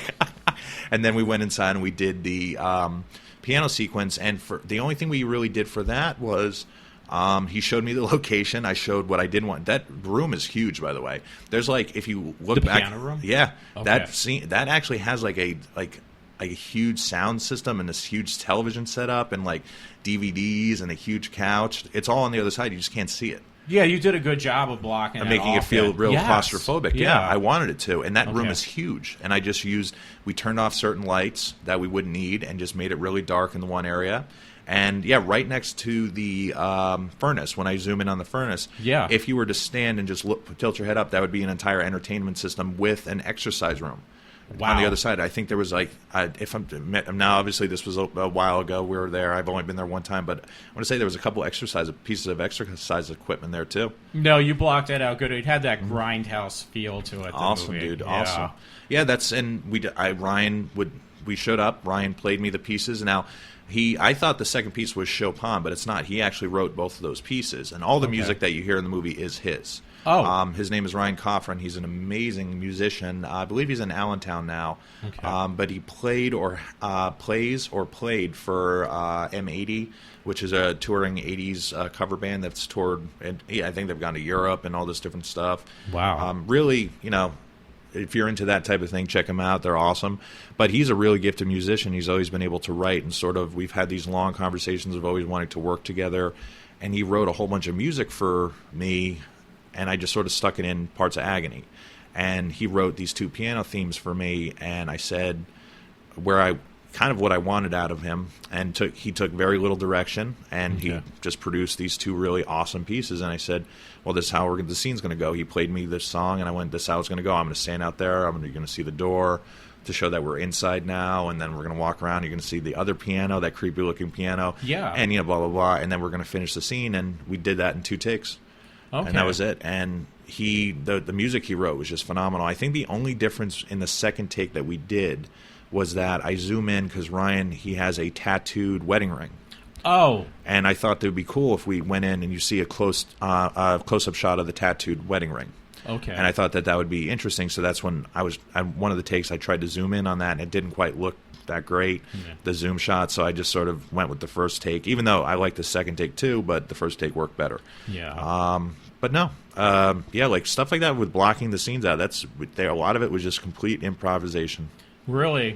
Speaker 4: And then we went inside and we did the piano sequence. And for the only thing we really did for that was he showed me the location. I showed what I didn't want. That room is huge, by the way. There's like, if you look back,
Speaker 3: piano room.
Speaker 4: Yeah, that actually has like a huge sound system and this huge television setup and like DVDs and a huge couch. It's all on the other side. You just can't see it.
Speaker 3: Yeah, you did a good job of blocking it,
Speaker 4: making it feel real claustrophobic.
Speaker 3: Yeah,
Speaker 4: I wanted it to. And that room is huge. And I just we turned off certain lights that we wouldn't need and just made it really dark in the one area. And right next to the furnace, when I zoom in on the furnace, if you were to stand and just tilt your head up, that would be an entire entertainment system with an exercise room. Wow. On the other side, I think there was like, if I'm now, obviously this was a while ago. We were there. I've only been there one time, but I want to say there was a couple pieces of exercise equipment there too.
Speaker 3: No, you blocked that out good. It had that grindhouse feel to it.
Speaker 4: Awesome, dude. Awesome. Yeah, we showed up. Ryan played me the pieces. Now, I thought the second piece was Chopin, but it's not. He actually wrote both of those pieces, and all the music that you hear in the movie is his.
Speaker 3: Oh.
Speaker 4: His name is Ryan Coffran. He's an amazing musician. I believe he's in Allentown now. Okay. But he plays or played for M80, which is a touring 80s cover band that's toured. And I think they've gone to Europe and all this different stuff.
Speaker 3: Wow.
Speaker 4: Really, if you're into that type of thing, check him out. They're awesome. But he's a really gifted musician. He's always been able to write, and sort of we've had these long conversations of always wanting to work together. And he wrote a whole bunch of music for me, and I just sort of stuck it in parts of AGONi. And he wrote these 2 piano themes for me, and I said what I wanted out of him, and he took very little direction, and he just produced these 2 really awesome pieces. And I said, well, this is how the scene's going to go. He played me this song, and I went, this is how it's going to go. I'm going to stand out there. You're going to see the door to show that we're inside now, and then we're going to walk around. You're going to see the other piano, that creepy-looking piano.
Speaker 3: Yeah.
Speaker 4: And, blah, blah, blah. And then we're going to finish the scene, and we did that in 2 takes. Okay. And that was it. And the music he wrote was just phenomenal. I think the only difference in the second take that we did was that I zoom in because Ryan, he has a tattooed wedding ring.
Speaker 3: Oh.
Speaker 4: And I thought it would be cool if we went in and you see a close-up shot of the tattooed wedding ring.
Speaker 3: Okay.
Speaker 4: And I thought that would be interesting. So that's when one of the takes I tried to zoom in on that, and it didn't quite look that great, the zoom shot. So I just sort of went with the first take, even though I like the second take too, but the first take worked better.
Speaker 3: Yeah.
Speaker 4: But no, like stuff like that with blocking the scenes out. A lot of it was just complete improvisation.
Speaker 3: Really,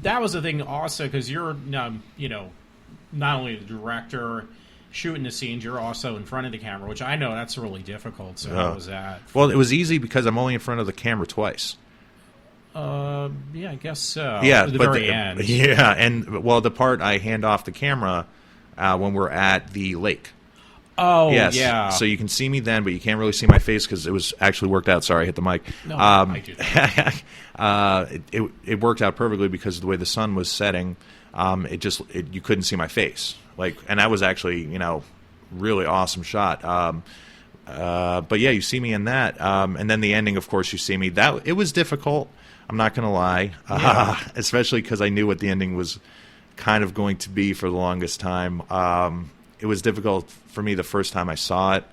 Speaker 3: that was the thing also, because you're not only the director shooting the scenes, you're also in front of the camera, which I know that's really difficult. So how was that?
Speaker 4: Well, it was easy because I'm only in front of the camera twice.
Speaker 3: Yeah, I guess so.
Speaker 4: Yeah,
Speaker 3: at the
Speaker 4: but
Speaker 3: very end.
Speaker 4: Yeah, and well, the part I hand off the camera when we're at the lake.
Speaker 3: Oh,
Speaker 4: yes.
Speaker 3: yeah.
Speaker 4: So you can see me then, but you can't really see my face because it was actually worked out. Sorry, I hit the mic.
Speaker 3: No, I do that.
Speaker 4: It worked out perfectly because of the way the sun was setting. You couldn't see my face. And that was actually, really awesome shot. But yeah, you see me in that. And then the ending, of course, you see me. It was difficult. I'm not going to lie. Especially because I knew what the ending was kind of going to be for the longest time. It was difficult for me the first time I saw it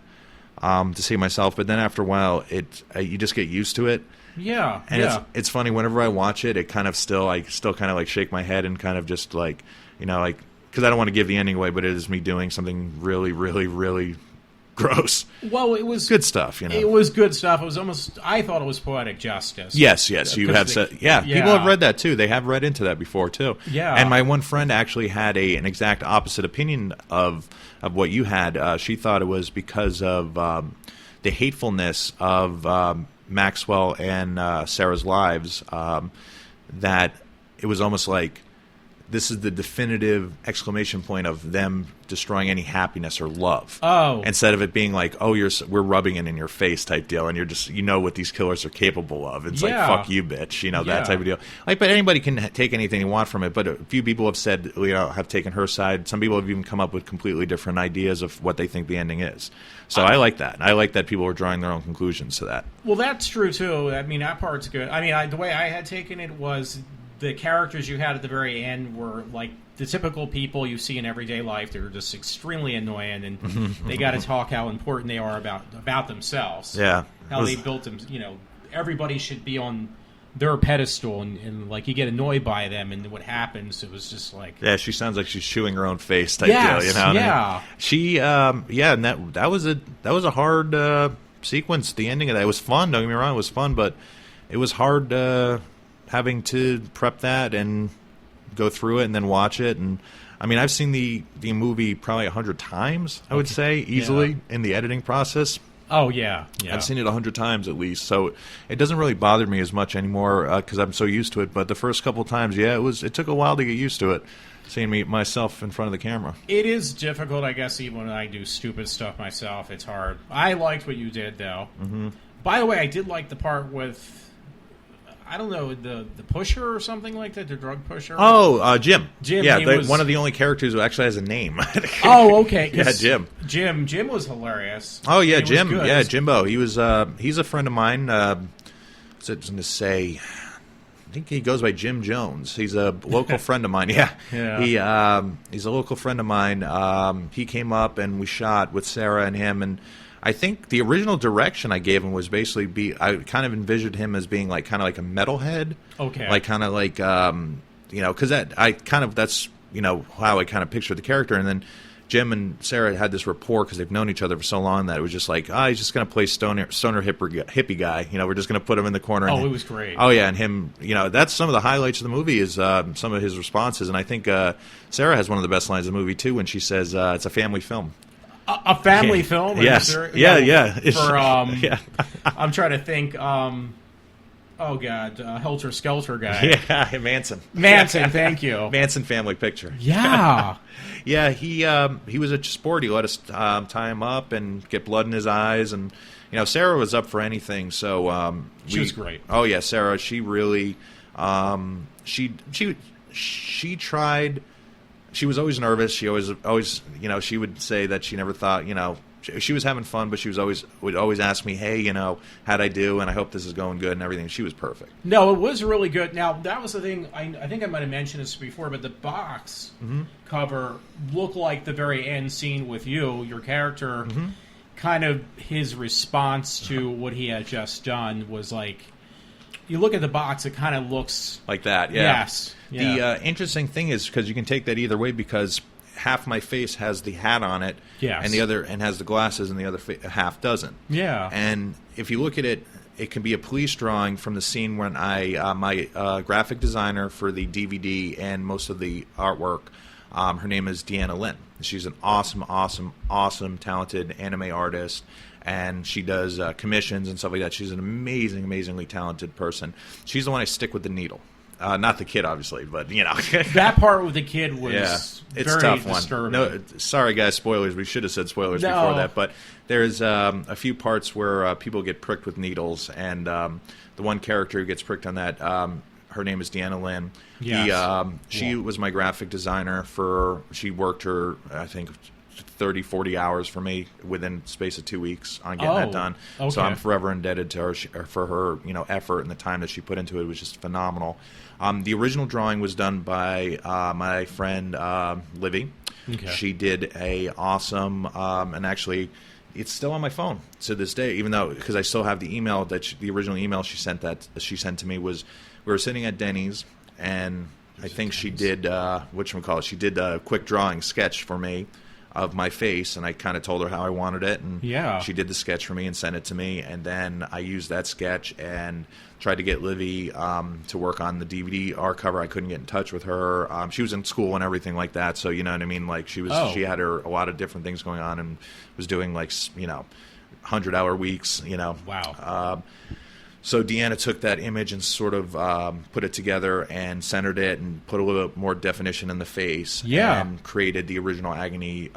Speaker 4: to see myself. But then after a while, you just get used to it.
Speaker 3: Yeah,
Speaker 4: and it's funny whenever I watch it. It kind of I still kind of shake my head and kind of just because I don't want to give the ending away, but it is me doing something really, really, really gross.
Speaker 3: Well, it was
Speaker 4: good stuff.
Speaker 3: It was good stuff. It was almost. I thought it was poetic justice.
Speaker 4: Yes, you have said. Yeah, people have read that too. They have read into that before too.
Speaker 3: Yeah,
Speaker 4: and my one friend actually had an exact opposite opinion of what you had. She thought it was because of the hatefulness of Maxwell and Sarah's lives, that it was almost like this is the definitive exclamation point of them destroying any happiness or love.
Speaker 3: Oh.
Speaker 4: Instead of it being like, oh, we're rubbing it in your face type deal, and you're just, what these killers are capable of. It's like, fuck you, bitch, that type of deal. But anybody can take anything they want from it, but a few people have said, have taken her side. Some people have even come up with completely different ideas of what they think the ending is. So I like that. I like that people are drawing their own conclusions to that.
Speaker 3: Well, that's true, too. I mean, that part's good. I mean, the way I had taken it was the characters you had at the very end were like the typical people you see in everyday life. They're just extremely annoying, and they got to talk how important they are about themselves.
Speaker 4: Yeah.
Speaker 3: How they built them. Everybody should be on their pedestal, and you get annoyed by them, and what happens, it was just like...
Speaker 4: Yeah, she sounds like she's chewing her own face type deal,
Speaker 3: yeah.
Speaker 4: She, and that was a hard sequence, the ending of that. It was fun, don't get me wrong, it was fun, but it was hard having to prep that and go through it and then watch it. And I mean, I've seen the movie probably 100 times, I would say, easily, in the editing process.
Speaker 3: Oh, yeah.
Speaker 4: I've seen it 100 times at least, so it doesn't really bother me as much anymore because I'm so used to it. But the first couple of times, it took a while to get used to it, seeing myself in front of the camera.
Speaker 3: It is difficult, I guess, even when I do stupid stuff myself. It's hard. I liked what you did, though. Mm-hmm. By the way, I did like the part with... I don't know, the pusher or something like that, the drug pusher.
Speaker 4: Oh, Jim.
Speaker 3: Yeah,
Speaker 4: one of the only characters who actually has a name.
Speaker 3: Oh, okay.
Speaker 4: Yeah, Jim.
Speaker 3: Jim was hilarious.
Speaker 4: Oh yeah, Jim. Yeah, Jimbo. He was. He's a friend of mine. What's I was going to say? I think he goes by Jim Jones. He's a local friend of mine. Yeah. He's a local friend of mine. He came up and we shot with Sarah and him, and I think the original direction I gave him was basically I kind of envisioned him as being kind of like a metalhead.
Speaker 3: Okay.
Speaker 4: Because that's how I kind of pictured the character. And then Jim and Sarah had this rapport because they've known each other for so long that it was just like, he's just going to play stoner hippie guy. We're just going to put him in the corner.
Speaker 3: Oh, it was great.
Speaker 4: Oh, yeah, and him, that's some of the highlights of the movie is some of his responses. And I think Sarah has one of the best lines of the movie, too, when she says it's a family film.
Speaker 3: A family film?
Speaker 4: Yes. Yeah.
Speaker 3: I'm trying to think. Oh, God. Helter Skelter guy.
Speaker 4: Yeah, Manson.
Speaker 3: Thank you.
Speaker 4: Manson family picture.
Speaker 3: Yeah.
Speaker 4: Yeah, he was a sport. He let us tie him up and get blood in his eyes. And, Sarah was up for anything. So
Speaker 3: she was great.
Speaker 4: Oh, yeah, Sarah. She really she tried. She was always nervous. She always, she would say that she never thought, she was having fun, but she would always ask me, hey, how'd I do? And I hope this is going good and everything. She was perfect.
Speaker 3: No, it was really good. Now, that was the thing. I think I might have mentioned this before, but the box cover looked like the very end scene with you, your character, kind of his response to what he had just done was like, you look at the box, it kind of looks...
Speaker 4: like that, yeah.
Speaker 3: Yes. Yeah.
Speaker 4: The interesting thing is, because you can take that either way, because half my face has the hat on it,
Speaker 3: yes,
Speaker 4: and has the glasses, and the other half doesn't.
Speaker 3: Yeah.
Speaker 4: And if you look at it, it can be a police drawing from the scene when my graphic designer for the DVD and most of the artwork Her name is Deanna Lynn. She's an awesome, talented anime artist, and she does commissions and stuff like that. She's an amazingly talented person. She's the one I stick with the needle. Not the kid, obviously, but,
Speaker 3: That part with the kid was
Speaker 4: it's
Speaker 3: very
Speaker 4: tough
Speaker 3: disturbing.
Speaker 4: No, sorry, guys, spoilers. We should have said spoilers before that, but there's a few parts where people get pricked with needles, and the one character who gets pricked on that, her name is Deanna Lynn.
Speaker 3: Yes.
Speaker 4: She was my graphic designer she worked her, I think, 30, 40 hours for me within the space of 2 weeks on getting that done.
Speaker 3: Okay.
Speaker 4: So I'm forever indebted to her for her, effort and the time that she put into it. It was just phenomenal. The original drawing was done by my friend Livy.
Speaker 3: Okay.
Speaker 4: She did a awesome, and actually, it's still on my phone to this day, even though, because I still have the email the original email she sent to me was, we were sitting at Denny's, and I think she did she did a quick drawing sketch for me of my face, and I kind of told her how I wanted it, and she did the sketch for me and sent it to me, and then I used that sketch and tried to get Livy to work on the DVD art cover. I couldn't get in touch with her. She was in school and everything like that, so you know what I mean. Like she had a lot of different things going on, and was doing 100-hour weeks.
Speaker 3: Wow.
Speaker 4: So Deanna took that image and sort of put it together and centered it and put a little bit more definition in the face.
Speaker 3: Yeah.
Speaker 4: And created the original AGONi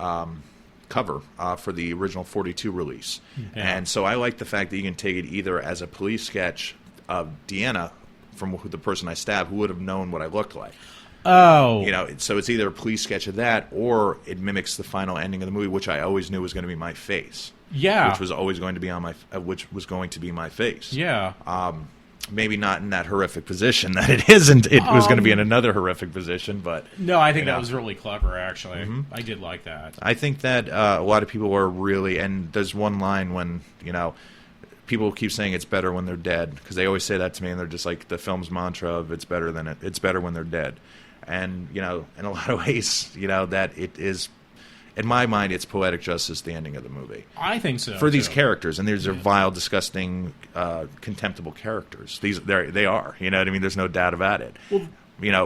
Speaker 4: cover for the original 42 release.
Speaker 3: Yeah.
Speaker 4: And so I like the fact that you can take it either as a police sketch of Deanna from the person I stabbed, who would have known what I looked like.
Speaker 3: Oh.
Speaker 4: So it's either a police sketch of that, or it mimics the final ending of the movie, which I always knew was going to be my face.
Speaker 3: Yeah.
Speaker 4: Which was always going to be which was going to be my face.
Speaker 3: Yeah.
Speaker 4: Maybe not in that horrific position that it isn't. It was going to be in another horrific position, but
Speaker 3: no, I think that was really clever. Actually, I did like that.
Speaker 4: I think that a lot of people are really, and there's one line when people keep saying it's better when they're dead, because they always say that to me, and they're just like the film's mantra of it's better when they're dead, and in a lot of ways, that it is. In my mind, it's poetic justice, the ending of the movie.
Speaker 3: I think so.
Speaker 4: For these characters, and these are vile, disgusting, contemptible characters. They are. You know what I mean? There's no doubt about it. Well,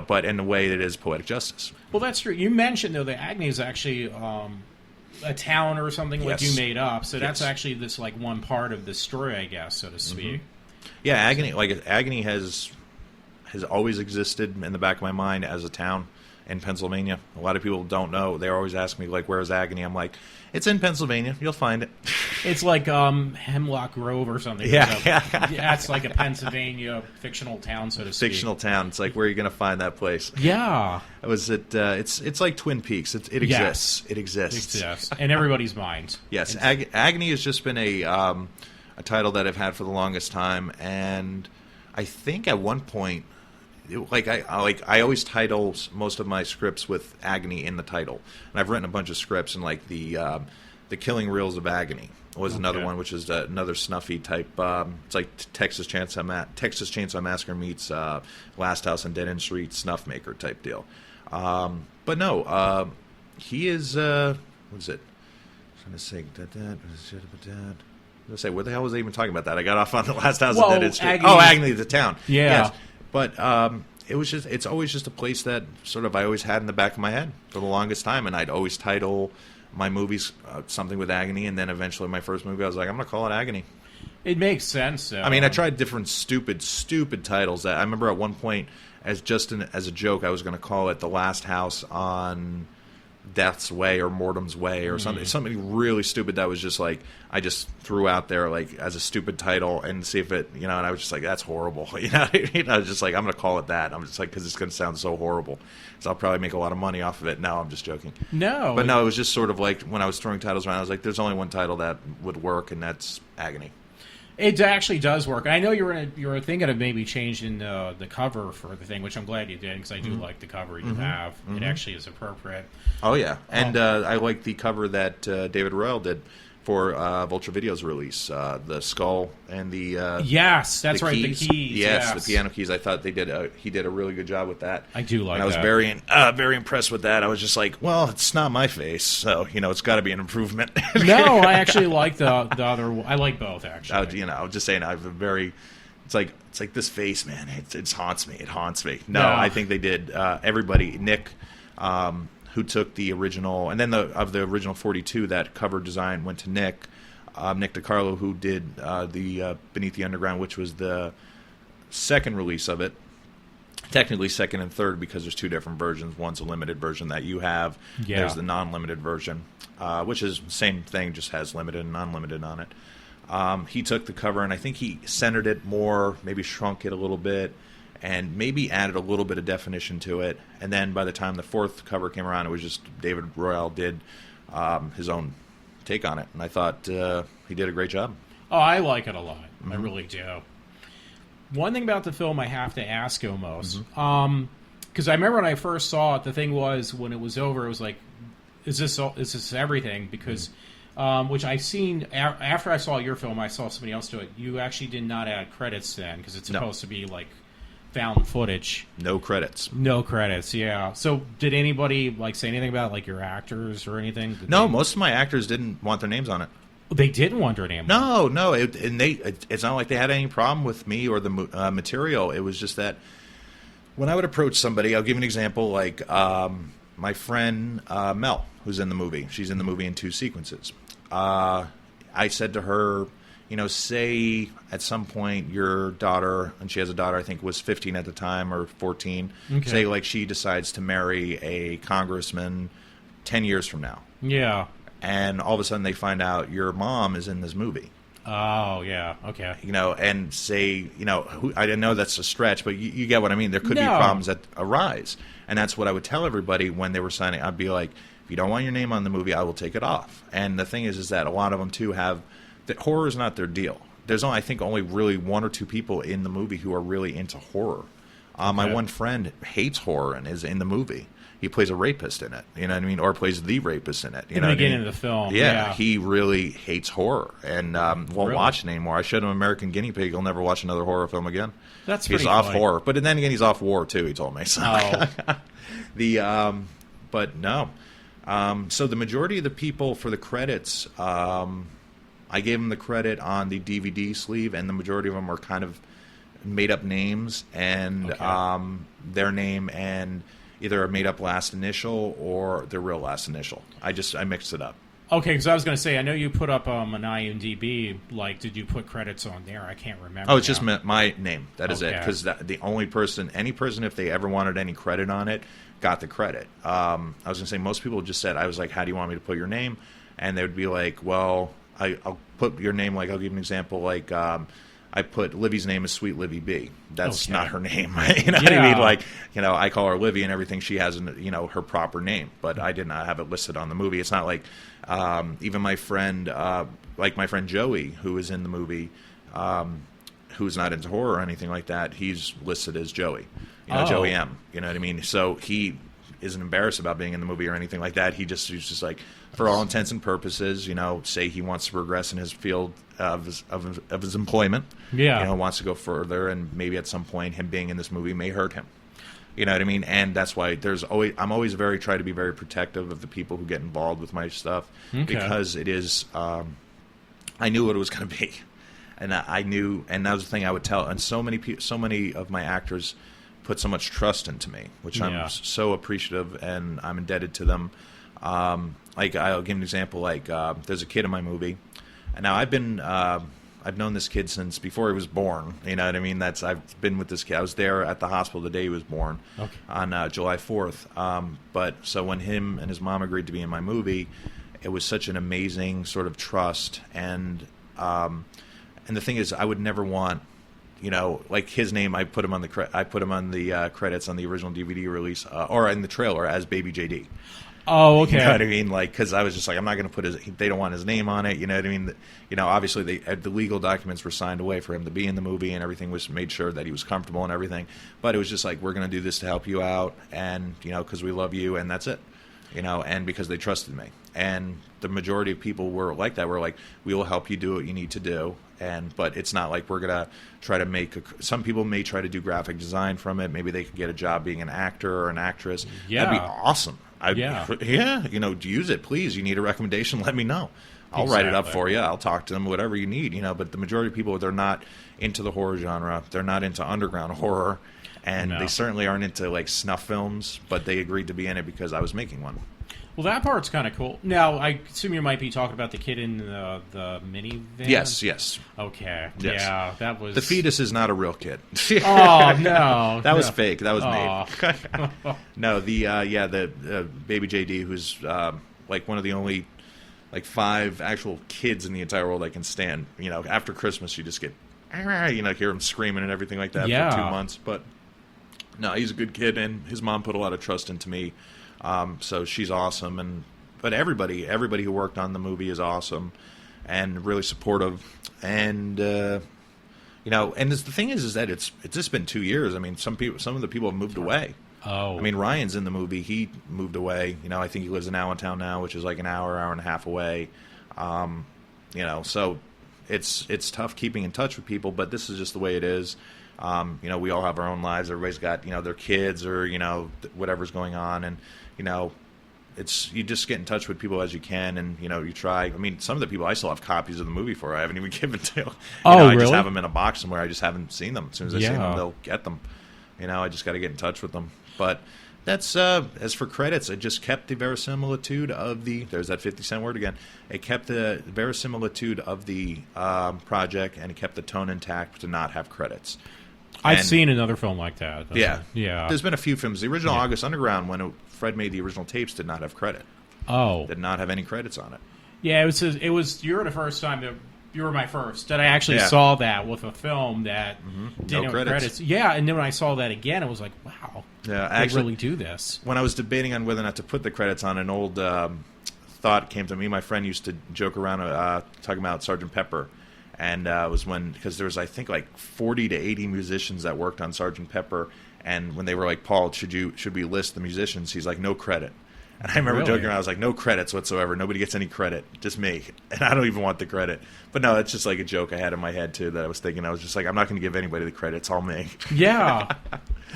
Speaker 4: but in a way that is poetic justice.
Speaker 3: Well, that's true. You mentioned, though, that AGONi is actually a town or something like you made up. So that's actually this one part of the story, I guess, so to speak.
Speaker 4: Yeah, AGONi has always existed in the back of my mind as a town in Pennsylvania. A lot of people don't know. They always ask me, where's AGONi? I'm like, it's in Pennsylvania. You'll find it.
Speaker 3: It's like Hemlock Grove or something.
Speaker 4: Yeah.
Speaker 3: It's like a Pennsylvania fictional town, so to speak.
Speaker 4: Fictional town. It's like, where are you going to find that place?
Speaker 3: Yeah.
Speaker 4: It's like Twin Peaks. It exists. It exists.
Speaker 3: It exists. In everybody's mind.
Speaker 4: Yes. AGONi has just been a title that I've had for the longest time, and I think at one point, I always title most of my scripts with AGONi in the title, and I've written a bunch of scripts, and the Killing Reels of AGONi was another one, which is another snuffy type. It's like Texas Chainsaw Massacre meets Last House on Dead End Street snuff maker type deal. But no, he is. What is it? I'm trying to say where the hell was I even talking about that? I got off on the Last House on Dead End Street. AGONi, the town.
Speaker 3: Yeah.
Speaker 4: Yes. But it's always just a place that sort of I always had in the back of my head for the longest time, and I'd always title my movies something with AGONi, and then eventually my first movie I was like, I'm going to call it AGONi.
Speaker 3: It makes sense, though.
Speaker 4: I mean, I tried different stupid titles. I remember at one point, as a joke, I was going to call it The Last House on Death's Way or Mortem's Way or something really stupid that was just like I just threw out there as a stupid title and see if it and I was just like, that's horrible. I was just like, I'm going to call it that. I'm just like, because it's going to sound so horrible, so I'll probably make a lot of money off of it. No, I'm just joking.
Speaker 3: No,
Speaker 4: but no, it was just sort of like when I was throwing titles around, I was like, there's only one title that would work, and that's AGONi.
Speaker 3: It actually does work. I know you were thinking of maybe changing the cover for the thing, which I'm glad you did, because I do like the cover you have. It actually is appropriate.
Speaker 4: Oh, yeah. And I like the cover that David Royal did for Vulture Video's release. The skull and the
Speaker 3: yes, that's right,
Speaker 4: keys.
Speaker 3: the keys.
Speaker 4: Yes, the piano keys. I thought he did a really good job with that.
Speaker 3: I do like that.
Speaker 4: And I was very impressed with that. I was just like, well, it's not my face, so, it's got to be an improvement.
Speaker 3: No, I actually like the other one. I like both, actually.
Speaker 4: I was just saying, I have a very... It's like this face, man. It haunts me. It haunts me. No, I think they did. Everybody, Nick, who took the original, and then of the original 42, that cover design went to Nick DiCarlo, who did the Beneath the Underground, which was the second release of it. Technically second and third, because there's two different versions. One's a limited version that you have.
Speaker 3: Yeah.
Speaker 4: There's the non-limited version, which is the same thing, just has limited and non-limited on it. He took the cover, and I think he centered it more, maybe shrunk it a little bit, and maybe added a little bit of definition to it. And then by the time the fourth cover came around, it was just David Royale did his own take on it. And I thought he did a great job.
Speaker 3: Oh, I like it a lot. I really do. One thing about the film I have to ask almost, because I remember when I first saw it, the thing was, when it was over, it was like, is this everything? Because, which I've seen, after I saw your film, I saw somebody else do it. You actually did not add credits then, because it's supposed to be like found footage.
Speaker 4: No credits.
Speaker 3: No credits, yeah. So did anybody like say anything about like your actors or anything?
Speaker 4: No, most of my actors didn't want their names on it.
Speaker 3: They didn't want their name.
Speaker 4: No. It's not like they had any problem with me or the material. It was just that when I would approach somebody, I'll give an example, like my friend Mel, who's in the movie. She's in the movie in 2 sequences. I said to her, say at some point your daughter, and she has a daughter, I think was 15 at the time or 14, say like she decides to marry a congressman 10 years from now.
Speaker 3: Yeah.
Speaker 4: And all of a sudden they find out your mom is in this movie.
Speaker 3: Oh, yeah, okay.
Speaker 4: And say, I didn't know that's a stretch, but you get what I mean. There could be problems that arise. And that's what I would tell everybody when they were signing. I'd be like, if you don't want your name on the movie, I will take it off. And the thing is that a lot of them, too, have that horror is not their deal. There's, I think, only really 1 or 2 people in the movie who are really into horror. My one friend hates horror and is in the movie. He plays a rapist in it, you know what I mean? Or plays the rapist in it.
Speaker 3: In the beginning of the film.
Speaker 4: Yeah, he really hates horror and won't watch it anymore. I showed him American Guinea Pig. He'll never watch another horror film again.
Speaker 3: That's
Speaker 4: He's
Speaker 3: pretty
Speaker 4: off
Speaker 3: funny.
Speaker 4: horror. But then again, he's off war, too, he told me. So.
Speaker 3: Oh.
Speaker 4: But no. So the majority of the people for the credits, I gave them the credit on the DVD sleeve, and the majority of them are kind of made-up names and their name and either a made-up last initial or their real last initial. I mixed it up.
Speaker 3: Okay, because I was going to say, I know you put up an IMDb. Like, did you put credits on there? I can't remember.
Speaker 4: Oh, it's just my name. That is it.
Speaker 3: Okay.
Speaker 4: Because the only person, any person, if they ever wanted any credit on it, got the credit. I was going to say, most people just said, I was like, how do you want me to put your name? And they would be like, well, I'll put your name, like, I'll give you an example, like, I put Livy's name as Sweet Livy B. That's not her name. You know what I mean? Like, I call her Livy and everything. She has, her proper name, but I did not have it listed on the movie. It's not like even my friend, like my friend Joey, who is in the movie, who's not into horror or anything like that. He's listed as Joey, Joey M. You know what I mean? So he isn't embarrassed about being in the movie or anything like that. He's just like, for all intents and purposes, say he wants to progress in his field of his employment.
Speaker 3: Yeah.
Speaker 4: Wants to go further, and maybe at some point him being in this movie may hurt him. You know what I mean? And that's why I'm always try to be very protective of the people who get involved with my stuff, because it is, I knew what it was going to be. And I knew, and that was the thing I would tell. And so many of my actors put so much trust into me, which I'm so appreciative, and I'm indebted to them. Like, I'll give an example. Like, there's a kid in my movie, and now I've known this kid since before he was born. You know what I mean? I've been with this kid. I was there at the hospital the day he was born on July 4th. But so when him and his mom agreed to be in my movie, it was such an amazing sort of trust. And the thing is, I would never want, like his name. I put him on the credits on the original DVD release or in the trailer as Baby JD.
Speaker 3: Oh, okay.
Speaker 4: You know what I mean? Like, because I was just like, I'm not going to put they don't want his name on it. You know what I mean? Obviously the legal documents were signed away for him to be in the movie, and everything was made sure that he was comfortable and everything. But it was just like, we're going to do this to help you out, and because we love you, and that's it. And because they trusted me. And the majority of people were like that. We're like, we will help you do what you need to do. But it's not like we're going to try to make some people may try to do graphic design from it. Maybe they could get a job being an actor or an actress.
Speaker 3: Yeah.
Speaker 4: That'd be awesome. Use it, please. You need a recommendation, let me know. I'll write it up for you. I'll talk to them, whatever you need, But the majority of people, they're not into the horror genre. They're not into underground horror. And they certainly aren't into, like, snuff films, but they agreed to be in it because I was making one.
Speaker 3: Well, that part's kind of cool. Now, I assume you might be talking about the kid in the minivan?
Speaker 4: Yes.
Speaker 3: Okay.
Speaker 4: Yes.
Speaker 3: Yeah, that was...
Speaker 4: The fetus is not a real kid.
Speaker 3: Oh, no.
Speaker 4: That was fake. That was made. No, the baby JD, who's like one of the only like 5 actual kids in the entire world I can stand. After Christmas, you just get, hear him screaming and everything like that for 2 months. But no, he's a good kid, and his mom put a lot of trust into me. So she's awesome, but everybody who worked on the movie is awesome and really supportive. And and the thing is that it's just been 2 years. I mean, some of the people have moved away.
Speaker 3: Oh,
Speaker 4: I mean, Ryan's in the movie. He moved away. I think he lives in Allentown now, which is like an hour and a half away. So it's tough keeping in touch with people, but this is just the way it is. We all have our own lives. Everybody's got, their kids or, whatever's going on. And, you just get in touch with people as you can, and, you try. I mean, some of the people I still have copies of the movie for. I haven't even given to. I just have them in a box somewhere. I just haven't seen them. As soon as I see them, they'll get them. I just got to get in touch with them. But that's, as for credits, it just kept the verisimilitude of there's that 50 cent word again. It kept the verisimilitude of the project, and it kept the tone intact to not have credits.
Speaker 3: I've seen another film like that.
Speaker 4: Yeah.
Speaker 3: Yeah.
Speaker 4: There's been a few films. The original August Underground, when Fred made the original tapes, did not have credit.
Speaker 3: Oh.
Speaker 4: Did not have any credits on it.
Speaker 3: Yeah, it was you were the first time that you were my first that I actually saw that with a film that didn't have credits. Yeah, and then when I saw that again, it was like, wow. Yeah, they really do this.
Speaker 4: When I was debating on whether or not to put the credits on, an old thought came to me. My friend used to joke around talking about Sgt. Pepper. And it was because there was, I think, like 40 to 80 musicians that worked on Sgt. Pepper. And when they were like, Paul, should we list the musicians? He's like, no credit. And I remember joking around. I was like, no credits whatsoever. Nobody gets any credit. Just me. And I don't even want the credit. But no, it's just like a joke I had in my head, too, that I was thinking. I was just like, I'm not going to give anybody the credit. It's all me.
Speaker 3: Yeah.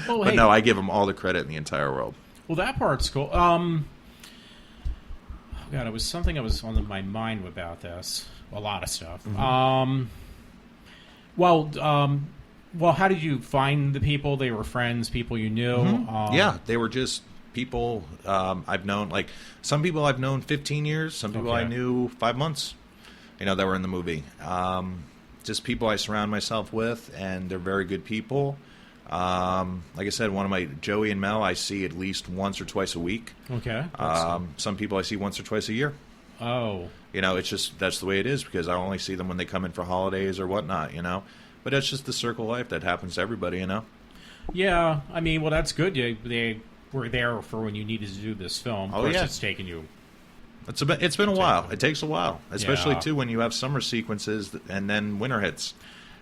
Speaker 4: Well, but no, I give them all the credit in the entire world.
Speaker 3: Well, that part's cool. Oh, God, it was something that was on my mind about this. A lot of stuff.
Speaker 4: Mm-hmm.
Speaker 3: Well, how did you find the people? They were friends, people you knew?
Speaker 4: Mm-hmm. They were just people I've known. Like, some people I've known 15 years, some people I knew 5 months, that were in the movie. Just people I surround myself with, and they're very good people. Like I said, Joey and Mel I see at least once or twice a week.
Speaker 3: Okay.
Speaker 4: Some people I see once or twice a year.
Speaker 3: Oh.
Speaker 4: It's just, that's the way it is, because I only see them when they come in for holidays or whatnot, But that's just the circle of life that happens to everybody,
Speaker 3: Yeah, I mean, well, that's good. They were there for when you needed to do this film. Of course, it's taken you...
Speaker 4: It's been a while. It takes a while, especially, too, when you have summer sequences and then winter hits.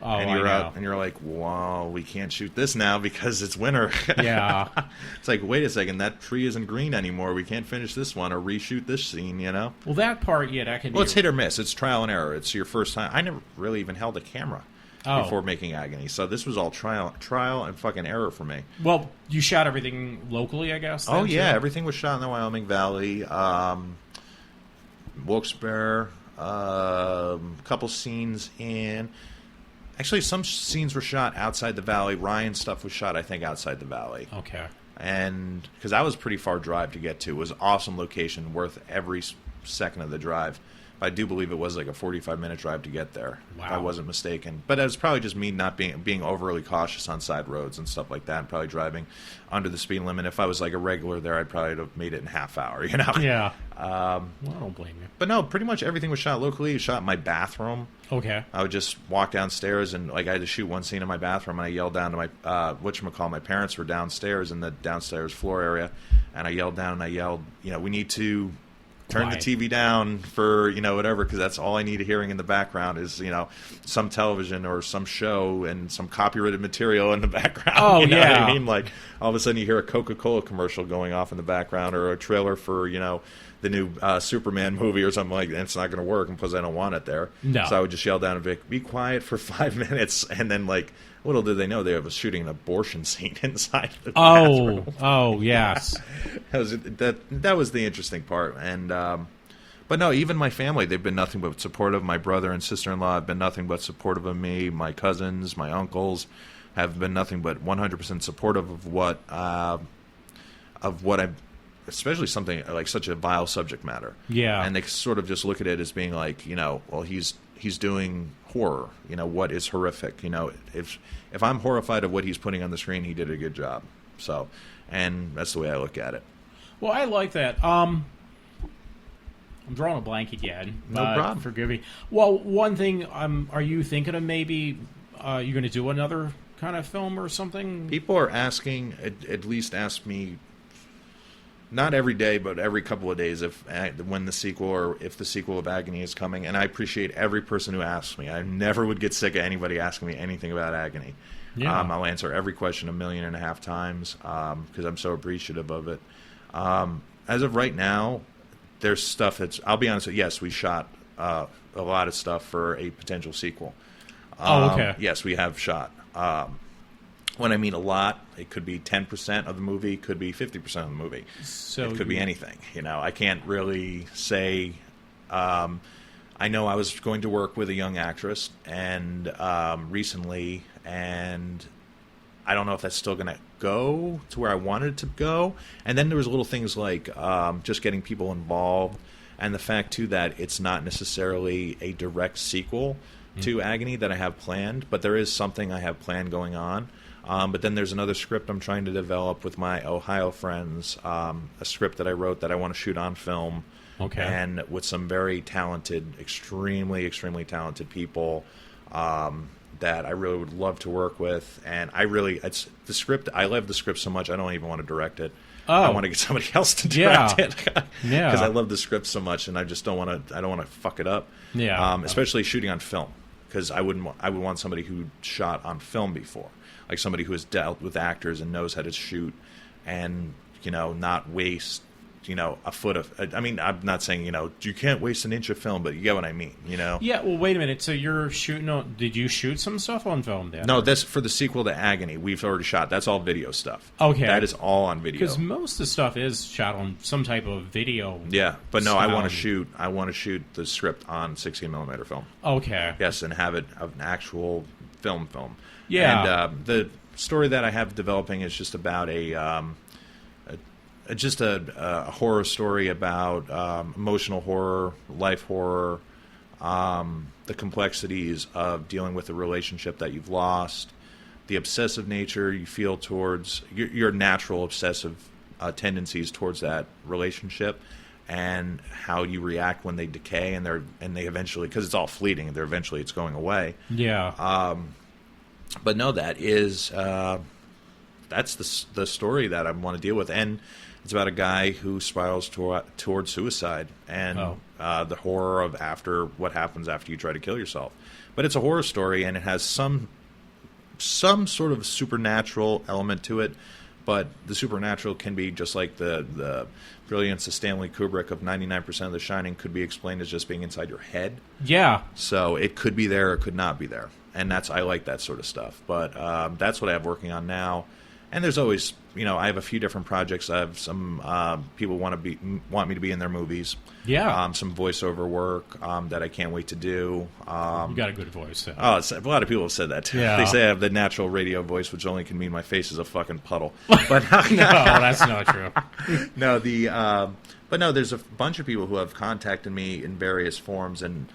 Speaker 3: Oh,
Speaker 4: and you're out, and you're like, "Wow, we can't shoot this now because it's winter."
Speaker 3: Yeah,
Speaker 4: it's like, wait a second, that tree isn't green anymore. We can't finish this one or reshoot this scene. Well,
Speaker 3: that part, that can.
Speaker 4: Well, it's hit or miss. It's trial and error. It's your first time. I never really even held a camera before making AGONi, so this was all trial and fucking error for me.
Speaker 3: Well, you shot everything locally, I guess.
Speaker 4: Oh yeah, everything was shot in the Wyoming Valley, Wilkes-Barre, a couple scenes in. Actually, some scenes were shot outside the valley. Ryan's stuff was shot, I think, outside the valley.
Speaker 3: Okay.
Speaker 4: And because that was a pretty far drive to get to. It was an awesome location, worth every second of the drive. I do believe it was like a 45-minute drive to get there, if I wasn't mistaken. But it was probably just me not being overly cautious on side roads and stuff like that, and probably driving under the speed limit. If I was like a regular there, I'd probably have made it in half hour,
Speaker 3: Yeah. Well, I don't blame you.
Speaker 4: But no, pretty much everything was shot locally. It was shot in my bathroom.
Speaker 3: Okay.
Speaker 4: I would just walk downstairs, and I had to shoot one scene in my bathroom, and I yelled down to my whatchamacallit, my parents were downstairs in the downstairs floor area, and I yelled down, and I yelled, we need to turn the TV down for, whatever, because that's all I need hearing in the background is, some television or some show and some copyrighted material in the background.
Speaker 3: Oh,
Speaker 4: you know
Speaker 3: yeah.
Speaker 4: what I mean? Like, all of a sudden you hear a Coca-Cola commercial going off in the background, or a trailer for, the new Superman movie or something like that. It's not going to work because I don't want it there.
Speaker 3: No.
Speaker 4: So I would just yell down and be quiet for 5 minutes, and then, little did they know they were shooting an abortion scene inside the bathroom.
Speaker 3: Oh, yes.
Speaker 4: That was the interesting part. And But no, even my family, they've been nothing but supportive. My brother and sister-in-law have been nothing but supportive of me. My cousins, my uncles have been nothing but 100% supportive of what I'm, especially something like such a vile subject matter.
Speaker 3: Yeah.
Speaker 4: And they sort of just look at it as being like, well, he's doing horror. What is horrific? If I'm horrified of what he's putting on the screen, he did a good job. So, and that's the way I look at it.
Speaker 3: Well, I like that. I'm drawing a blank again.
Speaker 4: No problem.
Speaker 3: Forgive me. Well, one thing, are you thinking of maybe you're going to do another kind of film or something?
Speaker 4: People are asking, at least ask me, not every day, but every couple of days, when the sequel or if the sequel of AGONi is coming. And I appreciate every person who asks me. I never would get sick of anybody asking me anything about AGONi.
Speaker 3: Yeah.
Speaker 4: I'll answer every question 1.5 million times because I'm so appreciative of it. As of right now, there's stuff that's, I'll be honest with you, yes, we shot a lot of stuff for a potential sequel.
Speaker 3: Okay.
Speaker 4: Yes, we have shot. When I mean a lot, it could be 10% of the movie, could be 50% of the movie.
Speaker 3: So
Speaker 4: it could be anything. I can't really say. I know I was going to work with a young actress and recently, and I don't know if that's still going to go to where I wanted it to go. And then there was little things like just getting people involved, and the fact too that it's not necessarily a direct sequel to AGONi that I have planned, but there is something I have planned going on. But then there's another script I'm trying to develop with my Ohio friends, a script that I wrote that I want to shoot on film.
Speaker 3: Okay.
Speaker 4: And with some very talented, extremely, extremely talented people that I really would love to work with. And it's the script. I love the script so much I don't even want to direct it.
Speaker 3: Oh.
Speaker 4: I want to get somebody else to direct it.
Speaker 3: Yeah.
Speaker 4: Because I love the script so much, and I just don't want to. I don't want to fuck it up.
Speaker 3: Yeah.
Speaker 4: Especially shooting on film, because I would want somebody who shot on film before, like somebody who has dealt with actors and knows how to shoot, and not waste a foot of. I mean, I'm not saying you can't waste an inch of film, but you get what I mean.
Speaker 3: Yeah. Well, wait a minute. So you're shooting? Did you shoot some stuff on film, Dan?
Speaker 4: No, that's for the sequel to AGONi. We've already shot. That's all video stuff.
Speaker 3: Okay.
Speaker 4: That is all on video.
Speaker 3: Because most of the stuff is shot on some type of video.
Speaker 4: Yeah, but no, I want to
Speaker 3: style.
Speaker 4: shoot. I want to shoot the script on 16mm film.
Speaker 3: Okay.
Speaker 4: Yes, and have it an actual film.
Speaker 3: Yeah.
Speaker 4: And the story that I have developing is just about a horror story about emotional horror, life horror, the complexities of dealing with a relationship that you've lost, the obsessive nature you feel towards your natural obsessive tendencies towards that relationship, and how you react when they decay and they eventually, because it's all fleeting, it's going away.
Speaker 3: Yeah.
Speaker 4: But no, that's the story that I want to deal with, and it's about a guy who spirals towards suicide and the horror of what happens after you try to kill yourself. But it's a horror story, and it has some sort of supernatural element to it. But the supernatural can be just like the brilliance of Stanley Kubrick of 99% of The Shining could be explained as just being inside your head.
Speaker 3: Yeah.
Speaker 4: So it could be there, it could not be there. And I like that sort of stuff. But that's what I have working on now. And there's always, I have a few different projects. I have some people want me to be in their movies.
Speaker 3: Yeah.
Speaker 4: Some voiceover work that I can't wait to do.
Speaker 3: You got a good voice. So.
Speaker 4: Oh, a lot of people have said that too.
Speaker 3: Yeah.
Speaker 4: They say I have the natural radio voice, which only can mean my face is a fucking puddle. But
Speaker 3: No, that's not true.
Speaker 4: no, but no, there's a bunch of people who have contacted me in various forms, and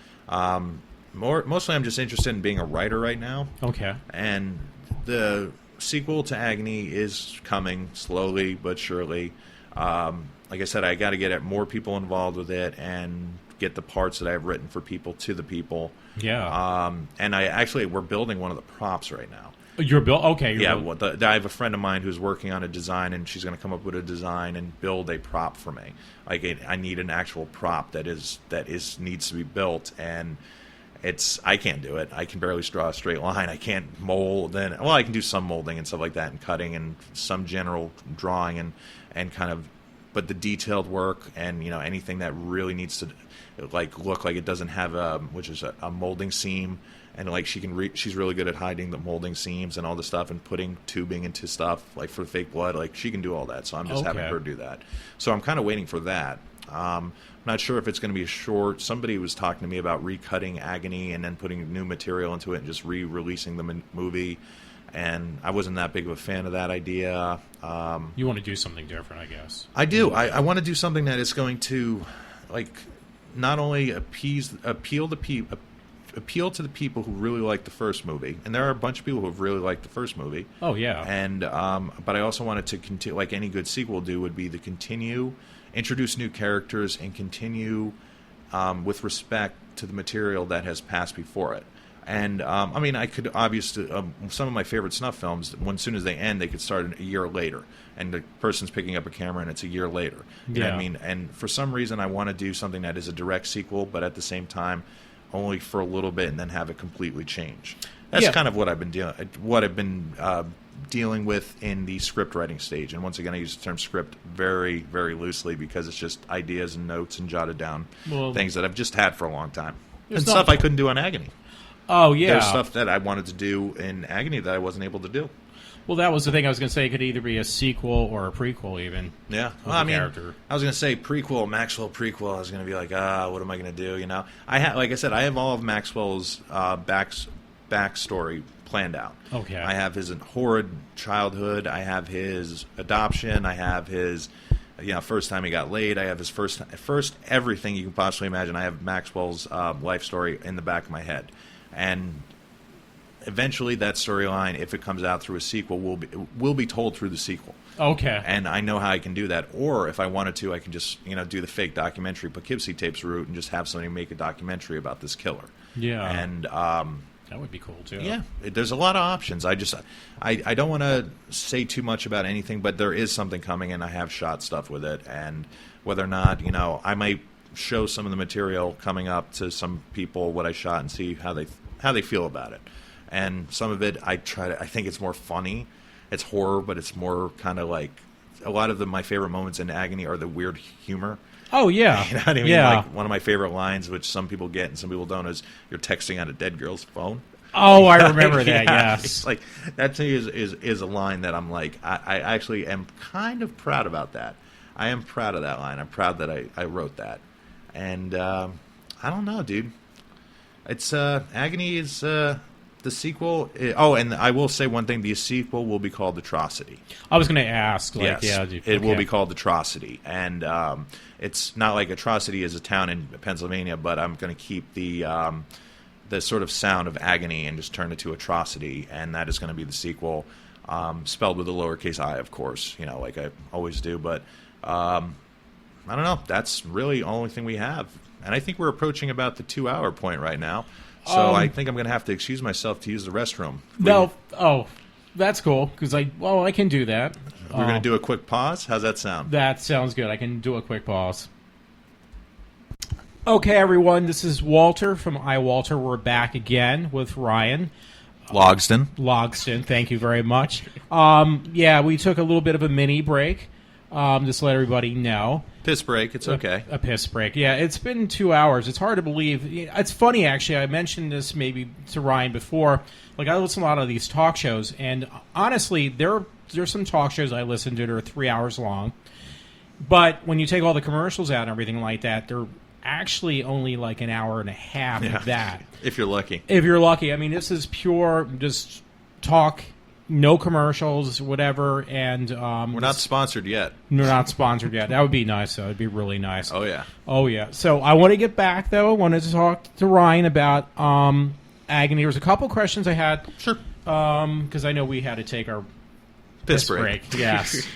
Speaker 4: mostly I'm just interested in being a writer right now.
Speaker 3: Okay.
Speaker 4: And the sequel to AGONi is coming slowly but surely. Like I said, I got to get more people involved with it and get the parts that I've written for people to the people.
Speaker 3: Yeah.
Speaker 4: And we're building one of the props right now.
Speaker 3: You're built. Okay.
Speaker 4: Yeah. I have a friend of mine who's working on a design, and she's going to come up with a design and build a prop for me. Like I need an actual prop that needs to be built, and I can't do it. I can barely draw a straight line. I can't mold. I can do some molding and stuff like that, and cutting and some general drawing and kind of, but the detailed work and anything that really needs to look like it doesn't have which is a molding seam, and she's really good at hiding the molding seams and all the stuff and putting tubing into stuff like for fake blood. Like she can do all that, so I'm just having her do that. So I'm kind of waiting for that. I'm not sure if it's going to be a short. Somebody was talking to me about recutting AGONi and then putting new material into it and just re-releasing the movie. And I wasn't that big of a fan of that idea.
Speaker 3: You want to do something different, I guess.
Speaker 4: I do. I want to do something that is going to, like, not only appeal to the people who really like the first movie, and there are a bunch of people who have really liked the first movie.
Speaker 3: Oh yeah.
Speaker 4: And but I also wanted to continue, like any good sequel will do, would be to continue, introduce new characters, and continue with respect to the material that has passed before it. And, I mean, I could obviously, some of my favorite snuff films, as soon as they end, they could start a year later. And the person's picking up a camera and it's a year later. You know what I mean? And for some reason, I want to do something that is a direct sequel, but at the same time, only for a little bit and then have it completely change. That's kind of what I've been dealing with in the script writing stage. And once again, I use the term script very, very loosely because it's just ideas and notes and jotted down things that I've just had for a long time. And stuff I couldn't do on AGONi.
Speaker 3: Oh, yeah.
Speaker 4: There's stuff that I wanted to do in AGONi that I wasn't able to do.
Speaker 3: Well, that was the thing I was going to say. It could either be a sequel or a prequel, even.
Speaker 4: Yeah. Well, I mean, I was going to say prequel, Maxwell prequel. I was going to be like, what am I going to do? You know, like I said, I have all of Maxwell's backstory planned out.
Speaker 3: Okay.
Speaker 4: I have his horrid childhood. I have his adoption. I have his, first time he got laid. I have his first everything you can possibly imagine. I have Maxwell's life story in the back of my head. And eventually that storyline, if it comes out through a sequel, will be told through the sequel.
Speaker 3: Okay.
Speaker 4: And I know how I can do that. Or if I wanted to, I can just, do the fake documentary Poughkeepsie tapes route and just have somebody make a documentary about this killer.
Speaker 3: Yeah.
Speaker 4: And
Speaker 3: that would be cool, too.
Speaker 4: Yeah. There's a lot of options. I don't want to say too much about anything, but there is something coming, and I have shot stuff with it. And whether or not, I might show some of the material coming up to some people what I shot and see how they feel about it. And some of it I think it's more funny. It's horror, but it's more kind of like a lot of my favorite moments in AGONi are the weird humor.
Speaker 3: Oh yeah.
Speaker 4: You know what I mean?
Speaker 3: Yeah.
Speaker 4: Like one of my favorite lines, which some people get and some people don't, is you're texting on a dead girl's phone.
Speaker 3: Oh, I remember that. Yes.
Speaker 4: It's like that to me is a line that I'm like I actually am kind of proud about that. I am proud of that line. I'm proud that I wrote that. And I don't know, dude. It's AGONi is the sequel. And I will say one thing: the sequel will be called Atrocity.
Speaker 3: I was going to ask.
Speaker 4: It will be called Atrocity, and it's not like Atrocity is a town in Pennsylvania, but I'm going to keep the sort of sound of AGONi and just turn it to Atrocity, and that is going to be the sequel, spelled with a lowercase I, of course, like I always do, but. I don't know. That's really the only thing we have. And I think we're approaching about the 2-hour point right now. So I think I'm going to have to excuse myself to use the restroom.
Speaker 3: No. Oh, that's cool. Because I can do that.
Speaker 4: We're going to do a quick pause. How's that sound?
Speaker 3: That sounds good. I can do a quick pause. Okay, everyone. This is Walter from iWalter. We're back again with Ryan
Speaker 4: Logsdon.
Speaker 3: Thank you very much. We took a little bit of a mini break. Just let everybody know.
Speaker 4: Piss break. It's okay.
Speaker 3: A piss break. Yeah, it's been 2 hours. It's hard to believe. It's funny, actually. I mentioned this maybe to Ryan before. Like, I listen to a lot of these talk shows, and honestly, there's some talk shows I listen to that are 3 hours long. But when you take all the commercials out and everything like that, they're actually only like an hour and a half of that.
Speaker 4: If you're lucky.
Speaker 3: I mean, this is pure just talk. No commercials, whatever, and
Speaker 4: we're not sponsored yet.
Speaker 3: We're not sponsored yet. That would be nice, though. It'd be really nice.
Speaker 4: Oh yeah.
Speaker 3: So I want to get back, though. I wanted to talk to Ryan about AGONi. There was a couple questions I had.
Speaker 4: Sure.
Speaker 3: Because I know we had to take our
Speaker 4: piss break.
Speaker 3: Yes.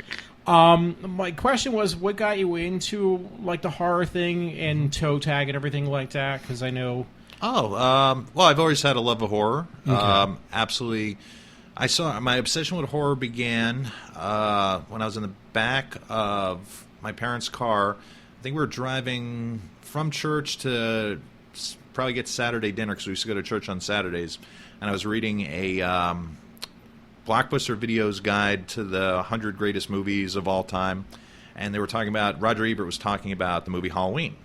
Speaker 3: My question was, what got you into like the horror thing and toe tag and everything like that? Because I know.
Speaker 4: Well, I've always had a love of horror.
Speaker 3: Okay.
Speaker 4: Absolutely. I saw my obsession with horror began when I was in the back of my parents' car. I think we were driving from church to probably get Saturday dinner because we used to go to church on Saturdays. And I was reading a Blockbuster Video's guide to the 100 greatest movies of all time. And they were talking about, Roger Ebert was talking about the movie Halloween.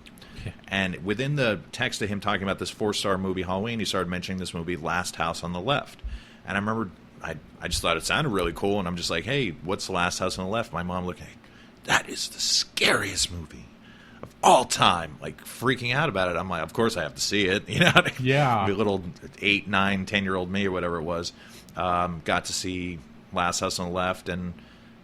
Speaker 4: Okay. And within the text of him talking about this 4-star movie Halloween, he started mentioning this movie Last House on the Left. And I remember I just thought it sounded really cool, and I'm just like, hey, what's The Last House on the Left? My mom looked at me, that is the scariest movie. Of all time, like freaking out about it. I'm like, of course I have to see it.
Speaker 3: Yeah.
Speaker 4: The little 8, 9, 10-year-old me or whatever it was, got to see Last House on the Left, and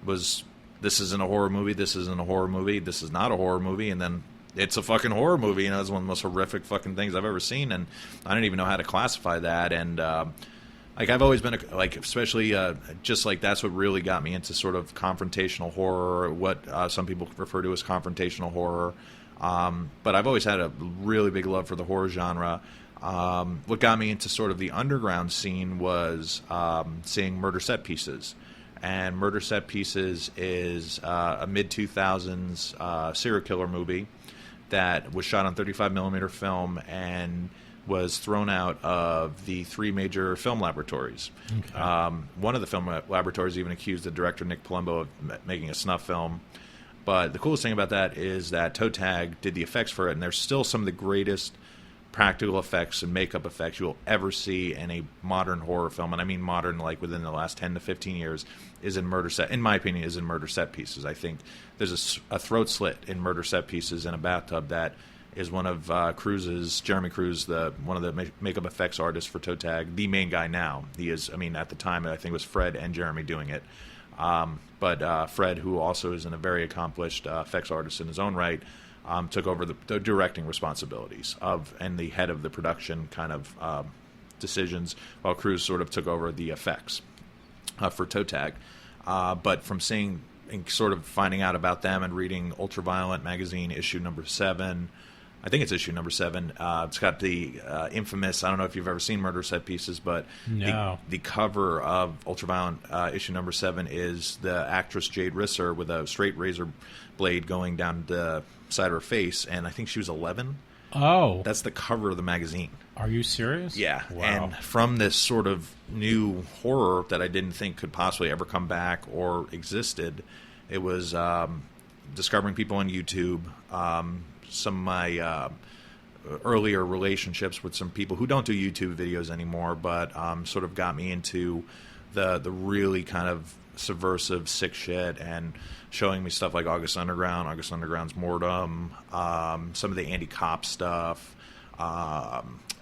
Speaker 4: this isn't a horror movie. This isn't a horror movie. This is not a horror movie. And then it's a fucking horror movie. It's one of the most horrific fucking things I've ever seen, and I don't even know how to classify that. And like I've always been especially just like that's what really got me into sort of confrontational horror, what some people refer to as confrontational horror. But I've always had a really big love for the horror genre. What got me into sort of the underground scene was seeing Murder Set Pieces. And Murder Set Pieces is a mid-2000s serial killer movie that was shot on 35mm film and was thrown out of the 3 major film laboratories. Okay. One of the film laboratories even accused the director, Nick Palumbo, of making a snuff film. But the coolest thing about that is that Toe Tag did the effects for it, and they're still some of the greatest practical effects and makeup effects you will ever see in a modern horror film. And I mean modern, like within the last 10 to 15 years, in my opinion, is in Murder Set Pieces. I think there's a throat slit in Murder Set Pieces in a bathtub that is one of Jeremy Cruz, one of the makeup effects artists for Toe Tag, the main guy now. He is, at the time, I think it was Fred and Jeremy doing it. But Fred, who also is a very accomplished effects artist in his own right, took over the directing responsibilities and the head of the production kind of decisions, while Cruz sort of took over the effects for Toe Tag. But from seeing and sort of finding out about them and reading Ultraviolent magazine issue number 7, I think it's issue number 7. It's got the infamous, I don't know if you've ever seen Murder Set Pieces, but
Speaker 3: no.
Speaker 4: The cover of Ultraviolent issue number 7 is the actress Jade Risser with a straight razor blade going down the side of her face, and I think she was 11.
Speaker 3: Oh.
Speaker 4: That's the cover of the magazine.
Speaker 3: Are you serious?
Speaker 4: Yeah.
Speaker 3: Wow.
Speaker 4: And from this sort of new horror that I didn't think could possibly ever come back or existed, it was discovering people on YouTube, some of my earlier relationships with some people who don't do YouTube videos anymore, but sort of got me into the really kind of subversive, sick shit, and showing me stuff like August Underground's Mortem, some of the Andy Kopp stuff,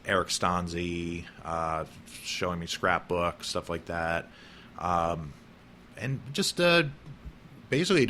Speaker 4: Eric Stanzi, showing me Scrapbook, stuff like that. And just basically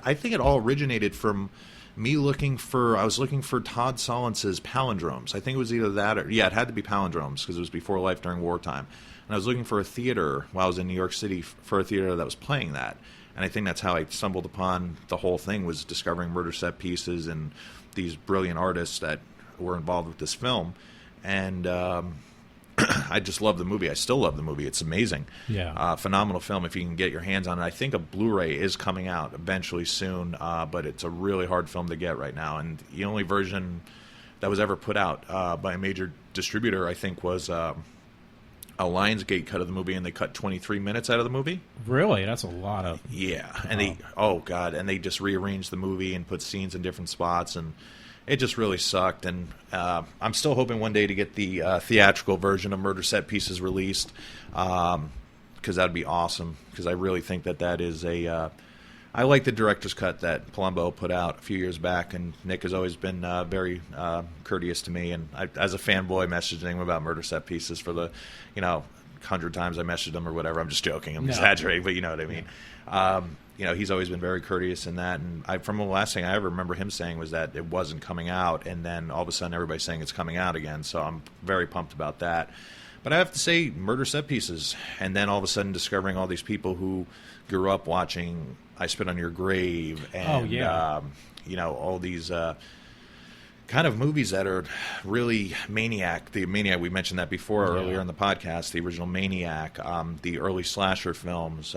Speaker 4: I think it all originated from me I was looking for Todd Solondz's Palindromes. I think it was either that or, it had to be Palindromes because it was before Life During Wartime. And I was looking for a theater while I was in New York City for a theater that was playing that. And I think that's how I stumbled upon the whole thing, was discovering Murder Set Pieces and these brilliant artists that were involved with this film. And I just love the movie. I still love the movie. It's amazing.
Speaker 3: Yeah.
Speaker 4: Phenomenal film if you can get your hands on it. I think a Blu-ray is coming out eventually soon, but it's a really hard film to get right now. And the only version that was ever put out by a major distributor, I think, was a Lionsgate cut of the movie, and they cut 23 minutes out of the movie.
Speaker 3: Really? That's a lot of...
Speaker 4: Yeah. And they just rearranged the movie and put scenes in different spots, and it just really sucked. And I'm still hoping one day to get the theatrical version of Murder Set Pieces released, because that would be awesome, because I really think that is I like the director's cut that Palumbo put out a few years back, and Nick has always been very courteous to me. And I, as a fanboy, messaging him about Murder Set Pieces for the, 100 times I messaged him or whatever. I'm just joking. I'm exaggerating, but you know what I mean. He's always been very courteous in that. And from the last thing I ever remember him saying was that it wasn't coming out, and then all of a sudden everybody's saying it's coming out again. So I'm very pumped about that. But I have to say, Murder Set Pieces, and then all of a sudden discovering all these people who grew up watching I Spit on Your Grave, and all these kind of movies that are really Maniac. The Maniac, we mentioned that before earlier in the podcast, the original Maniac, the early slasher films,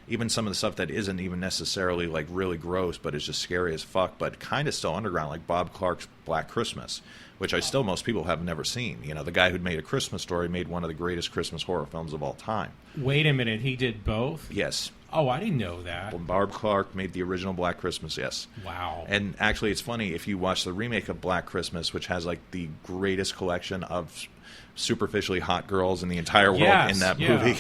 Speaker 4: even some of the stuff that isn't even necessarily like really gross, but is just scary as fuck, but kind of still underground, like Bob Clark's Black Christmas, which most people have never seen. The guy who'd made A Christmas Story made one of the greatest Christmas horror films of all time.
Speaker 3: Wait a minute, he did both?
Speaker 4: Yes.
Speaker 3: Oh, I didn't know that.
Speaker 4: Well, Barb Clark made the original Black Christmas, yes.
Speaker 3: Wow.
Speaker 4: And actually, it's funny, if you watch the remake of Black Christmas, which has like the greatest collection of superficially hot girls in the entire world in that movie,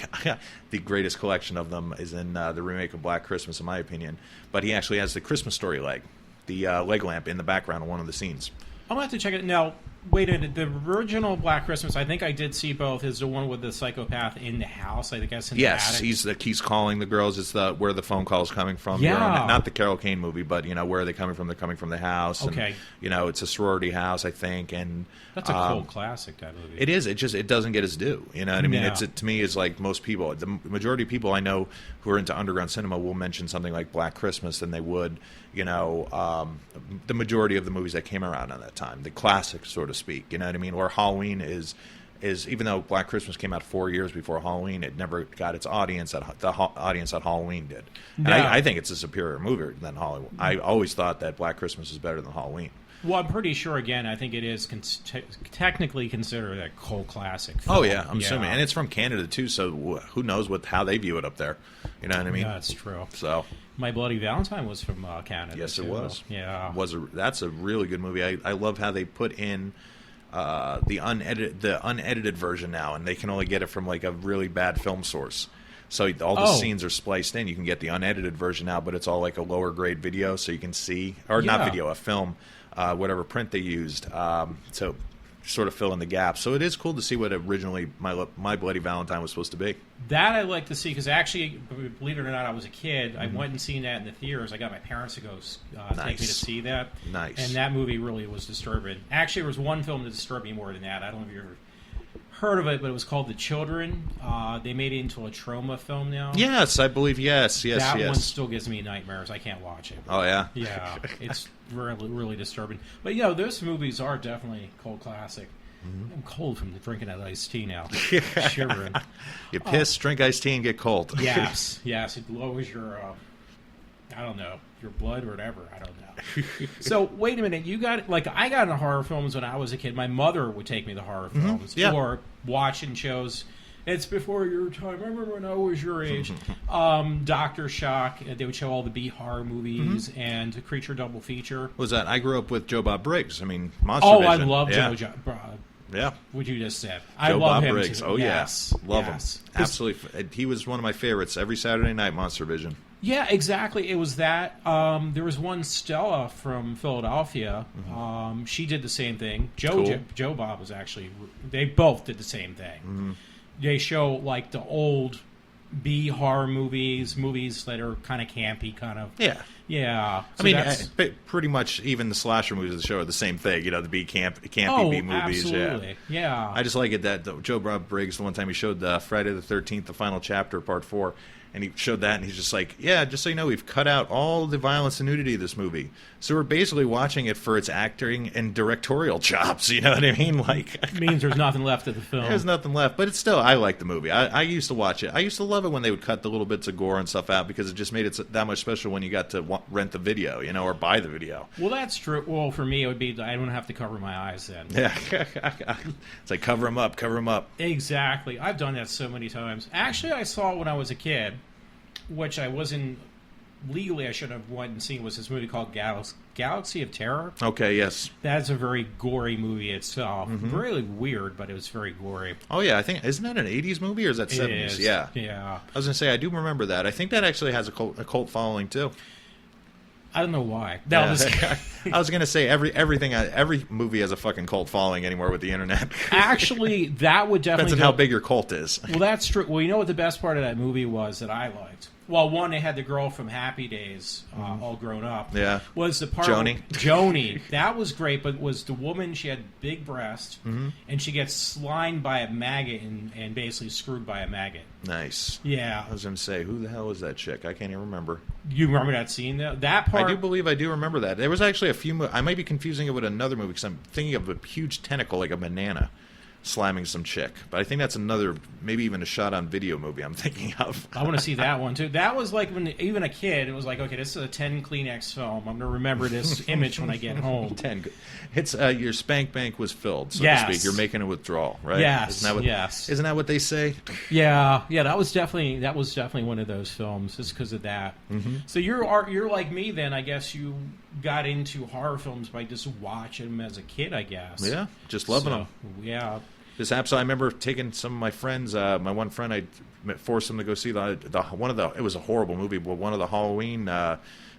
Speaker 4: the greatest collection of them is in the remake of Black Christmas, in my opinion. But he actually has the Christmas Story leg. the leg lamp in the background of one of the scenes.
Speaker 3: I'm going to have to check it now. Wait a minute. The original Black Christmas, I think I did see both. Is the one with the psychopath in the house? I guess in the attic.
Speaker 4: He's calling the girls. It's where the phone call is coming from.
Speaker 3: Yeah.
Speaker 4: Not the Carol Kane movie, but where are they coming from? They're coming from the house.
Speaker 3: Okay.
Speaker 4: And, it's a sorority house, I think. And
Speaker 3: that's a cool classic. That movie.
Speaker 4: It is. It doesn't get its due. You know what I mean?
Speaker 3: Yeah.
Speaker 4: To me, it's like most people. The majority of people I know who are into underground cinema will mention something like Black Christmas than they would. The majority of the movies that came around at that time, the classics, so to speak. You know what I mean? Or Halloween is even though Black Christmas came out 4 years before Halloween, it never got its audience that the audience that Halloween did. And I think it's a superior movie than Halloween. I always thought that Black Christmas is better than Halloween.
Speaker 3: Well, I'm pretty sure. Again, I think it is technically considered a cult classic film.
Speaker 4: Oh yeah, I'm assuming, and it's from Canada too. So who knows how they view it up there? You know what I mean?
Speaker 3: Yeah, that's true.
Speaker 4: So
Speaker 3: My Bloody Valentine was from Canada.
Speaker 4: Yes,
Speaker 3: too.
Speaker 4: it was.
Speaker 3: Yeah,
Speaker 4: that's a really good movie. I love how they put in the unedited version now, and they can only get it from like a really bad film source. So all the scenes are spliced in. You can get the unedited version now, but it's all like a lower grade video, so you can see, or not video, a film. Whatever print they used, to sort of fill in the gaps. So it is cool to see what originally My Bloody Valentine was supposed to be.
Speaker 3: That I like to see, because actually, believe it or not, I was a kid. I went and seen that in the theaters. I got my parents to go take me to see that.
Speaker 4: Nice.
Speaker 3: And that movie really was disturbing. Actually, there was one film that disturbed me more than that. I don't know if you ever heard of it, but it was called The Children. They made it into a trauma film now.
Speaker 4: Yes, I believe, yes.
Speaker 3: That one still gives me nightmares. I can't watch it.
Speaker 4: Oh, yeah?
Speaker 3: Yeah, it's really, really disturbing. But, those movies are definitely cult classic. I'm cold from drinking that iced tea now. Shivering.
Speaker 4: You piss, drink iced tea, and get cold.
Speaker 3: Yes. It lowers your, your blood or whatever. I don't know. So, wait a minute. I got into horror films when I was a kid. My mother would take me to horror films or watching shows. It's before your time. I remember when I was your age. Dr. Shock. They would show all the B horror movies and the Creature double feature.
Speaker 4: What was that? I grew up with Joe Bob Briggs. I mean, Monster Vision.
Speaker 3: I love Joe.
Speaker 4: Yeah.
Speaker 3: What you just said.
Speaker 4: I love
Speaker 3: Bob
Speaker 4: him
Speaker 3: Briggs.
Speaker 4: Too. Oh,
Speaker 3: yes.
Speaker 4: Love him. Absolutely. He was one of my favorites every Saturday night, Monster Vision.
Speaker 3: Yeah, exactly. It was that. There was one, Stella from Philadelphia. She did the same thing. Joe Bob was actually... They both did the same thing. They show, like, the old B horror movies that are kind of campy, kind of...
Speaker 4: Yeah.
Speaker 3: Yeah.
Speaker 4: So pretty much even the slasher movies of the show are the same thing. The B campy B movies.
Speaker 3: Absolutely. Yeah.
Speaker 4: I just like it that Joe Bob Briggs, the one time he showed Friday the 13th, the final chapter, part 4, and he showed that, and he's just like, yeah, just so you know, we've cut out all the violence and nudity of this movie. So we're basically watching it for its acting and directorial chops, you know what I mean? Like,
Speaker 3: it means there's nothing left of the film.
Speaker 4: There's nothing left, but it's still, I like the movie. I used to watch it. I used to love it when they would cut the little bits of gore and stuff out, because it just made it that much special when you got to rent the video, or buy the video.
Speaker 3: Well, that's true. Well, for me, it would be, I don't have to cover my eyes then.
Speaker 4: Yeah. It's like, cover them up.
Speaker 3: Exactly. I've done that so many times. Actually, I saw it when I was a kid, which I wasn't legally, I should have went and seen, was this movie called Galaxy of Terror.
Speaker 4: Okay, yes.
Speaker 3: That's a very gory movie itself. Really weird, but it was very gory.
Speaker 4: Oh, yeah. I think, isn't that an 80s movie or is that 70s?
Speaker 3: It is.
Speaker 4: Yeah.
Speaker 3: Yeah.
Speaker 4: I was going to say, I do remember that. I think that actually has a cult following, too.
Speaker 3: I don't know why.
Speaker 4: I was going to say, every movie has a fucking cult following anymore with the internet.
Speaker 3: Actually, that would definitely...
Speaker 4: Depends on how big your cult is.
Speaker 3: Well, that's true. Well, you know what the best part of that movie was that I liked? Well, one, they had the girl from Happy Days, all grown up.
Speaker 4: Yeah.
Speaker 3: Was the part... Joni. That was great, but was the woman, she had big breasts, and she gets slimed by a maggot and basically screwed by a maggot.
Speaker 4: Nice.
Speaker 3: Yeah.
Speaker 4: I was going to say, who the hell is that chick? I can't even remember.
Speaker 3: You remember that scene, though? That part...
Speaker 4: I do believe I do remember that. There was actually a few... I might be confusing it with another movie, because I'm thinking of a huge tentacle, like a banana, slamming some chick. But I think that's another, maybe even a shot-on-video movie I'm thinking of.
Speaker 3: I want to see that one, too. That was like, when even a kid, it was like, okay, this is a 10 Kleenex film. I'm going to remember this image when I get home.
Speaker 4: 10. It's your spank bank was filled, so to speak. You're making a withdrawal, right?
Speaker 3: Yes,
Speaker 4: Isn't that what they say?
Speaker 3: Yeah, that was definitely one of those films, just because of that. So you're like me then, I guess you got into horror films by just watching them as a kid, I guess.
Speaker 4: Yeah, just loving them.
Speaker 3: Yeah.
Speaker 4: This I remember taking some of my friends, my one friend, I forced him to go see it was a horrible movie, but one of the Halloween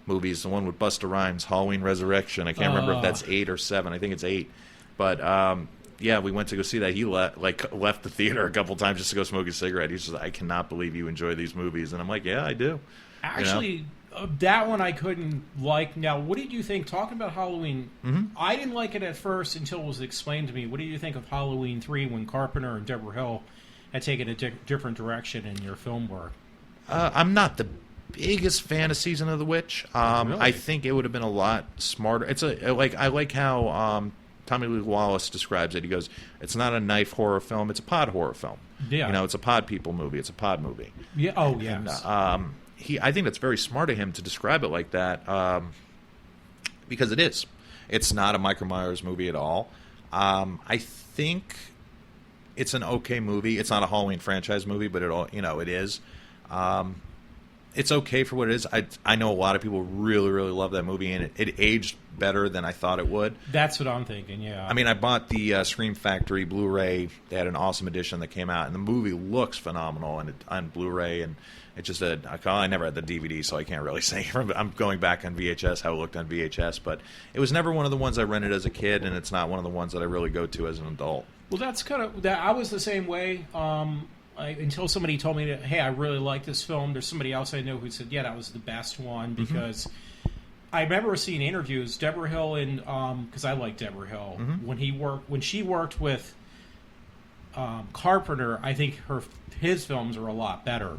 Speaker 4: movies. The one with Busta Rhymes, Halloween Resurrection. I can't remember if that's 8 or 7. I think it's 8. But yeah, we went to go see that. He left the theater a couple times just to go smoke a cigarette. He's just like, I cannot believe you enjoy these movies. And I'm like, yeah, I do.
Speaker 3: Actually, that one I couldn't like. Now, what did you think? Talking about Halloween, I didn't like it at first until it was explained to me. What do you think of Halloween 3 when Carpenter and Deborah Hill had taken a different direction in your film work?
Speaker 4: I'm not the biggest fan of Season of the Witch.
Speaker 3: Really?
Speaker 4: I think it would have been a lot smarter. I like how Tommy Lee Wallace describes it. He goes, "It's not a knife horror film; it's a pod horror film.
Speaker 3: Yeah,
Speaker 4: it's a pod people movie. It's a pod movie."
Speaker 3: Yeah. Oh, yes.
Speaker 4: And, I think that's very smart of him to describe it like that, because it is. It's not a Michael Myers movie at all. I think it's an okay movie. It's not a Halloween franchise movie, but it is. It's okay for what it is. I know a lot of people really, really love that movie, and it aged better than I thought it would.
Speaker 3: That's what I'm thinking, yeah.
Speaker 4: I mean, I bought the Scream Factory Blu-ray. They had an awesome edition that came out, and the movie looks phenomenal on Blu-ray, and it's just I never had the DVD, so I can't really say. I'm going back on VHS, how it looked on VHS, but it was never one of the ones I rented as a kid, and it's not one of the ones that I really go to as an adult.
Speaker 3: Well, that's kind of that. I was the same way. Until somebody told me that, hey, I really like this film. There's somebody else I know who said, yeah, that was the best one, because I remember seeing interviews. Deborah Hill and because I like Deborah Hill when she worked with Carpenter, I think his films are a lot better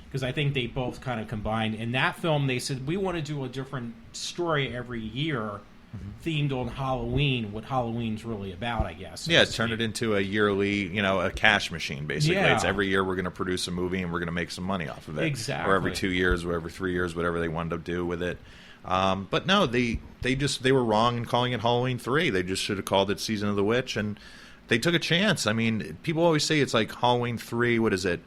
Speaker 3: because I think they both kind of combined. In that film, they said we want to do a different story every year. Themed on Halloween, what Halloween's really about, I guess.
Speaker 4: Yeah, turn it into a yearly, a cash machine, basically.
Speaker 3: Yeah.
Speaker 4: It's every year we're going to produce a movie and we're going to make some money off of it.
Speaker 3: Exactly.
Speaker 4: Or every 2 years, or every 3 years, whatever they wanted to do with it. But no, they were wrong in calling it Halloween 3. They just should have called it Season of the Witch, and they took a chance. I mean, people always say it's like Halloween 3, what is it?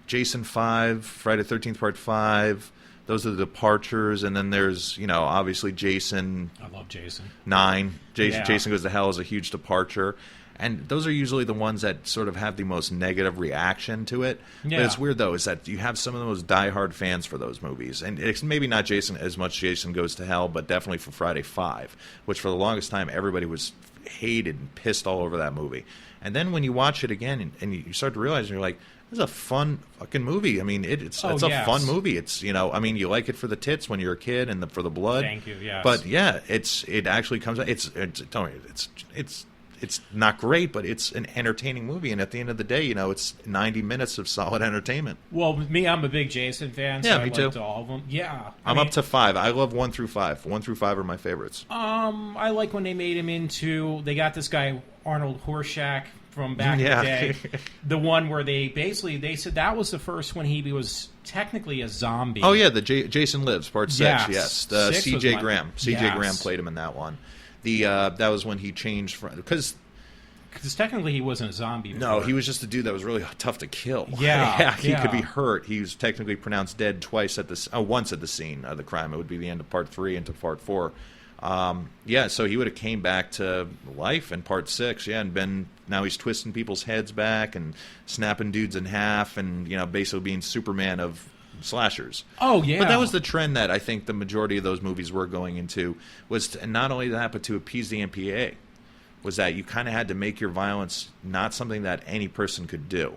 Speaker 4: Jason 5, Friday the 13th Part 5. Those are the departures, and then there's, obviously Jason.
Speaker 3: I love Jason.
Speaker 4: 9.
Speaker 3: Yeah.
Speaker 4: Jason Goes to Hell is a huge departure. And those are usually the ones that sort of have the most negative reaction to it.
Speaker 3: Yeah.
Speaker 4: But it's weird, though, is that you have some of the most diehard fans for those movies. And it's maybe not Jason as much Jason Goes to Hell, but definitely for Friday 5, which for the longest time everybody was hated and pissed all over that movie. And then when you watch it again and you start to realize, you're like, this is a fun fucking movie. I mean, it's a fun movie. It's, you like it for the tits when you're a kid and for the blood.
Speaker 3: Thank you, yes.
Speaker 4: But yeah, it actually comes out. It's not great, but it's an entertaining movie. And at the end of the day, it's 90 minutes of solid entertainment.
Speaker 3: Well, with me, I'm a big Jason fan. So
Speaker 4: yeah,
Speaker 3: I
Speaker 4: me too.
Speaker 3: liked all of them. Yeah,
Speaker 4: I'm up to 5. I love 1 through 5. 1 through 5 are my favorites.
Speaker 3: I like when they made him into. They got this guy Arnold Horshack from back in the day. The one where they said that was the first when he was technically a zombie.
Speaker 4: Oh yeah, the Jason Lives Part 6. Yes, the C.J. Graham. C.J. Graham played him in that one. That was when he changed from because
Speaker 3: technically he wasn't a zombie before.
Speaker 4: No, he was just a dude that was really tough to kill.
Speaker 3: Yeah,
Speaker 4: he could be hurt. He was technically pronounced dead once at the scene of the crime. It would be the end of Part 3 into Part 4. So he would have came back to life in Part 6, and now he's twisting people's heads back and snapping dudes in half, and basically being Superman of slashers.
Speaker 3: Oh yeah,
Speaker 4: but that was the trend that I think the majority of those movies were going into, was not only that, but to appease the MPA, was that you kind of had to make your violence not something that any person could do.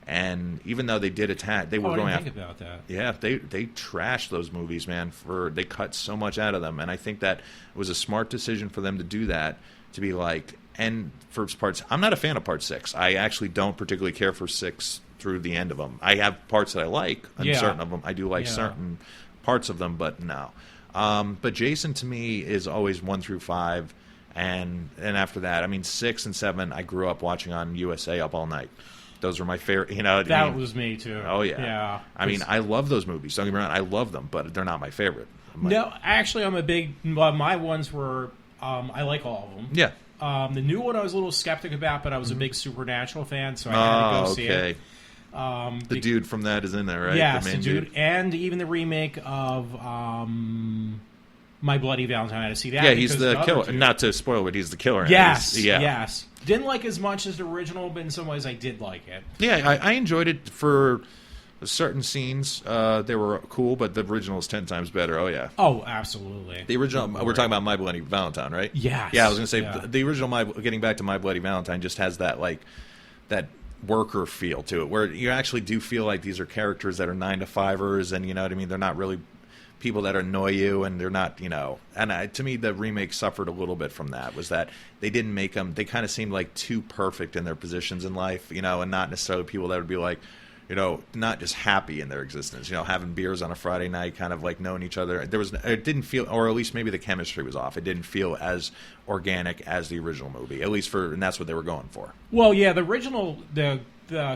Speaker 4: And even though they did attack, they were going after.
Speaker 3: Think about that.
Speaker 4: Yeah, they trashed those movies, man. They cut so much out of them, and I think that it was a smart decision for them to do that. To be like, and for parts, I'm not a fan of Part 6. I actually don't particularly care for 6 through the end of them. I have parts that I like, and certain of them I do like certain parts of them, but no. But Jason to me is always 1 through 5, and after that, I mean 6 and 7. I grew up watching on USA Up All Night. Those were my favorite.
Speaker 3: That was me too.
Speaker 4: Oh yeah.
Speaker 3: Yeah.
Speaker 4: I mean, I love those movies. Don't get me wrong. I love them, but they're not my favorite.
Speaker 3: No, actually, I'm a big. My ones were. I like all of them.
Speaker 4: Yeah.
Speaker 3: The new one I was a little skeptic about, but I was a big Supernatural fan, so I had to go see it.
Speaker 4: The dude from that is in there, right?
Speaker 3: Yes,
Speaker 4: the main
Speaker 3: dude, and even the remake of My Bloody Valentine. I had to see that.
Speaker 4: Yeah, he's the killer. Not to spoil it, he's the killer.
Speaker 3: Yes, yes. Didn't like as much as the original, but in some ways I did like it.
Speaker 4: Yeah, I enjoyed it for Certain scenes, they were cool, but the original is 10 times better. Oh, yeah.
Speaker 3: Oh, absolutely.
Speaker 4: The original, we're talking about My Bloody Valentine, right?
Speaker 3: Yes.
Speaker 4: Yeah, I was going to say, the original, getting back to My Bloody Valentine, just has that, like, that worker feel to it, where you actually do feel like these are characters that are 9-to-5ers, and, you know what I mean? They're not really people that annoy you, and they're not, you know. And to me, the remake suffered a little bit from that, was that they didn't make them, they kind of seemed like too perfect in their positions in life, you know, and not necessarily people that would be like, you know, not just happy in their existence, you know, having beers on a Friday night, kind of like knowing each other. It didn't feel, or at least maybe the chemistry was off. It didn't feel as organic as the original movie, at least and that's what they were going for.
Speaker 3: Well, yeah, the original, the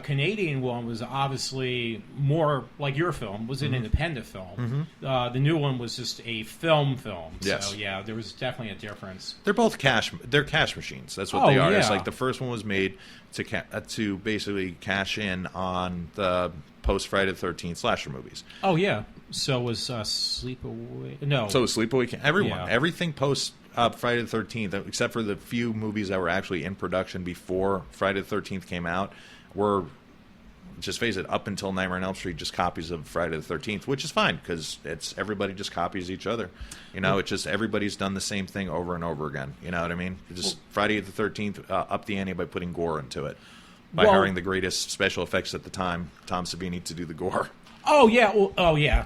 Speaker 3: Canadian one was obviously more like your film, was an independent film. The new one was just a film.
Speaker 4: Yes.
Speaker 3: So, yeah, there was definitely a difference.
Speaker 4: They're both cash machines. That's what they are.
Speaker 3: Yeah.
Speaker 4: It's like the first one was made to basically cash in on the post Friday the 13th slasher movies.
Speaker 3: Oh, yeah. So was Sleepaway. No.
Speaker 4: So was Sleepaway. Everyone.
Speaker 3: Yeah.
Speaker 4: Everything post Friday the 13th, except for the few movies that were actually in production before Friday the 13th came out, were, just face it, up until Nightmare on Elm Street, just copies of Friday the 13th, which is fine because everybody just copies each other. You know, it's just everybody's done the same thing over and over again. You know what I mean? Just Friday the 13th up the ante by putting gore into it, by hiring the greatest special effects at the time, Tom Savini, to do the gore.
Speaker 3: Oh, yeah. Well,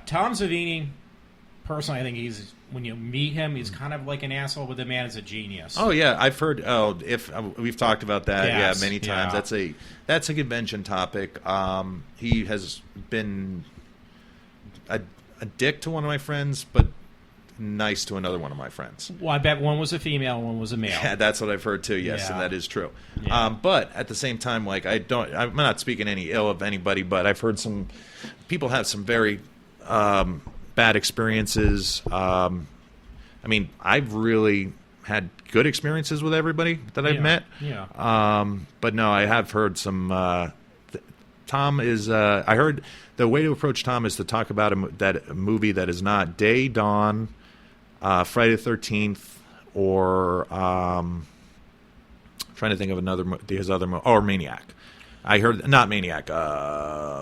Speaker 3: Tom Savini, personally, I think when you meet him, he's kind of like an asshole, but the man is a genius.
Speaker 4: Oh yeah, I've heard. We've talked about that,
Speaker 3: yes,
Speaker 4: many times.
Speaker 3: Yeah.
Speaker 4: That's a convention topic. He has been a dick to one of my friends, but nice to another one of my friends.
Speaker 3: Well, I bet one was a female, and one was a male.
Speaker 4: Yeah, that's what I've heard too. Yes,
Speaker 3: Yeah.
Speaker 4: and that is true.
Speaker 3: Yeah.
Speaker 4: But at the same time, like I'm not speaking any ill of anybody, but I've heard some people have some very bad experiences. I mean, I've really had good experiences with everybody that I've met.
Speaker 3: Yeah.
Speaker 4: But no, I have heard some. Tom is. I heard the way to approach Tom is to talk about a movie that is not Day, Dawn, Friday the 13th, or trying to think of his other movie, or Maniac. I heard not Maniac.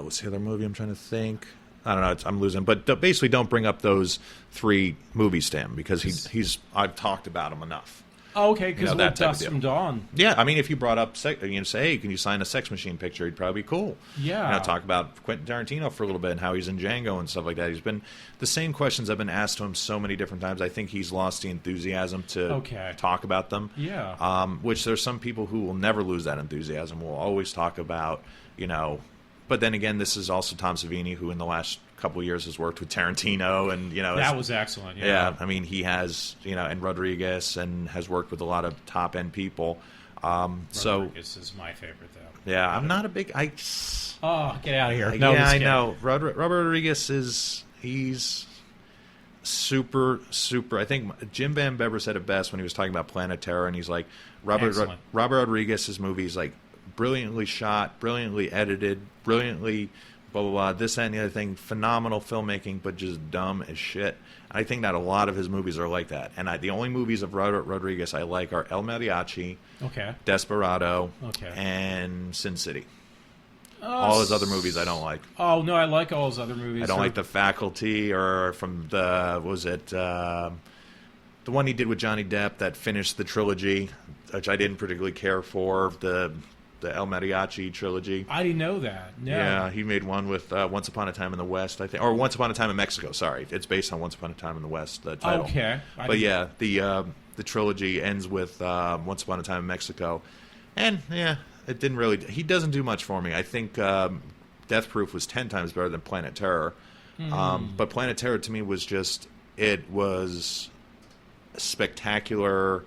Speaker 4: What's the other movie I'm trying to think? I don't know. I'm losing, but basically, don't bring up those 3 movies to him because I've talked about him enough.
Speaker 3: Oh, okay, because
Speaker 4: that type of
Speaker 3: Dusk
Speaker 4: deal.
Speaker 3: from Dawn.
Speaker 4: Yeah, I mean, if you brought up, say, hey, can you sign a Sex Machine picture? He'd probably be cool.
Speaker 3: Yeah.
Speaker 4: Talk about Quentin Tarantino for a little bit and how he's in Django and stuff like that. He's been the same questions have been asked to him so many different times. I think he's lost the enthusiasm to talk about them.
Speaker 3: Yeah.
Speaker 4: Which there's some people who will never lose that enthusiasm. Will always talk about, But then again, this is also Tom Savini, who in the last couple of years has worked with Tarantino, and
Speaker 3: that was excellent.
Speaker 4: Yeah, I mean, he has, and Rodriguez, and has worked with a lot of top end people.
Speaker 3: Rodriguez is my favorite, though.
Speaker 4: Yeah, I'm not a big.
Speaker 3: Get out of here!
Speaker 4: No, yeah, I know. Robert Rodriguez he's super. I think Jim Van Bever said it best when he was talking about Planet Terror, and he's like, Robert Rodriguez's movie is like brilliantly shot, brilliantly edited, brilliantly blah, blah, blah, this, that, and the other thing. Phenomenal filmmaking, but just dumb as shit. I think that a lot of his movies are like that. And the only movies of Robert Rodriguez I like are El Mariachi, Desperado, and Sin City. All his other movies I don't like.
Speaker 3: Oh, no, I like all his other movies.
Speaker 4: I don't like The Faculty, or from the one he did with Johnny Depp that finished the trilogy, which I didn't particularly care for, the El Mariachi trilogy.
Speaker 3: I didn't know that. No.
Speaker 4: Yeah, he made one with Once Upon a Time in the West, I think, or Once Upon a Time in Mexico. Sorry, it's based on Once Upon a Time in the West. The title.
Speaker 3: Okay,
Speaker 4: but yeah, the trilogy ends with Once Upon a Time in Mexico, and yeah, it didn't really. He doesn't do much for me. I think Death Proof was 10 times better than Planet Terror, but Planet Terror to me was it was spectacular.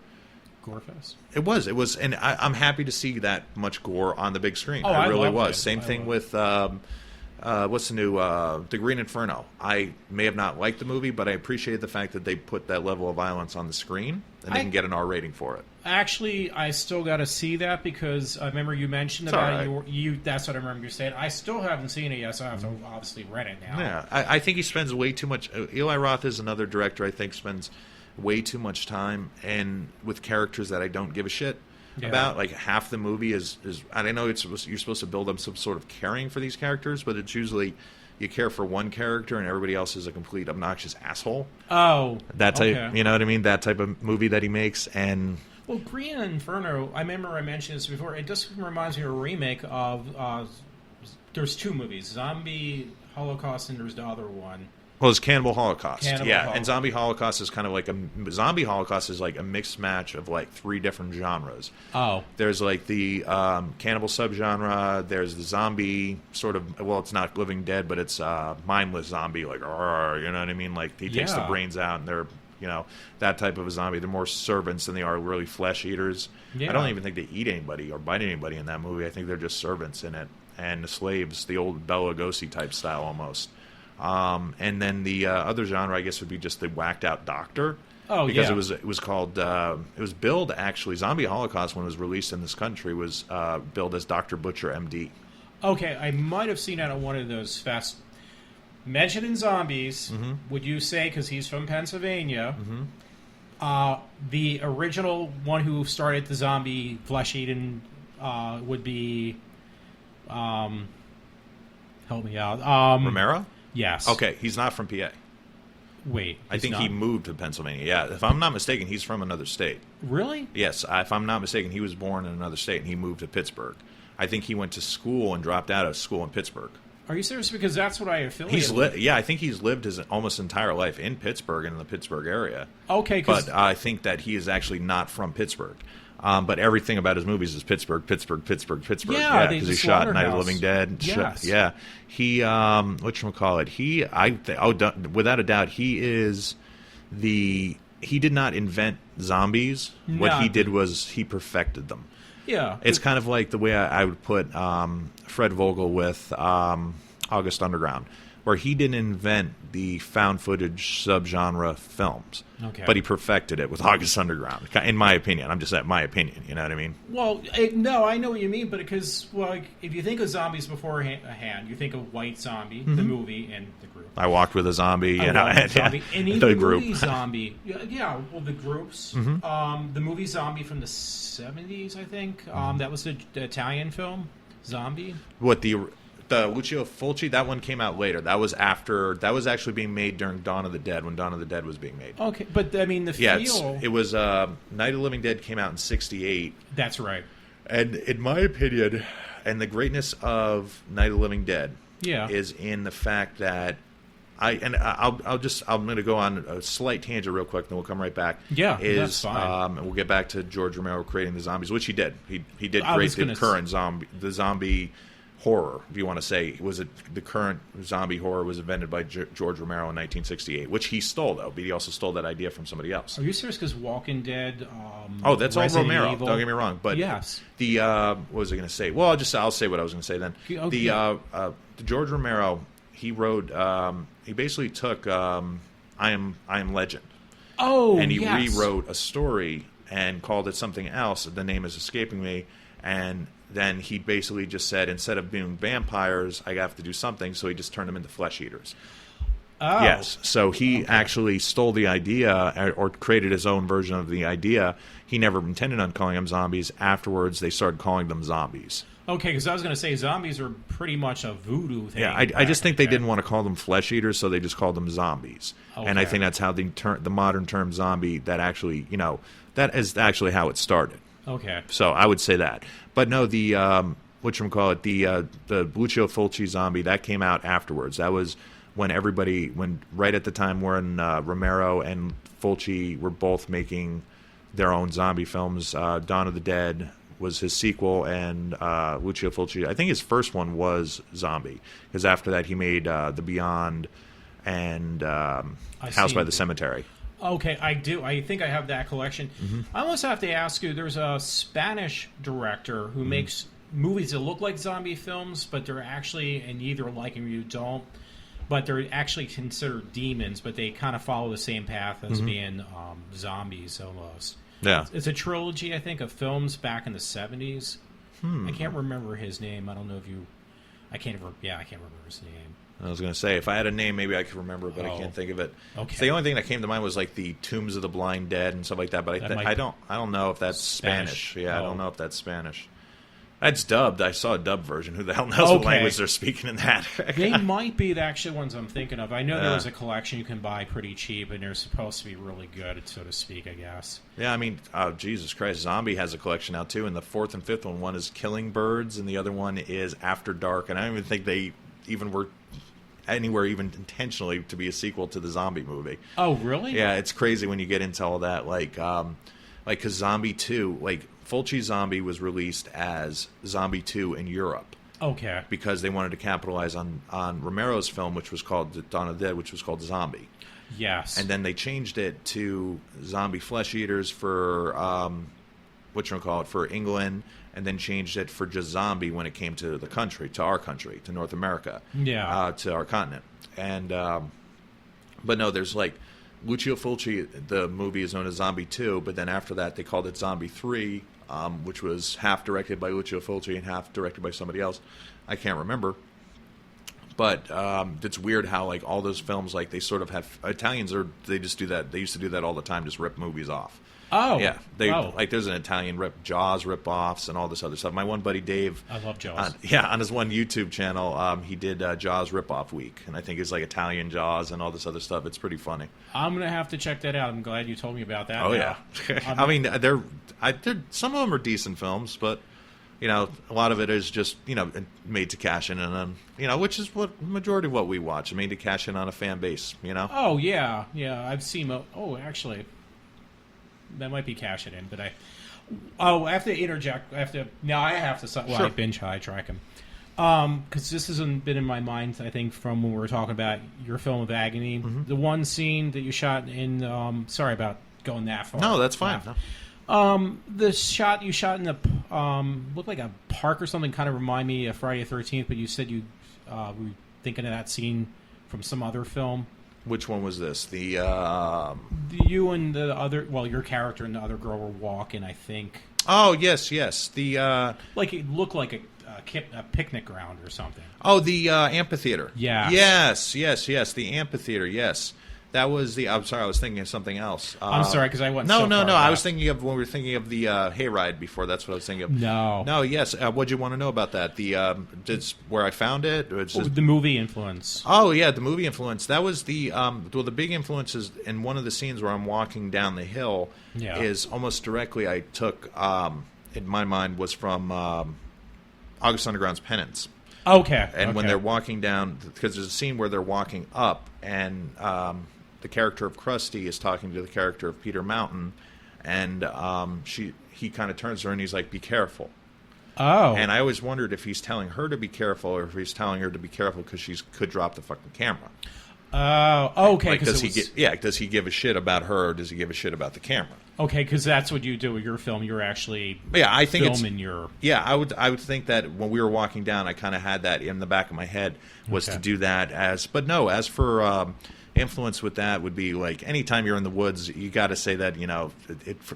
Speaker 3: Gorefest.
Speaker 4: It was, and I'm happy to see that much gore on the big screen.
Speaker 3: I
Speaker 4: really
Speaker 3: loved
Speaker 4: was.
Speaker 3: it.
Speaker 4: Same thing with what's the new The Green Inferno. I may have not liked the movie, but I appreciated the fact that they put that level of violence on the screen and they can get an R rating for it.
Speaker 3: Actually, I still got to see that because I remember you mentioned about it. That's what I remember you saying. I still haven't seen it yet, so I have to obviously rent it now.
Speaker 4: Yeah, I think he spends way too much. Eli Roth is another director I think spends way too much time and with characters that I don't give a shit. about. Like half the movie is I don't know. You're supposed to build up some sort of caring for these characters, but it's usually you care for one character and everybody else is a complete obnoxious asshole.
Speaker 3: Oh,
Speaker 4: that type.
Speaker 3: okay.
Speaker 4: You know what I mean? That type of movie that he makes. And
Speaker 3: well, Green Inferno. I remember I mentioned this before. It just reminds me of a remake of. There's two movies: Zombie Holocaust and there's the other one.
Speaker 4: Well, it's Cannibal Holocaust. And Zombie Holocaust is kind of like Zombie Holocaust is like a mixed match of like 3 different genres.
Speaker 3: Oh.
Speaker 4: There's like the cannibal subgenre. There's the zombie sort of, well, it's not Living Dead, but it's mindless zombie, like, you know what I mean? Like he takes the brains out and they're, that type of a zombie. They're more servants than they are really flesh eaters. Yeah. I don't even think they eat anybody or bite anybody in that movie. I think they're just servants in it. And the slaves, the old Bela Lugosi type style almost. And then the other genre, I guess, would be just the whacked out doctor.
Speaker 3: Oh,
Speaker 4: because
Speaker 3: yeah.
Speaker 4: it was called it was billed actually. Zombie Holocaust, when it was released in this country, was billed as Dr. Butcher, MD.
Speaker 3: Okay, I might have seen that on one of those fast. Mentioning zombies, would you say, because he's from Pennsylvania, the original one who started the zombie flesh eating would be, help me out,
Speaker 4: Romero?
Speaker 3: Yes.
Speaker 4: Okay, he's not from PA.
Speaker 3: Wait,
Speaker 4: I think he moved to Pennsylvania. Yeah, if I'm not mistaken, he's from another state.
Speaker 3: Really?
Speaker 4: Yes, if I'm not mistaken, he was born in another state and he moved to Pittsburgh. I think he went to school and dropped out of school in Pittsburgh.
Speaker 3: Are you serious? Because that's what I affiliate with.
Speaker 4: Yeah, I think he's lived his almost entire life in Pittsburgh and in the Pittsburgh area.
Speaker 3: Okay,
Speaker 4: but I think that he is actually not from Pittsburgh. But everything about his movies is Pittsburgh.
Speaker 3: Yeah,
Speaker 4: because he shot Night of the Living Dead.
Speaker 3: Yes.
Speaker 4: He whatchamacallit, without a doubt, he did not invent zombies. No. What he did was he perfected them.
Speaker 3: Yeah.
Speaker 4: It's kind of like the way I would put Fred Vogel with August Underground, where he didn't invent the found footage subgenre films, but he perfected it with August Underground, in my opinion. I'm just saying my opinion, you know what I mean?
Speaker 3: Well, no, I know what you mean, but because, like, if you think of zombies beforehand, you think of White Zombie, the movie, and the group.
Speaker 4: I Walked with a Zombie,
Speaker 3: Zombie. And even
Speaker 4: the group.
Speaker 3: movie Zombie. Well, the groups. The movie Zombie from the 70s, I think. That was the Italian film, Zombie.
Speaker 4: What, the Lucio Fulci, that one came out later. That was actually being made during Dawn of the Dead, when Dawn of the Dead was being made.
Speaker 3: Okay, but I mean,
Speaker 4: it was Night of the Living Dead came out in 1968.
Speaker 3: That's right.
Speaker 4: And in my opinion, and the greatness of Night of the Living Dead is in the fact that I'm going to go on a slight tangent real quick, then we'll come right back.
Speaker 3: Yeah, that's fine.
Speaker 4: And we'll get back to George Romero creating the zombies, which he did. He did create the current zombie horror, if you want to say. The current zombie horror was invented by George Romero in 1968, which he stole, though, but he also stole that idea from somebody else.
Speaker 3: Are you serious? Because Walking Dead,
Speaker 4: that's all Romero. Evil. Don't get me wrong, but
Speaker 3: yes.
Speaker 4: What was I going to say? Well, I'll say what I was going to say then. Okay. The George Romero, he wrote. He basically took I Am Legend.
Speaker 3: Oh,
Speaker 4: and he rewrote a story and called it something else. The name is escaping me, and then he basically just said, instead of being vampires, I have to do something, so he just turned them into flesh eaters.
Speaker 3: Oh.
Speaker 4: Yes, so he actually stole the idea or created his own version of the idea. He never intended on calling them zombies. Afterwards, they started calling them zombies.
Speaker 3: Okay, because I was going to say zombies are pretty much a voodoo thing.
Speaker 4: Yeah, I just think they didn't want to call them flesh eaters, so they just called them zombies. Okay. And I think that's how the modern term zombie, that actually, that is actually how it started.
Speaker 3: Okay.
Speaker 4: So I would say that. But no, the whatchamacallit, the Lucio Fulci zombie, that came out afterwards. That was when right at the time when Romero and Fulci were both making their own zombie films. Dawn of the Dead was his sequel, and Lucio Fulci, I think his first one was Zombie, because after that he made The Beyond and House by the Cemetery.
Speaker 3: Okay, I do. I think I have that collection. I almost have to ask you, there's a Spanish director who makes movies that look like zombie films, but they're actually, and you either like them or you don't, but they're actually considered demons, but they kind of follow the same path as being zombies almost.
Speaker 4: Yeah.
Speaker 3: It's a trilogy, I think, of films back in the 70s. I can't remember his name. I don't know if you... I can't remember his name.
Speaker 4: I was going to say, if I had a name, maybe I could remember it, but I can't think of it.
Speaker 3: Okay.
Speaker 4: So the only thing that came to mind was like the Tombs of the Blind Dead and stuff like that. But I don't know if that's Spanish. Yeah, I don't know if that's Spanish. That's dubbed. I saw a dubbed version. Who the hell knows what language they're speaking in that?
Speaker 3: They might be the actual ones I'm thinking of. I know there was a collection you can buy pretty cheap, and they're supposed to be really good, so to speak, I guess.
Speaker 4: Yeah, I mean, Jesus Christ, Zombie has a collection now too, and the fourth and fifth one is Killing Birds, and the other one is After Dark, and I don't even think they even were anywhere even intentionally to be a sequel to the Zombie movie.
Speaker 3: Oh, really?
Speaker 4: Yeah, it's crazy when you get into all that. Like, because Zombie 2, like, Fulci Zombie was released as Zombie 2 in Europe.
Speaker 3: Okay.
Speaker 4: Because they wanted to capitalize on Romero's film, which was called Dawn of the Dead, which was called Zombie.
Speaker 3: Yes.
Speaker 4: And then they changed it to Zombie Flesh Eaters for, for England, and then changed it for just Zombie when it came to the country, to our country, to North America.
Speaker 3: Yeah.
Speaker 4: To our continent. And, but no, there's like, Lucio Fulci, the movie is known as Zombie 2, but then after that they called it Zombie 3, which was half directed by Lucio Fulci and half directed by somebody else. I can't remember. But it's weird how like all those films, like they sort of have Italians they just do that. They used to do that all the time, just rip movies off.
Speaker 3: Oh,
Speaker 4: yeah. Like there's an Italian Jaws rip-offs and all this other stuff. My one buddy Dave,
Speaker 3: I love Jaws.
Speaker 4: On his one YouTube channel, he did Jaws rip-off week, and I think it's like Italian Jaws and all this other stuff. It's pretty funny.
Speaker 3: I'm gonna have to check that out. I'm glad you told me about that.
Speaker 4: Oh yeah. I mean, they're some of them are decent films, but you know, a lot of it is just, you know, made to cash in, and you know, which is what majority of what we watch, made to cash in on a fan base. You know.
Speaker 3: Oh yeah. I've seen. Actually. That might be cash it in, but I have to interject. I have to
Speaker 4: Sure.
Speaker 3: I binge high track him. Because this hasn't been in my mind, I think, from when we were talking about your film of AGONi. Mm-hmm. The one scene that you shot in, sorry about going that far.
Speaker 4: No, that's fine.
Speaker 3: The shot you shot in the, looked like a park or something, kind of remind me of Friday the 13th, but you said you were thinking of that scene from some other film.
Speaker 4: Which one was this?
Speaker 3: You and the other, your character and the other girl were walking, I think.
Speaker 4: Oh, yes.
Speaker 3: Like it looked like a picnic ground or something.
Speaker 4: Oh, the amphitheater.
Speaker 3: Yeah.
Speaker 4: Yes, the amphitheater, yes. That was I'm sorry, I was thinking of something else.
Speaker 3: I'm sorry, because I went
Speaker 4: No.
Speaker 3: Back.
Speaker 4: I was thinking of when we were thinking of the hayride before. That's what I was thinking of. No, yes. What'd you want to know about that? Where I found it? Or
Speaker 3: the movie influence.
Speaker 4: Oh, yeah, the movie influence. That was the big influence is in one of the scenes where I'm walking down the hill is almost directly I took, in my mind, was from August Underground's Penance.
Speaker 3: Okay.
Speaker 4: And when they're walking down, because there's a scene where they're walking up, and the character of Krusty is talking to the character of Peter Mountain, and he kind of turns to her and he's like, "Be careful."
Speaker 3: Oh.
Speaker 4: And I always wondered if he's telling her to be careful or if he's telling her to be careful because she could drop the fucking camera.
Speaker 3: Oh, okay.
Speaker 4: Like, does he give a shit about her or does he give a shit about the camera?
Speaker 3: Okay, because that's what you do with your film. You're actually
Speaker 4: I think
Speaker 3: filming your...
Speaker 4: Yeah, I would think that when we were walking down, I kind of had that in the back of my head was to do that as... But no, as for influence with that would be like anytime you're in the woods, you got to say that, you know,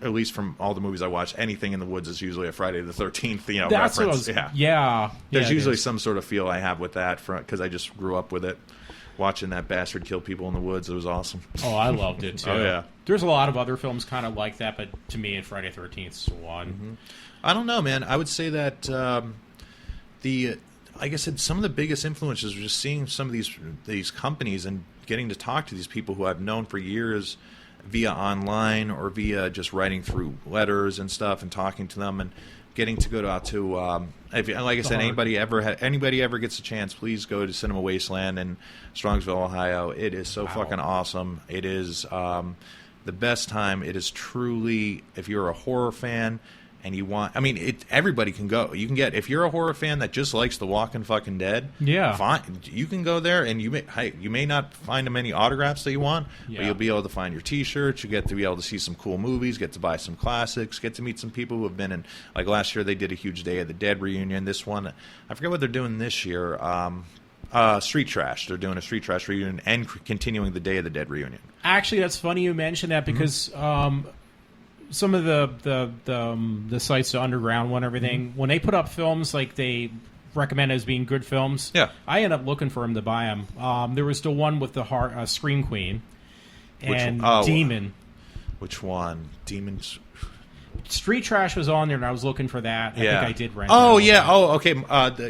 Speaker 4: at least from all the movies I watch, anything in the woods is usually a Friday the 13th, you know,
Speaker 3: that's
Speaker 4: reference.
Speaker 3: What I was,
Speaker 4: There's usually some sort of feel I have with that because I just grew up with it. Watching that bastard kill people in the woods, it was awesome.
Speaker 3: Oh, I loved it too.
Speaker 4: Oh yeah,
Speaker 3: there's a lot of other films kind of like that, but to me, Friday the 13th is one.
Speaker 4: Mm-hmm. I don't know, man. I would say that like I said, some of the biggest influences were just seeing some of these companies and getting to talk to these people who I've known for years via online or via just writing through letters and stuff and talking to them and getting to go out to like I said, anybody ever gets a chance, please go to Cinema Wasteland in Strongsville, Ohio. It is so fucking awesome. It is the best time. It is truly, if you're a horror fan and you want, I mean, everybody can go. You can if you're a horror fan that just likes The Walking Fucking Dead, fine. You can go there, and you may not find many autographs that you want, but you'll be able to find your T-shirts. You get to be able to see some cool movies, get to buy some classics, get to meet some people who have been in. Like last year, they did a huge Day of the Dead reunion. This one, I forget what they're doing this year. Street Trash. They're doing a Street Trash reunion and continuing the Day of the Dead reunion.
Speaker 3: Actually, that's funny you mentioned that because. Some of the sites, the underground one, everything, when they put up films, like they recommend as being good films.
Speaker 4: Yeah.
Speaker 3: I ended up looking for them to buy them. There was the one with the Scream Queen and Demon.
Speaker 4: Which one? Demons.
Speaker 3: Street Trash was on there, and I was looking for that. I think I did rent.
Speaker 4: Oh yeah. Oh okay.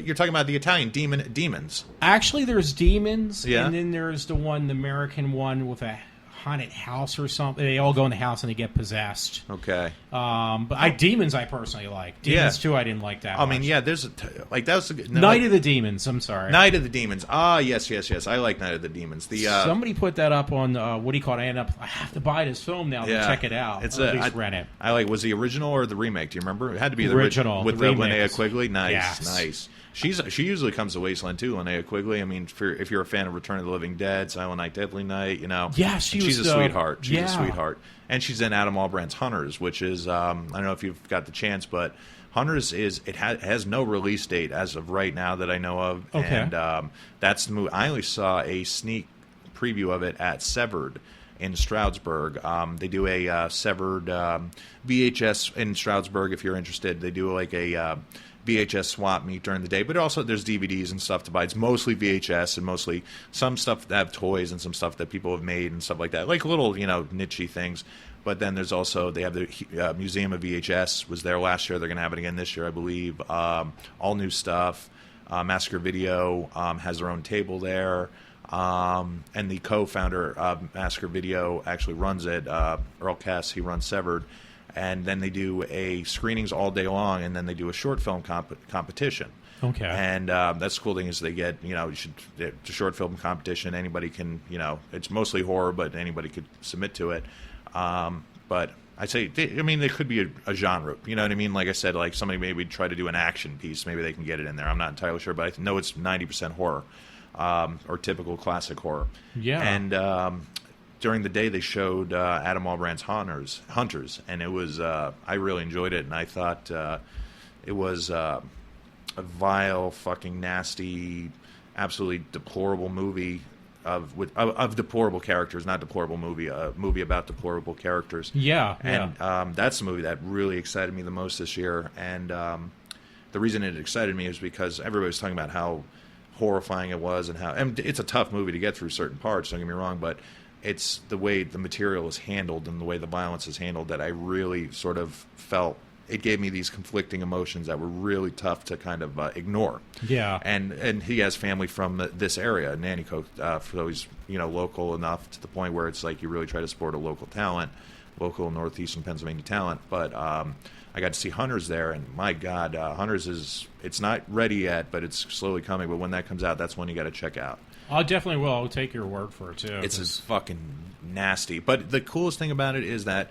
Speaker 4: You're talking about the Italian Demons.
Speaker 3: Actually, there's Demons,
Speaker 4: Yeah.
Speaker 3: and then there's the American one with a haunted house or something. They all go in the house and they get possessed.
Speaker 4: Okay.
Speaker 3: But Demons I personally like. Demons 2 I didn't like that much.
Speaker 4: I mean, yeah, there's that was
Speaker 3: Night of the Demons. I'm sorry.
Speaker 4: Night of the Demons. Ah, yes. I like Night of the Demons.
Speaker 3: Somebody put that up on what do you call it? I have to buy this film now to check it out. At least rent it.
Speaker 4: I like. Was the original or the remake? Do you remember? It had to be the
Speaker 3: original
Speaker 4: with
Speaker 3: the
Speaker 4: Linnea Quigley. Nice,
Speaker 3: yes.
Speaker 4: nice. She usually comes to Wasteland too, Linnea Quigley. I mean, if you're a fan of Return of the Living Dead, Silent Night, Deadly Night,
Speaker 3: Yeah,
Speaker 4: she's a sweetheart. She's a sweetheart, and she's in Adam Albrandt's Hunters, which is I don't know if you've got the chance, but Hunters has no release date as of right now that I know of.
Speaker 3: Okay.
Speaker 4: And that's the movie. I only saw a sneak preview of it at Severed in Stroudsburg. They do a Severed VHS in Stroudsburg if you're interested. They do like a VHS swap meet during the day, but also there's DVDs and stuff to buy. It's mostly VHS and mostly some stuff that have toys and some stuff that people have made and stuff like that, like little niche-y things. But then there's also they have the Museum of VHS was there last year. They're going to have it again this year, I believe. All new stuff. Massacre Video has their own table there. And the co-founder of Massacre Video actually runs it. Earl Kess, he runs Severed. And then they do screenings all day long, and then they do a short film competition.
Speaker 3: Okay.
Speaker 4: And that's the cool thing is they get, it's a short film competition. Anybody can, it's mostly horror, but anybody could submit to it. But I say, there could be a genre. You know what I mean? Like I said, like somebody maybe try to do an action piece. Maybe they can get it in there. I'm not entirely sure, but I know it's 90% horror or typical classic horror.
Speaker 3: Yeah.
Speaker 4: And during the day, they showed Adam Albrandt's Hunters, and it was I really enjoyed it, and I thought it was a vile, fucking nasty, absolutely deplorable movie of deplorable characters, not deplorable movie, a movie about deplorable characters.
Speaker 3: Yeah,
Speaker 4: and that's the movie that really excited me the most this year, and the reason it excited me is because everybody was talking about how horrifying it was and it's a tough movie to get through certain parts, don't get me wrong, but it's the way the material is handled and the way the violence is handled that I really sort of felt it gave me these conflicting emotions that were really tough to kind of ignore.
Speaker 3: Yeah.
Speaker 4: And he has family from this area, Nanticoke, so he's local enough to the point where it's like you really try to support a local talent, local northeastern Pennsylvania talent. But I got to see Hunters there, and my God, Hunters it's not ready yet, but it's slowly coming. But when that comes out, that's one you got to check out.
Speaker 3: I definitely will. I'll take your word for it, too.
Speaker 4: It's fucking nasty. But the coolest thing about it is that,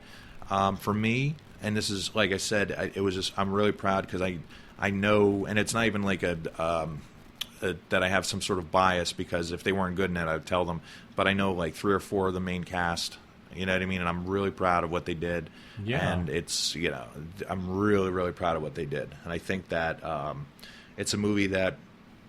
Speaker 4: for me, and this is, like I said, I'm really proud because I know, and it's not even like that I have some sort of bias because if they weren't good in it, I'd tell them. But I know like 3 or 4 of the main cast, you know what I mean? And I'm really proud of what they did.
Speaker 3: Yeah.
Speaker 4: And it's, I'm really, really proud of what they did. And I think that it's a movie that,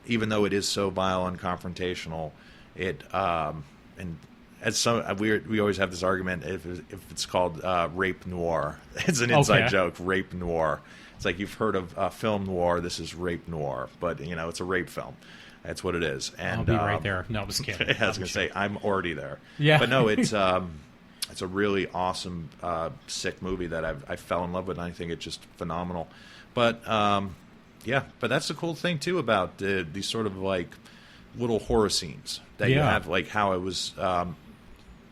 Speaker 4: even though it is so vile and confrontational, it and as some we always have this argument if it's called rape noir. It's an inside joke, rape noir. It's like you've heard of film noir. This is rape noir, but it's a rape film. That's what it is. And
Speaker 3: I'll be right there. No, I'm just kidding.
Speaker 4: I was going to say I'm already there.
Speaker 3: Yeah,
Speaker 4: but no, it's a really awesome, sick movie that I fell in love with. And I think it's just phenomenal. But yeah, but that's the cool thing too about these sort of like little horror scenes that you have, like how it was.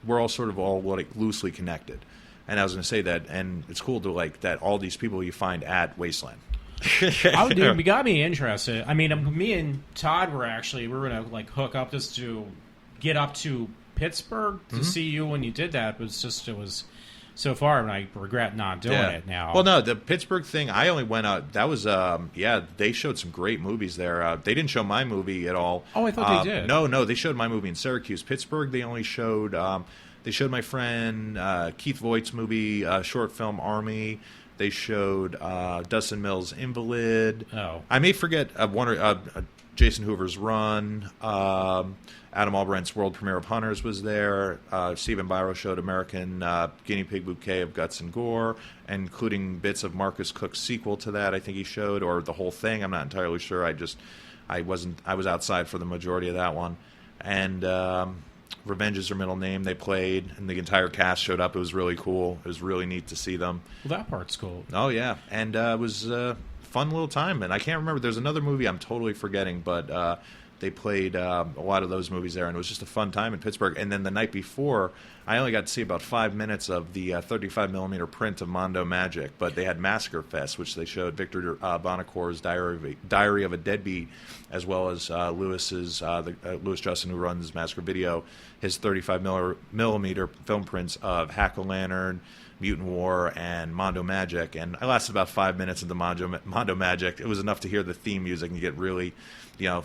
Speaker 4: We're all sort of like loosely connected, and I was going to say that, and it's cool to like that all these people you find at Wasteland.
Speaker 3: It got me interested. I mean, me and Todd were going to like hook up just to get up to Pittsburgh to see you when you did that. It was so far, and I regret not doing it now.
Speaker 4: Well, no, the Pittsburgh thing, I only went out. That was, they showed some great movies there. They didn't show my movie at all.
Speaker 3: Oh, I thought they did.
Speaker 4: No, they showed my movie in Syracuse. Pittsburgh, they only showed, they showed my friend Keith Voigt's movie, short film Army. They showed Dustin Mills' Invalid.
Speaker 3: Oh.
Speaker 4: I may forget Jason Hoover's Run. Adam Albrandt's world premiere of Hunters was there. Stephen Byro showed American Guinea Pig Bouquet of Guts and Gore, including bits of Marcus Cook's sequel to that. I think he showed, or the whole thing. I'm not entirely sure. I was outside for the majority of that one. And Revenge is their middle name. They played, and the entire cast showed up. It was really cool. It was really neat to see them.
Speaker 3: Well, that part's cool.
Speaker 4: Oh yeah, and it was a fun little time. And I can't remember. There's another movie I'm totally forgetting, but they played a lot of those movies there, and it was just a fun time in Pittsburgh. And then the night before, I only got to see about 5 minutes of the 35mm print of Mondo Magic, but they had Massacre Fest, which they showed Victor Bonacor's Diary of a Deadbeat, as well as Lewis's Lewis Justin, who runs Massacre Video, his 35mm film prints of Hack-O-Lantern, Mutant War, and Mondo Magic. And I lasted about 5 minutes into Mondo Magic. It was enough to hear the theme music and get really,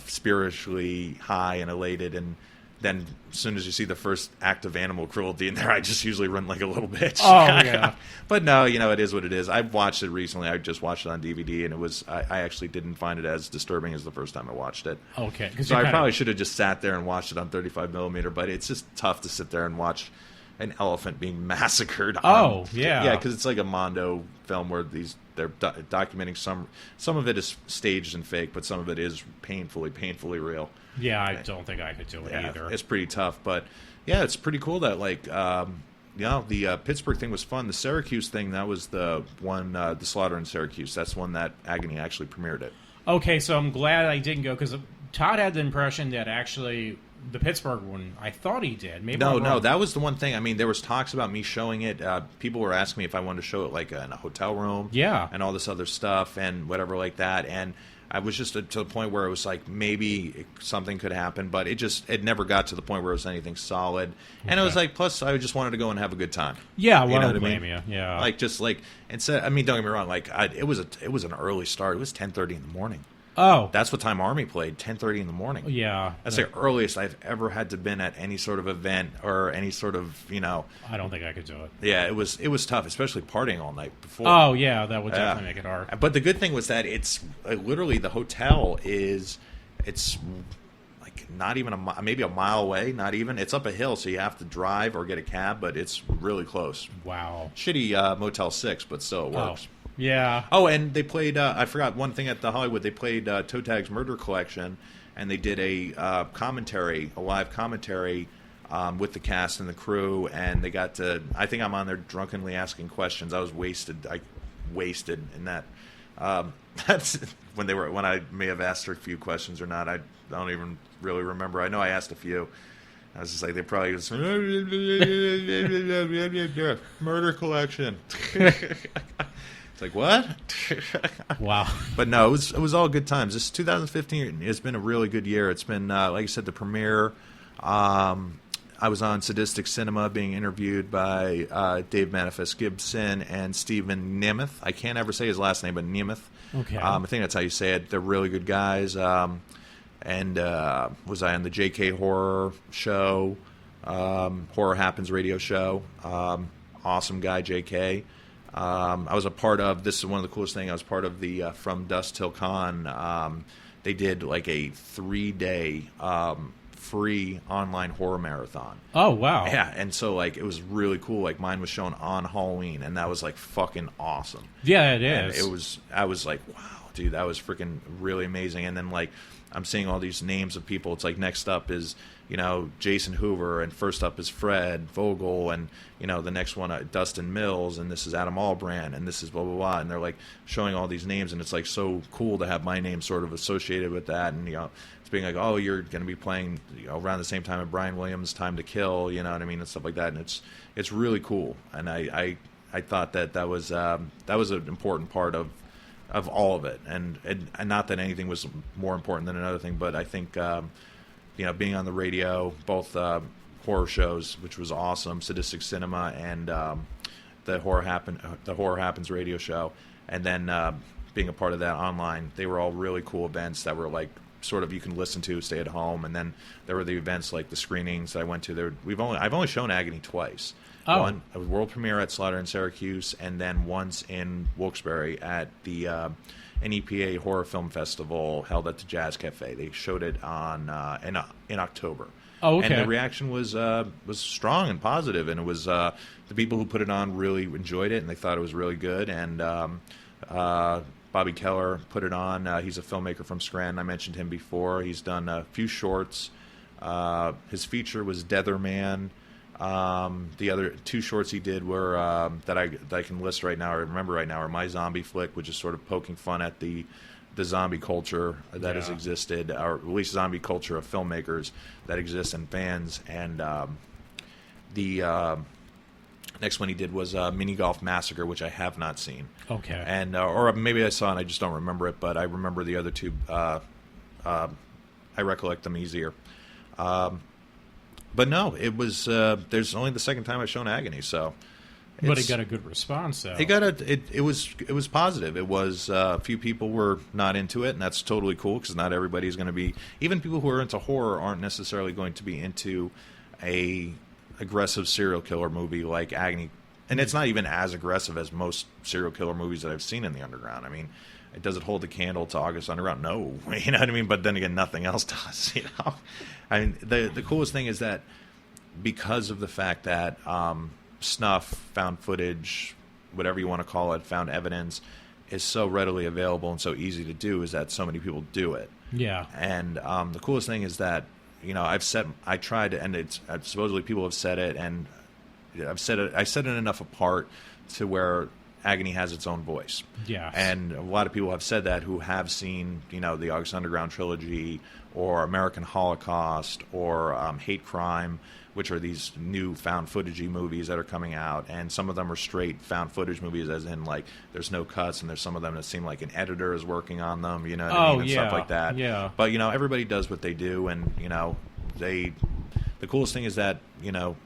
Speaker 4: spiritually high and elated. And then as soon as you see the first act of animal cruelty in there, I just usually run like a little bitch.
Speaker 3: Oh, yeah.
Speaker 4: But no, it is what it is. I've watched it recently. I just watched it on DVD, and I actually didn't find it as disturbing as the first time I watched it.
Speaker 3: Okay.
Speaker 4: So I probably should have just sat there and watched it on 35mm, but it's just tough to sit there and watch an elephant being massacred. Yeah, because it's like a Mondo film where they're documenting some of it is staged and fake, but some of it is painfully real.
Speaker 3: Yeah, I don't think I could do it either.
Speaker 4: It's pretty tough, but yeah, it's pretty cool that the Pittsburgh thing was fun. The Syracuse thing, that was the one, the Slaughter in Syracuse. That's one that AGONi actually premiered it.
Speaker 3: Okay, so I'm glad I didn't go, because Todd had the impression that actually the Pittsburgh one, I thought he did. Maybe
Speaker 4: No, that was the one thing. I mean, there was talks about me showing it. People were asking me if I wanted to show it like in a hotel room, and all this other stuff and whatever like that. And I was just to the point where it was like maybe something could happen, but it never got to the point where it was anything solid. And it was like, plus I just wanted to go and have a good time.
Speaker 3: Yeah,
Speaker 4: you know what I
Speaker 3: blame
Speaker 4: mean?
Speaker 3: You. Yeah,
Speaker 4: instead. I mean, don't get me wrong. Like it was an early start. It was 10:30 in the morning.
Speaker 3: Oh,
Speaker 4: that's what time Army played, 10:30 in the morning.
Speaker 3: Yeah,
Speaker 4: that's the earliest I've ever had to been at any sort of event or any sort of
Speaker 3: I don't think I could do it.
Speaker 4: Yeah, it was tough, especially partying all night before.
Speaker 3: Oh yeah, that would definitely make it hard.
Speaker 4: But the good thing was that it's literally the hotel it's like not even maybe a mile away. Not even. It's up a hill, so you have to drive or get a cab, but it's really close.
Speaker 3: Wow.
Speaker 4: Shitty Motel 6, but still it works.
Speaker 3: Yeah.
Speaker 4: Oh, and they played, I forgot one thing at the Hollywood. They played Toe Tag's Murder Collection, and they did a live commentary with the cast and the crew, and they got to, I think I'm on there drunkenly asking questions. I was wasted in that. That's when I may have asked her a few questions or not. I don't even really remember. I know I asked a few. I was just like, they probably just, Murder Collection. It's like, what?
Speaker 3: Wow.
Speaker 4: But no, it was all good times. This 2015 has been a really good year. It's been, like I said, the premiere. I was on Sadistic Cinema being interviewed by Dave Manifest Gibson and Stephen Nemeth. I can't ever say his last name, but Nemeth.
Speaker 3: Okay.
Speaker 4: I think that's how you say it. They're really good guys. And was I on the JK Horror show, Horror Happens radio show. Awesome guy, JK. I was a part of, this is one of the coolest things, I was part of the From Dusk Till Con. They did like a 3-day free online horror marathon.
Speaker 3: Oh, wow.
Speaker 4: Yeah, and so like it was really cool. Like mine was shown on Halloween, and that was like fucking awesome.
Speaker 3: Yeah, it is.
Speaker 4: I was like, wow, dude, that was freaking really amazing. And then like I'm seeing all these names of people. It's like next up is, Jason Hoover, and first up is Fred Vogel, and, the next one, Dustin Mills, and this is Adam Albrand, and this is blah, blah, blah. And they're, like, showing all these names, and it's, like, so cool to have my name sort of associated with that. And, it's being like, oh, you're going to be playing around the same time as Brian Williams' Time to Kill, you know what I mean, and stuff like that. And it's really cool. And I thought that was an important part of all of it. And not that anything was more important than another thing, but I think... being on the radio, both horror shows, which was awesome, Sadistic Cinema, and the Horror Happens radio show, and then being a part of that online, they were all really cool events that were like sort of you can listen to, stay at home, and then there were the events like the screenings I went to. I've only shown AGONi twice.
Speaker 3: Oh.
Speaker 4: One, a world premiere at Slaughter in Syracuse, and then once in Wilkes-Barre at the an EPA horror film festival held at the Jazz Cafe. They showed it on in October.
Speaker 3: Oh, okay.
Speaker 4: And the reaction was strong and positive, and it was the people who put it on really enjoyed it, and they thought it was really good. And Bobby Keller put it on. He's a filmmaker from Scranton. I mentioned him before. He's done a few shorts. His feature was Deatherman. The other 2 shorts he did were that I can list right now or remember right now are My Zombie Flick, which is sort of poking fun at the zombie culture that has existed, or at least zombie culture of filmmakers that exists and fans. And the next one he did was Mini Golf Massacre, which I have not seen.
Speaker 3: Okay.
Speaker 4: And or maybe I saw it and I just don't remember it, but I remember the other 2. I recollect them easier. But no, it was. There's only the second time I've shown AGONi, so.
Speaker 3: But it got a good response, though.
Speaker 4: It was positive. It was a few people were not into it, and that's totally cool because not everybody's going to be. Even people who are into horror aren't necessarily going to be into a aggressive serial killer movie like AGONi, and it's not even as aggressive as most serial killer movies that I've seen in the underground. I mean, does it hold a candle to August Underground? No, you know what I mean. But then again, nothing else does. You know, I mean, the coolest thing is that because of the fact that snuff, found footage, whatever you want to call it, found evidence, is so readily available and so easy to do, is that so many people do it.
Speaker 3: Yeah.
Speaker 4: And the coolest thing is that, you know, I tried, and it's supposedly people have said it, and I set it enough apart to where AGONi has its own voice.
Speaker 3: Yeah.
Speaker 4: And a lot of people have said that who have seen, you know, the August Underground trilogy or American Holocaust or Hate Crime, which are these new found footage movies that are coming out, and some of them are straight found footage movies, as in like there's no cuts, and there's some of them that seem like an editor is working on them, you know what I mean, and stuff like that.
Speaker 3: Yeah.
Speaker 4: But you know, everybody does what they do, and you know, the coolest thing is that, you know,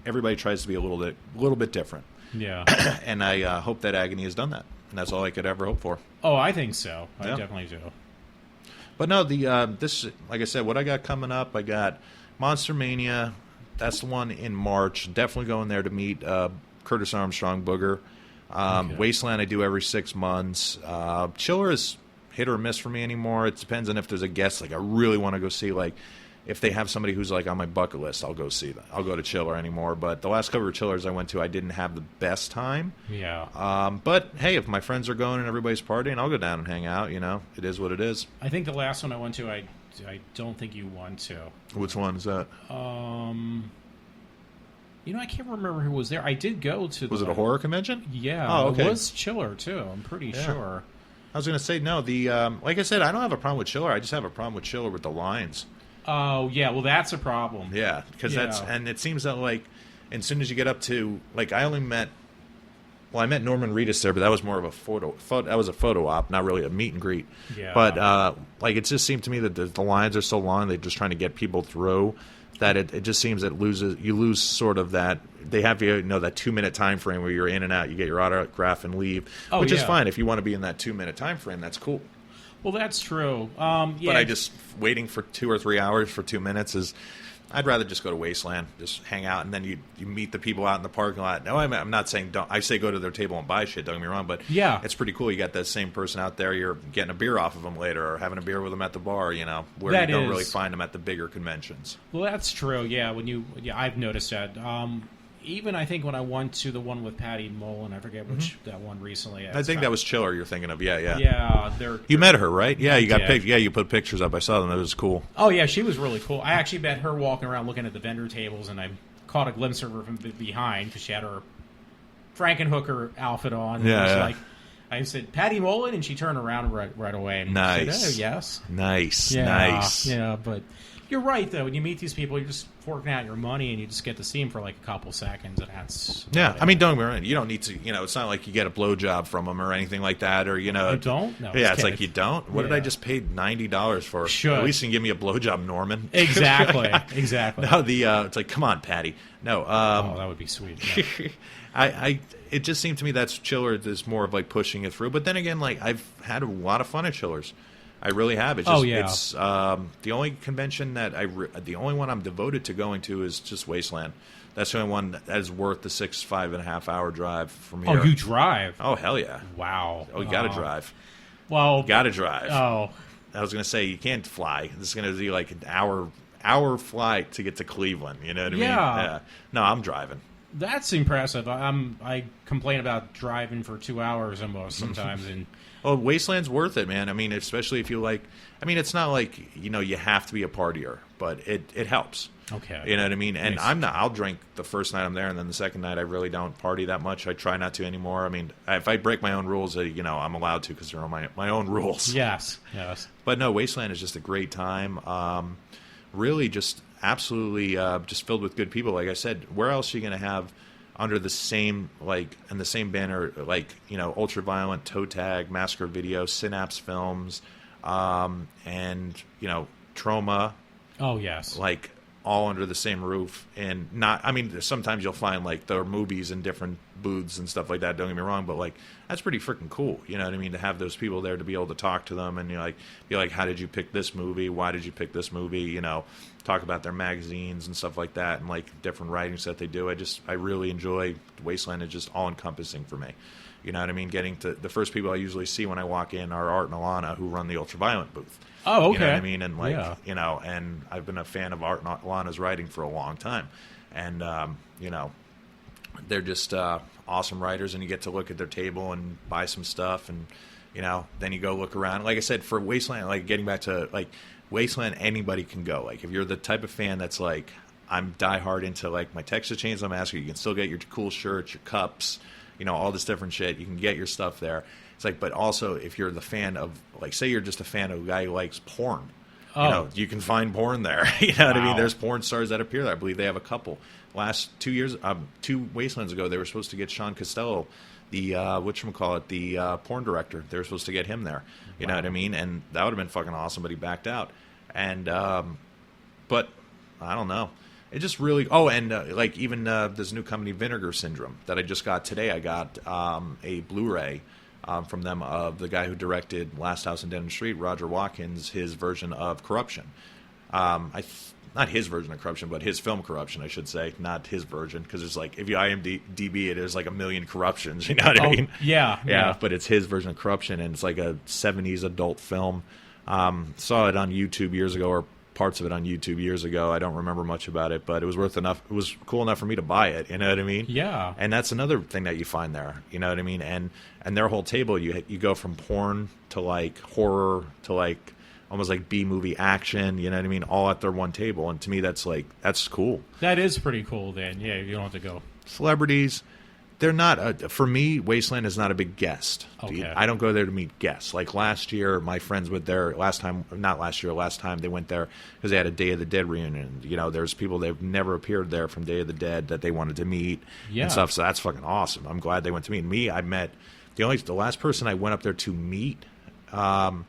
Speaker 4: everybody tries to be a little bit different.
Speaker 3: Yeah.
Speaker 4: And I hope that AGONi has done that, and that's all I could ever hope for.
Speaker 3: Oh, I think so. I
Speaker 4: Yeah.
Speaker 3: definitely do.
Speaker 4: But no, this, like I said, what I got coming up, I got Monster Mania. That's the one in March. Definitely going there to meet Curtis Armstrong Booger.
Speaker 3: Okay.
Speaker 4: Wasteland I do every 6 months. Chiller is hit or miss for me anymore. It depends on if there's a guest like I really want to go see. Like if they have somebody who's like on my bucket list, I'll go see them. I'll go to Chiller anymore. But the last couple of Chillers I went to, I didn't have the best time.
Speaker 3: Yeah.
Speaker 4: But hey, if my friends are going and everybody's partying, I'll go down and hang out. You know, it is what it is.
Speaker 3: I think the last one I went to, I don't think you went to.
Speaker 4: Which one is that?
Speaker 3: You know, I can't remember who was there. I did go to.
Speaker 4: Was it a horror convention?
Speaker 3: Yeah.
Speaker 4: Oh, okay.
Speaker 3: It was Chiller too. I'm pretty sure.
Speaker 4: I was going to say no. The like I said, I don't have a problem with Chiller. I just have a problem with Chiller with the lines.
Speaker 3: Oh yeah, well that's a problem.
Speaker 4: Yeah, because that's, and it seems that like as soon as you get up to like I met Norman Reedus there, but that was more of a photo. That was a photo op, not really a meet and greet.
Speaker 3: Yeah.
Speaker 4: But like it just seemed to me that the lines are so long, they're just trying to get people through. That it just seems that you lose sort of that. They have that 2-minute time frame where you're in and out, you get your autograph and leave, which is fine if you want to be in that 2-minute time frame. That's cool.
Speaker 3: Well, that's true.
Speaker 4: But I just waiting for 2 or 3 hours for 2 minutes is. I'd rather just go to Wasteland, just hang out, and then you meet the people out in the parking lot. No, I'm not saying don't. I say go to their table and buy shit. Don't get me wrong, but it's pretty cool. You got that same person out there. You're getting a beer off of them later, or having a beer with them at the bar. You know, where you don't really find them at the bigger conventions.
Speaker 3: Well, that's true. Yeah, I've noticed that. Even I think when I went to the one with Patty Mullen, I forget which that one recently.
Speaker 4: I think that was Chiller you're thinking of. Yeah.
Speaker 3: Yeah,
Speaker 4: you met her, right? Yeah, you got you put pictures up. I saw them. That was cool.
Speaker 3: Oh yeah, she was really cool. I actually met her walking around looking at the vendor tables, and I caught a glimpse of her from behind because she had her Frankenhooker outfit on. And I said Patty Mullen, and she turned around right away. And
Speaker 4: nice.
Speaker 3: Said, oh yes.
Speaker 4: Nice.
Speaker 3: Yeah, but you're right though. When you meet these people, you're just forking out your money, and you just get to see them for like a couple seconds, and that's
Speaker 4: I mean, don't get me wrong. You don't need to. It's not like you get a blowjob from them or anything like that, or
Speaker 3: You don't? No.
Speaker 4: Yeah, it's like you don't. What did I just pay $90 for?
Speaker 3: Sure.
Speaker 4: At least you can give me a blowjob, Norman.
Speaker 3: Exactly.
Speaker 4: No, it's like, come on, Patty. No.
Speaker 3: That would be sweet. Yeah.
Speaker 4: It just seemed to me that's Chiller is more of like pushing it through. But then again, like I've had a lot of fun at Chillers. I really have. It's just, it's the only convention that the only one I'm devoted to going to is just Wasteland. That's the only one that is worth the 5.5 hour drive from here.
Speaker 3: Oh, you drive?
Speaker 4: Oh, hell yeah.
Speaker 3: Wow.
Speaker 4: Oh, you got to drive.
Speaker 3: Well,
Speaker 4: You got to drive.
Speaker 3: Oh,
Speaker 4: I was going to say, you can't fly. This is going to be like an hour flight to get to Cleveland. You know what I mean? Yeah. No, I'm driving.
Speaker 3: that's impressive. I complain about driving for 2 hours almost sometimes, and
Speaker 4: Well, Wasteland's worth it, man. I mean, especially if you like. I mean, it's not like you have to be a partier, but it helps.
Speaker 3: Okay.
Speaker 4: You know what I mean? And
Speaker 3: Nice.
Speaker 4: I'm not. I'll drink the first night I'm there, and then the second night I really don't party that much. I try not to anymore. I mean, if I break my own rules, I'm allowed to because they're my own rules.
Speaker 3: yes.
Speaker 4: But no, Wasteland is just a great time. Really, just absolutely, just filled with good people. Like I said, where else are you going to have under the same in the same banner Ultraviolent, Toe Tag, Massacre Video, Synapse Films, and Trauma.
Speaker 3: Oh yes.
Speaker 4: All under the same roof, and sometimes you'll find there are movies in different booths and stuff like that, don't get me wrong, but that's pretty freaking cool, you know what I mean, to have those people there, to be able to talk to them and be like, how did you pick this movie, why did you pick this movie, talk about their magazines and stuff like that, and different writings that they do. I really enjoy Wasteland. It's just all encompassing for me, you know what I mean. Getting to the first people I usually see when I walk in are Art and Alana, who run the Ultraviolent booth.
Speaker 3: Oh, okay.
Speaker 4: You know what I mean? And
Speaker 3: yeah.
Speaker 4: And I've been a fan of Art and Alana's writing for a long time. And, they're just awesome writers, and you get to look at their table and buy some stuff, and, then you go look around. Like I said, for Wasteland, getting back to, Wasteland, anybody can go. If you're the type of fan that's I'm diehard into, my Texas Chainsaw Massacre, you can still get your cool shirts, your cups, all this different shit. You can get your stuff there. It's but also if you're the fan of, say you're just a fan of a guy who likes porn, you can find porn there. You know what I mean? There's porn stars that appear there. I believe they have a couple. Last 2 years, 2 Wastelands ago, they were supposed to get Sean Costello, the porn director. They were supposed to get him there. You know what I mean? And that would have been fucking awesome, but he backed out. And but I don't know. It just really. Oh, and even this new company, Vinegar Syndrome, that I just got today. I got a Blu-ray from them of the guy who directed Last House on Denham Street, Roger Watkins, his version of Corruption. Not his version of Corruption, but his film Corruption, I should say. Not his version, because there's if you IMDb it, there's a million corruptions. You know what I mean?
Speaker 3: Yeah.
Speaker 4: But it's his version of Corruption, and it's a 70s adult film. Saw it on YouTube years ago, or parts of it on YouTube years ago. I don't remember much about it, but it was worth enough. It was cool enough for me to buy it. You know what I mean?
Speaker 3: Yeah.
Speaker 4: And that's another thing that you find there. You know what I mean? And their whole table, you go from porn to horror to almost B movie action. You know what I mean? All at their one table. And to me, that's cool.
Speaker 3: That is pretty cool. Then you don't have to go.
Speaker 4: Celebrities. They're not, for me, Wasteland is not a big guest.
Speaker 3: Okay.
Speaker 4: I don't go there to meet guests. Last year, my friends went there, last time they went there because they had a Day of the Dead reunion. There's people that have never appeared there from Day of the Dead that they wanted to meet and stuff, so that's fucking awesome. I'm glad they went to meet. Me, I met, the last person I went up there to meet, not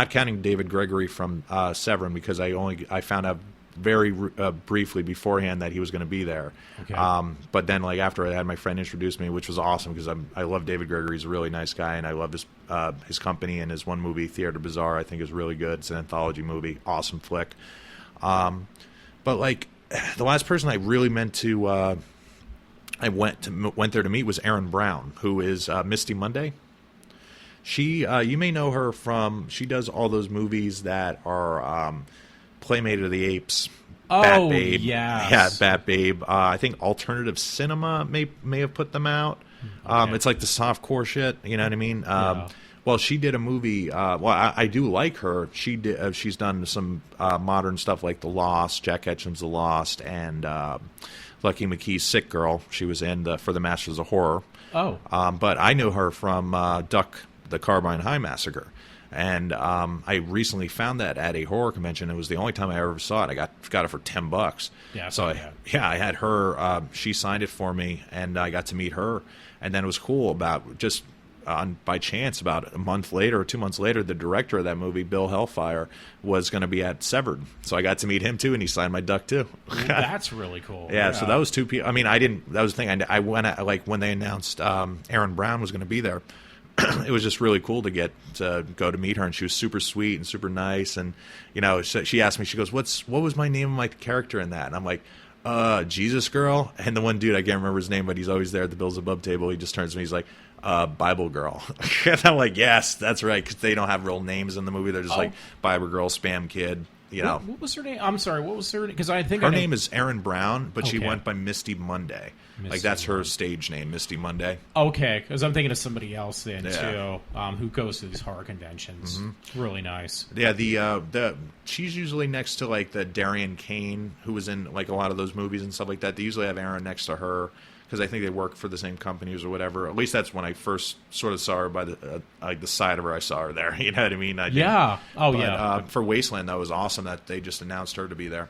Speaker 4: counting David Gregory from Severin, because I found out very briefly beforehand that he was going to be there.
Speaker 3: Okay.
Speaker 4: But then, after I had my friend introduce me, which was awesome because I love David Gregory. He's a really nice guy, and I love his company, and his one movie, Theater Bizarre, I think is really good. It's an anthology movie, awesome flick. But the last person I really meant to, I went there to meet was Erin Brown, who is Misty Monday. She, you may know her from, she does all those movies that are Playmate of the Apes, Bat Babe.
Speaker 3: Yes.
Speaker 4: Yeah, Bat Babe. I think Alternative Cinema may have put them out.
Speaker 3: Okay.
Speaker 4: It's the softcore shit, you know what I mean?
Speaker 3: Yeah.
Speaker 4: Well, she did a movie. I do like her. She's done some modern stuff like The Lost, Jack Ketchum's The Lost, and Lucky McKee's Sick Girl. She was in for the Masters of Horror.
Speaker 3: Oh.
Speaker 4: But I knew her from Duck, the Carbine High Massacre. And I recently found that at a horror convention. It was the only time I ever saw it. I got it for $10.
Speaker 3: Yeah.
Speaker 4: So I had her. She signed it for me, and I got to meet her. And then it was cool about just by chance, about a month later or 2 months later, the director of that movie, Bill Hellfire, was going to be at Severed. So I got to meet him too, and he signed my duck too.
Speaker 3: That's really cool.
Speaker 4: Yeah. So that was two people. I mean, I didn't. That was the thing. I went when they announced Erin Brown was going to be there. It was just really cool to get to go to meet her, and she was super sweet and super nice. And she asked me, she goes, "What was my name of my character in that?" And I'm like, Jesus Girl. And the one dude, I can't remember his name, but he's always there at the Bills Above table. He just turns to me, he's like, Bible Girl. And I'm like, yes, that's right, because they don't have real names in the movie. They're just like Bible Girl, Spam Kid. You know.
Speaker 3: What was her name? I'm sorry. What was her name? Because I think
Speaker 4: her name is Erin Brown, but she went by Misty Monday.
Speaker 3: Misty
Speaker 4: that's her stage name, Misty Monday.
Speaker 3: Okay, because I'm thinking of somebody else then too, who goes to these horror conventions. Really nice.
Speaker 4: Yeah, she's usually next to like the Darian Kane, who was in like a lot of those movies and stuff like that. They usually have Erin next to her because I think they work for the same companies or whatever. At least that's when I first sort of saw her by the like the side of her. I saw her there. You know what I mean? For Wasteland, that was awesome that they just announced her to be there.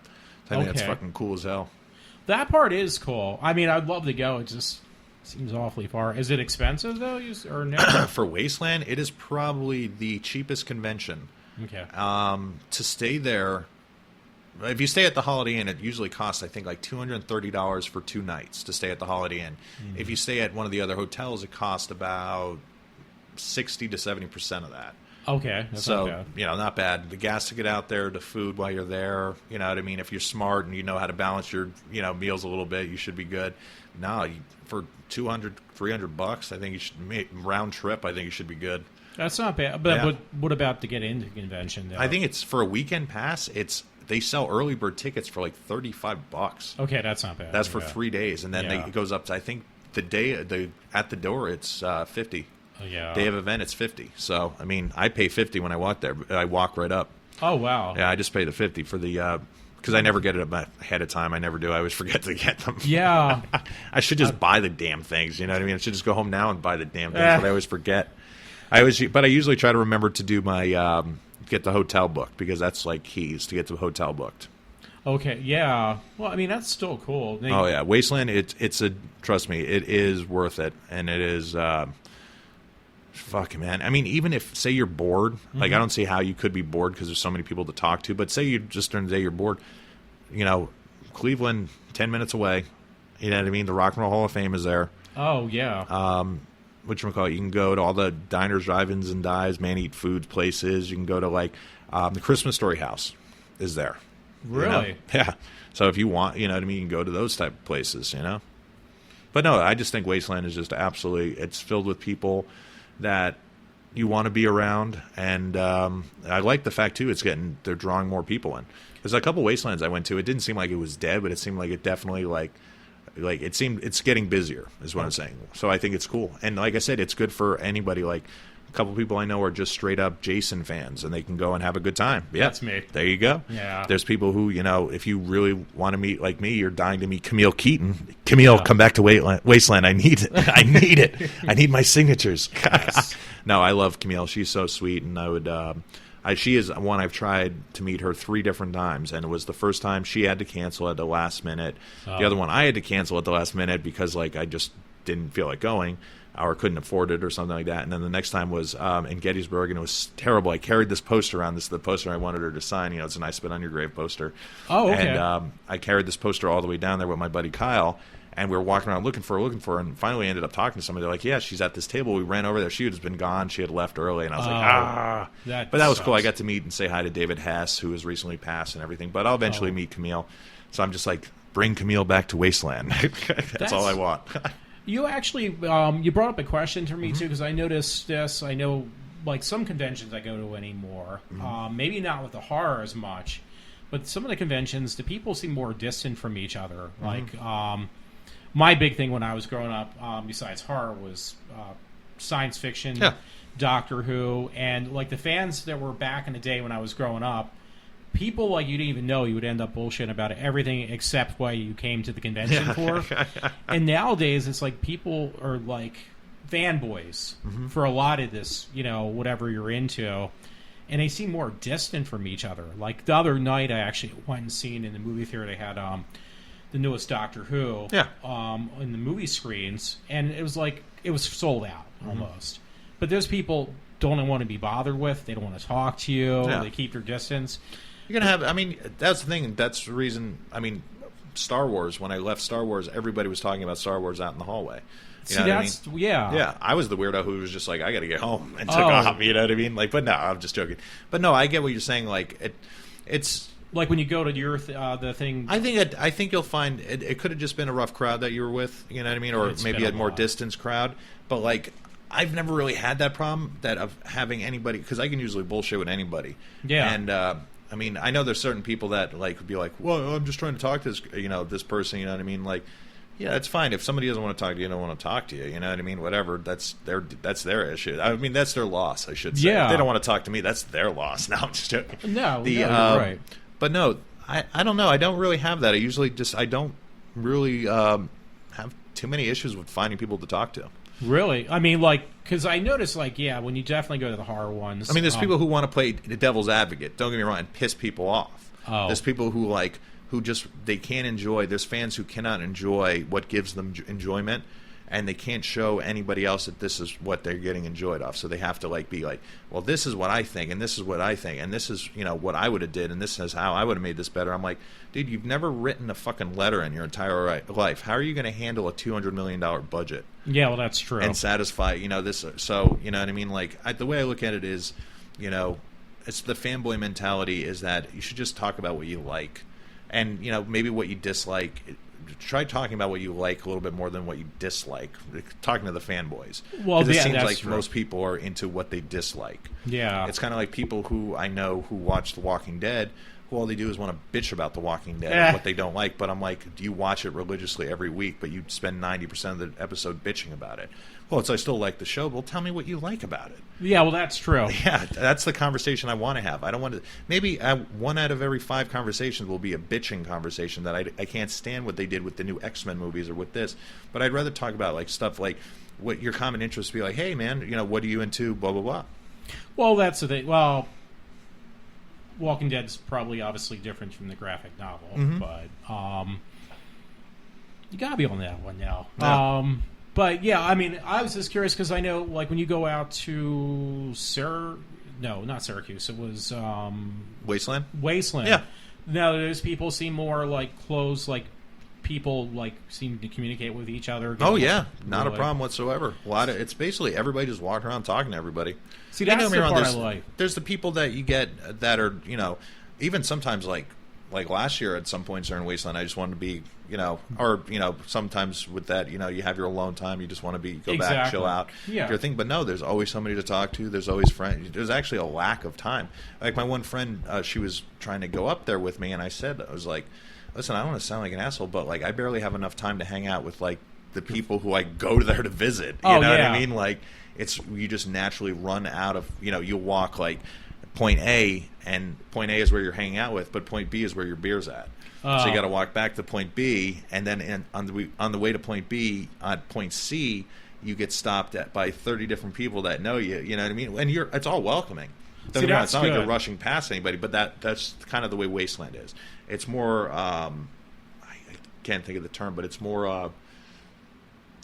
Speaker 4: I think that's fucking cool as hell.
Speaker 3: That part is cool. I mean, I'd love to go. It just seems awfully far. Is it expensive though, or no?
Speaker 4: For Wasteland, it is probably the cheapest convention.
Speaker 3: Okay.
Speaker 4: To stay there, if you stay at the Holiday Inn, it usually costs, I think, like $230 for 2 nights to stay at the Holiday Inn. If you stay at one of the other hotels, it costs about 60 to 70% of that.
Speaker 3: Okay, that's not bad.
Speaker 4: Not bad. The gas to get out there, the food while you're there, you know what I mean? If you're smart and you know how to balance your, meals a little bit, you should be good. No, for $200, $300, I think you should, round trip, I think you should be good.
Speaker 3: That's not bad. But what about to get into the convention, though?
Speaker 4: I think it's, for a weekend pass, they sell early bird tickets for like $35.
Speaker 3: Okay, that's not bad.
Speaker 4: That's for 3 days, and then it goes up to, I think, the day at the door, it's $50.
Speaker 3: Yeah.
Speaker 4: Day of event, it's $50. So, I mean, I pay $50 when I walk there. I walk right up.
Speaker 3: Oh, wow.
Speaker 4: Yeah, I just pay the $50 for the because I never get it ahead of time. I never do. I always forget to get them.
Speaker 3: Yeah.
Speaker 4: I should just buy the damn things. You know what I mean? I should just go home now and buy the damn things, but I always forget. I usually try to remember to do my get the hotel booked, because that's like keys to get the hotel booked.
Speaker 3: Okay, yeah. Well, I mean, that's still cool.
Speaker 4: Oh yeah, Wasteland. Trust me, it is worth it, and it is. Fucking man. I mean, even if, say, you're bored, like, I don't see how you could be bored because there's so many people to talk to, but say you just during the day you're bored, Cleveland, 10 minutes away, you know what I mean? The Rock and Roll Hall of Fame is there.
Speaker 3: Oh, yeah.
Speaker 4: Whatchamacallit, you can go to all the diners, drive-ins, and dives, man-eat foods places. You can go to, like, the Christmas Story House is there.
Speaker 3: Really?
Speaker 4: Yeah. So if you want, you know what I mean, you can go to those type of places, But no, I just think Wasteland is just absolutely, it's filled with people that you want to be around, and I like the fact too they're drawing more people in. There's a couple Wastelands I went to, it didn't seem like it was dead, but it seemed like it definitely like it seemed it's getting busier is what I'm saying. So I think it's cool, and like I said, it's good for anybody. Like a couple people I know are just straight up Jason fans, and they can go and have a good time. Yeah,
Speaker 3: that's me.
Speaker 4: There you go.
Speaker 3: Yeah.
Speaker 4: There's people who, if you really want to meet, like me, you're dying to meet Camille Keaton. Camille, come back to Wasteland. I need it. I need it. I need my signatures. Yes. No, I love Camille. She's so sweet, and I would. She is one I've tried to meet her 3 different times, and it was the first time she had to cancel at the last minute. The other one I had to cancel at the last minute because I just didn't feel like going, or couldn't afford it or something like that. And then the next time was in Gettysburg, and it was terrible. I carried this poster around. This is the poster I wanted her to sign. It's an I Spit on Your Grave poster.
Speaker 3: Oh, okay.
Speaker 4: And I carried this poster all the way down there with my buddy Kyle, and we were walking around looking for her, and finally ended up talking to somebody. They're like, yeah, she's at this table. We ran over there. She had just been gone. She had left early, and I was like, But that was cool. I got to meet and say hi to David Hess, who has recently passed and everything. But I'll eventually meet Camille. So I'm just like, bring Camille back to Wasteland. That's all I want.
Speaker 3: You actually, you brought up a question to me, too, because I noticed this. I know, like, some conventions I go to anymore, maybe not with the horror as much, but some of the conventions, the people seem more distant from each other. Like, my big thing when I was growing up, besides horror, was science fiction, Doctor Who, and, like, the fans that were back in the day when I was growing up, people like you didn't even know, you would end up bullshitting about everything except what you came to the convention for. And nowadays, it's like people are like fanboys for a lot of this, whatever you're into. And they seem more distant from each other. Like the other night, I actually went and seen in the movie theater, they had the newest Doctor Who in the movie screens. And it was like, it was sold out almost. But those people don't want to be bothered with. They don't want to talk to you. They keep their distance.
Speaker 4: You're going to have, that's the thing. That's the reason, Star Wars, when I left Star Wars, everybody was talking about Star Wars out in the hallway. You know what I mean?
Speaker 3: Yeah,
Speaker 4: I was the weirdo who was just like, I got to get home and took off, you know what I mean? Like, but no, I'm just joking. But no, I get what you're saying. Like, it's...
Speaker 3: Like when you go to your the thing...
Speaker 4: I think you'll find, it could have just been a rough crowd that you were with, you know what I mean? Or maybe a more distance crowd. But like... I've never really had that problem of having anybody, because I can usually bullshit with anybody.
Speaker 3: Yeah.
Speaker 4: And I mean, I know there's certain people that like would be like, well, I'm just trying to talk to this, this person. You know what I mean? Like, yeah, it's fine if somebody doesn't want to talk to you. Don't want to talk to you. You know what I mean? Whatever. That's their issue. I mean, that's their loss. I should say.
Speaker 3: Yeah.
Speaker 4: If they don't want to talk to me, that's their loss. No, I'm just joking.
Speaker 3: No, you're right.
Speaker 4: But no, I don't know. I don't really have that. I don't really have too many issues with finding people to talk to.
Speaker 3: Really? I mean, like, because I noticed, like, yeah, when you definitely go to the horror ones.
Speaker 4: I mean, there's people who want to play the devil's advocate. Don't get me wrong, and piss people off.
Speaker 3: Oh.
Speaker 4: There's people who just they can't enjoy. There's fans who cannot enjoy what gives them enjoyment, and they can't show anybody else that this is what they're getting enjoyed off. So they have to like be like, well, this is what I think, and this is what I think, and this is what I would have did, and this is how I would have made this better. I'm like, dude, you've never written a fucking letter in your entire life. How are you going to handle a $200 million budget?
Speaker 3: Yeah, well, that's true.
Speaker 4: And satisfy this. So you know what I mean. Like the way I look at it is, it's the fanboy mentality is that you should just talk about what you like, and maybe what you dislike. Try talking about what you like a little bit more than what you dislike. Talking to the fanboys.
Speaker 3: Well,
Speaker 4: it
Speaker 3: yeah,
Speaker 4: seems
Speaker 3: that's
Speaker 4: like
Speaker 3: true.
Speaker 4: most people are into what they dislike.
Speaker 3: Yeah.
Speaker 4: It's kind of like people who I know who watch The Walking Dead, who all they do is want to bitch about The Walking Dead and what they don't like. But I'm like, do you watch it religiously every week, but you spend 90% of the episode bitching about it? Well, I still like the show. Well, tell me what you like about it.
Speaker 3: Yeah, well, that's true.
Speaker 4: Yeah, that's the conversation I want to have. I don't want to. Maybe 1 out of every 5 conversations will be a bitching conversation that I can't stand what they did with the new X-Men movies or with this. But I'd rather talk about like stuff like what your common interests be like. Hey, man, what are you into? Blah blah blah.
Speaker 3: Well, that's the thing. Well, Walking Dead is probably obviously different from the graphic novel, but you gotta be on that one now.
Speaker 4: Yeah.
Speaker 3: But yeah, I mean, I was just curious because I know, like, when you go out to no, not Syracuse, it was
Speaker 4: Wasteland.
Speaker 3: Yeah. Now those people seem more like close, like people like seem to communicate with each other.
Speaker 4: Oh yeah, not a problem whatsoever. It's basically everybody just walking around talking to everybody.
Speaker 3: See, that's the part I like.
Speaker 4: There's the people that you get that are even sometimes like last year at some points during Wasteland, I just wanted to be or sometimes with that you have your alone time, you just want to go back, chill out, your thing. But no, there's always somebody to talk to. There's always friends. There's actually a lack of time. Like my one friend, she was trying to go up there with me, and I was like, listen, I don't want to sound like an asshole, but like I barely have enough time to hang out with like the people who I go there to visit. You know what I mean? Like you just naturally run out of you walk like point A, and point A is where you're hanging out with, but point B is where your beer's at. So you got to walk back to point B, and then on the way to point B, at point C, you get stopped by 30 different people that know you. You know what I mean? And it's all welcoming. It's not like you're rushing past anybody, but that's kind of the way Wasteland is. It's more I can't think of the term, but it's more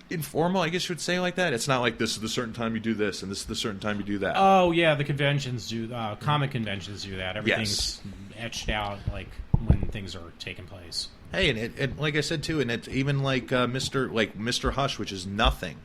Speaker 4: informal, I guess you would say, like that. It's not like this is the certain time you do this and this is the certain time you do that.
Speaker 3: Oh yeah, the conventions do. Comic conventions do that. Everything's etched out like when things are taking place.
Speaker 4: Hey, and it like I said too, and it's even like Mr. Hush, which is nothing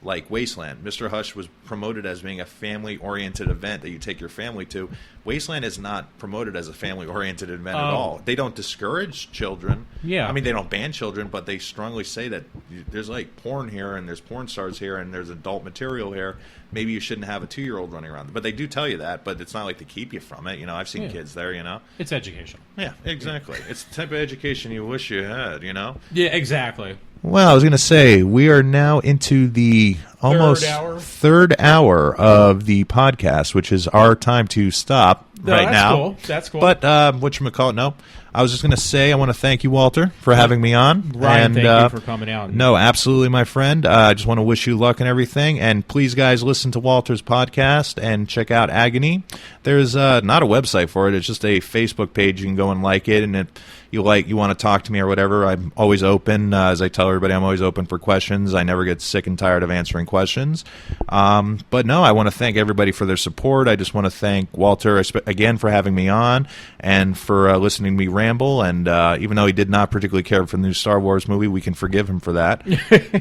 Speaker 4: like Wasteland. Mr. Hush was promoted as being a family-oriented event that you take your family to. Wasteland is not promoted as a family-oriented event at all. They don't discourage children.
Speaker 3: Yeah.
Speaker 4: I mean, they don't ban children, but they strongly say that there's like porn here, and there's porn stars here, and there's adult material here. Maybe you shouldn't have a 2-year-old running around. But they do tell you that, but it's not like to keep you from it. I've seen kids there,
Speaker 3: It's educational.
Speaker 4: Yeah, exactly. It's the type of education you wish you had,
Speaker 3: Yeah, exactly.
Speaker 4: Well, I was going to say, we are now into the almost third hour of the podcast, which is our time to stop now.
Speaker 3: Cool. That's cool.
Speaker 4: But whatchamacallit, no. I was just going to say, I want to thank you, Walter, for having me on.
Speaker 3: Ryan, thank you for coming out.
Speaker 4: No, absolutely, my friend. I just want to wish you luck and everything. And please, guys, listen to Walter's podcast and check out AGONi. There's not a website for it. It's just a Facebook page. You can go and like it. And if you want to talk to me or whatever, I'm always open. As I tell everybody, I'm always open for questions. I never get sick and tired of answering questions. But no, I want to thank everybody for their support. I just want to thank Walter again for having me on and for listening to me ramble. And even though he did not particularly care for the new Star Wars movie, we can forgive him for that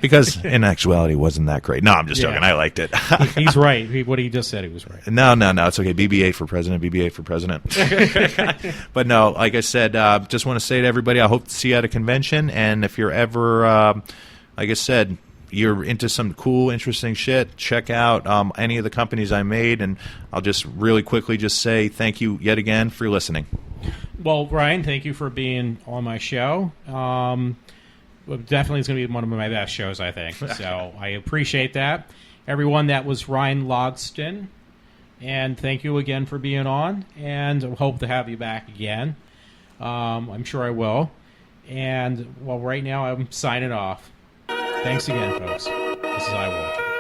Speaker 4: because in actuality it wasn't that great. No, I'm just joking. I liked it.
Speaker 3: He's right. What he just said, he was right.
Speaker 4: No, it's okay. BB-8 for president. BB-8 for president. But no, like I said, just want to say to everybody, I hope to see you at a convention. And if you're ever, like I said, you're into some cool, interesting shit, check out any of the companies I made, and I'll just really quickly just say thank you yet again for listening.
Speaker 3: Well, Ryan, thank you for being on my show. Definitely it's going to be one of my best shows, I think. So I appreciate that. Everyone, that was Ryan Logsdon. And thank you again for being on. And I hope to have you back again. I'm sure I will. And, well, right now I'm signing off. Thanks again, folks. This is iWalter.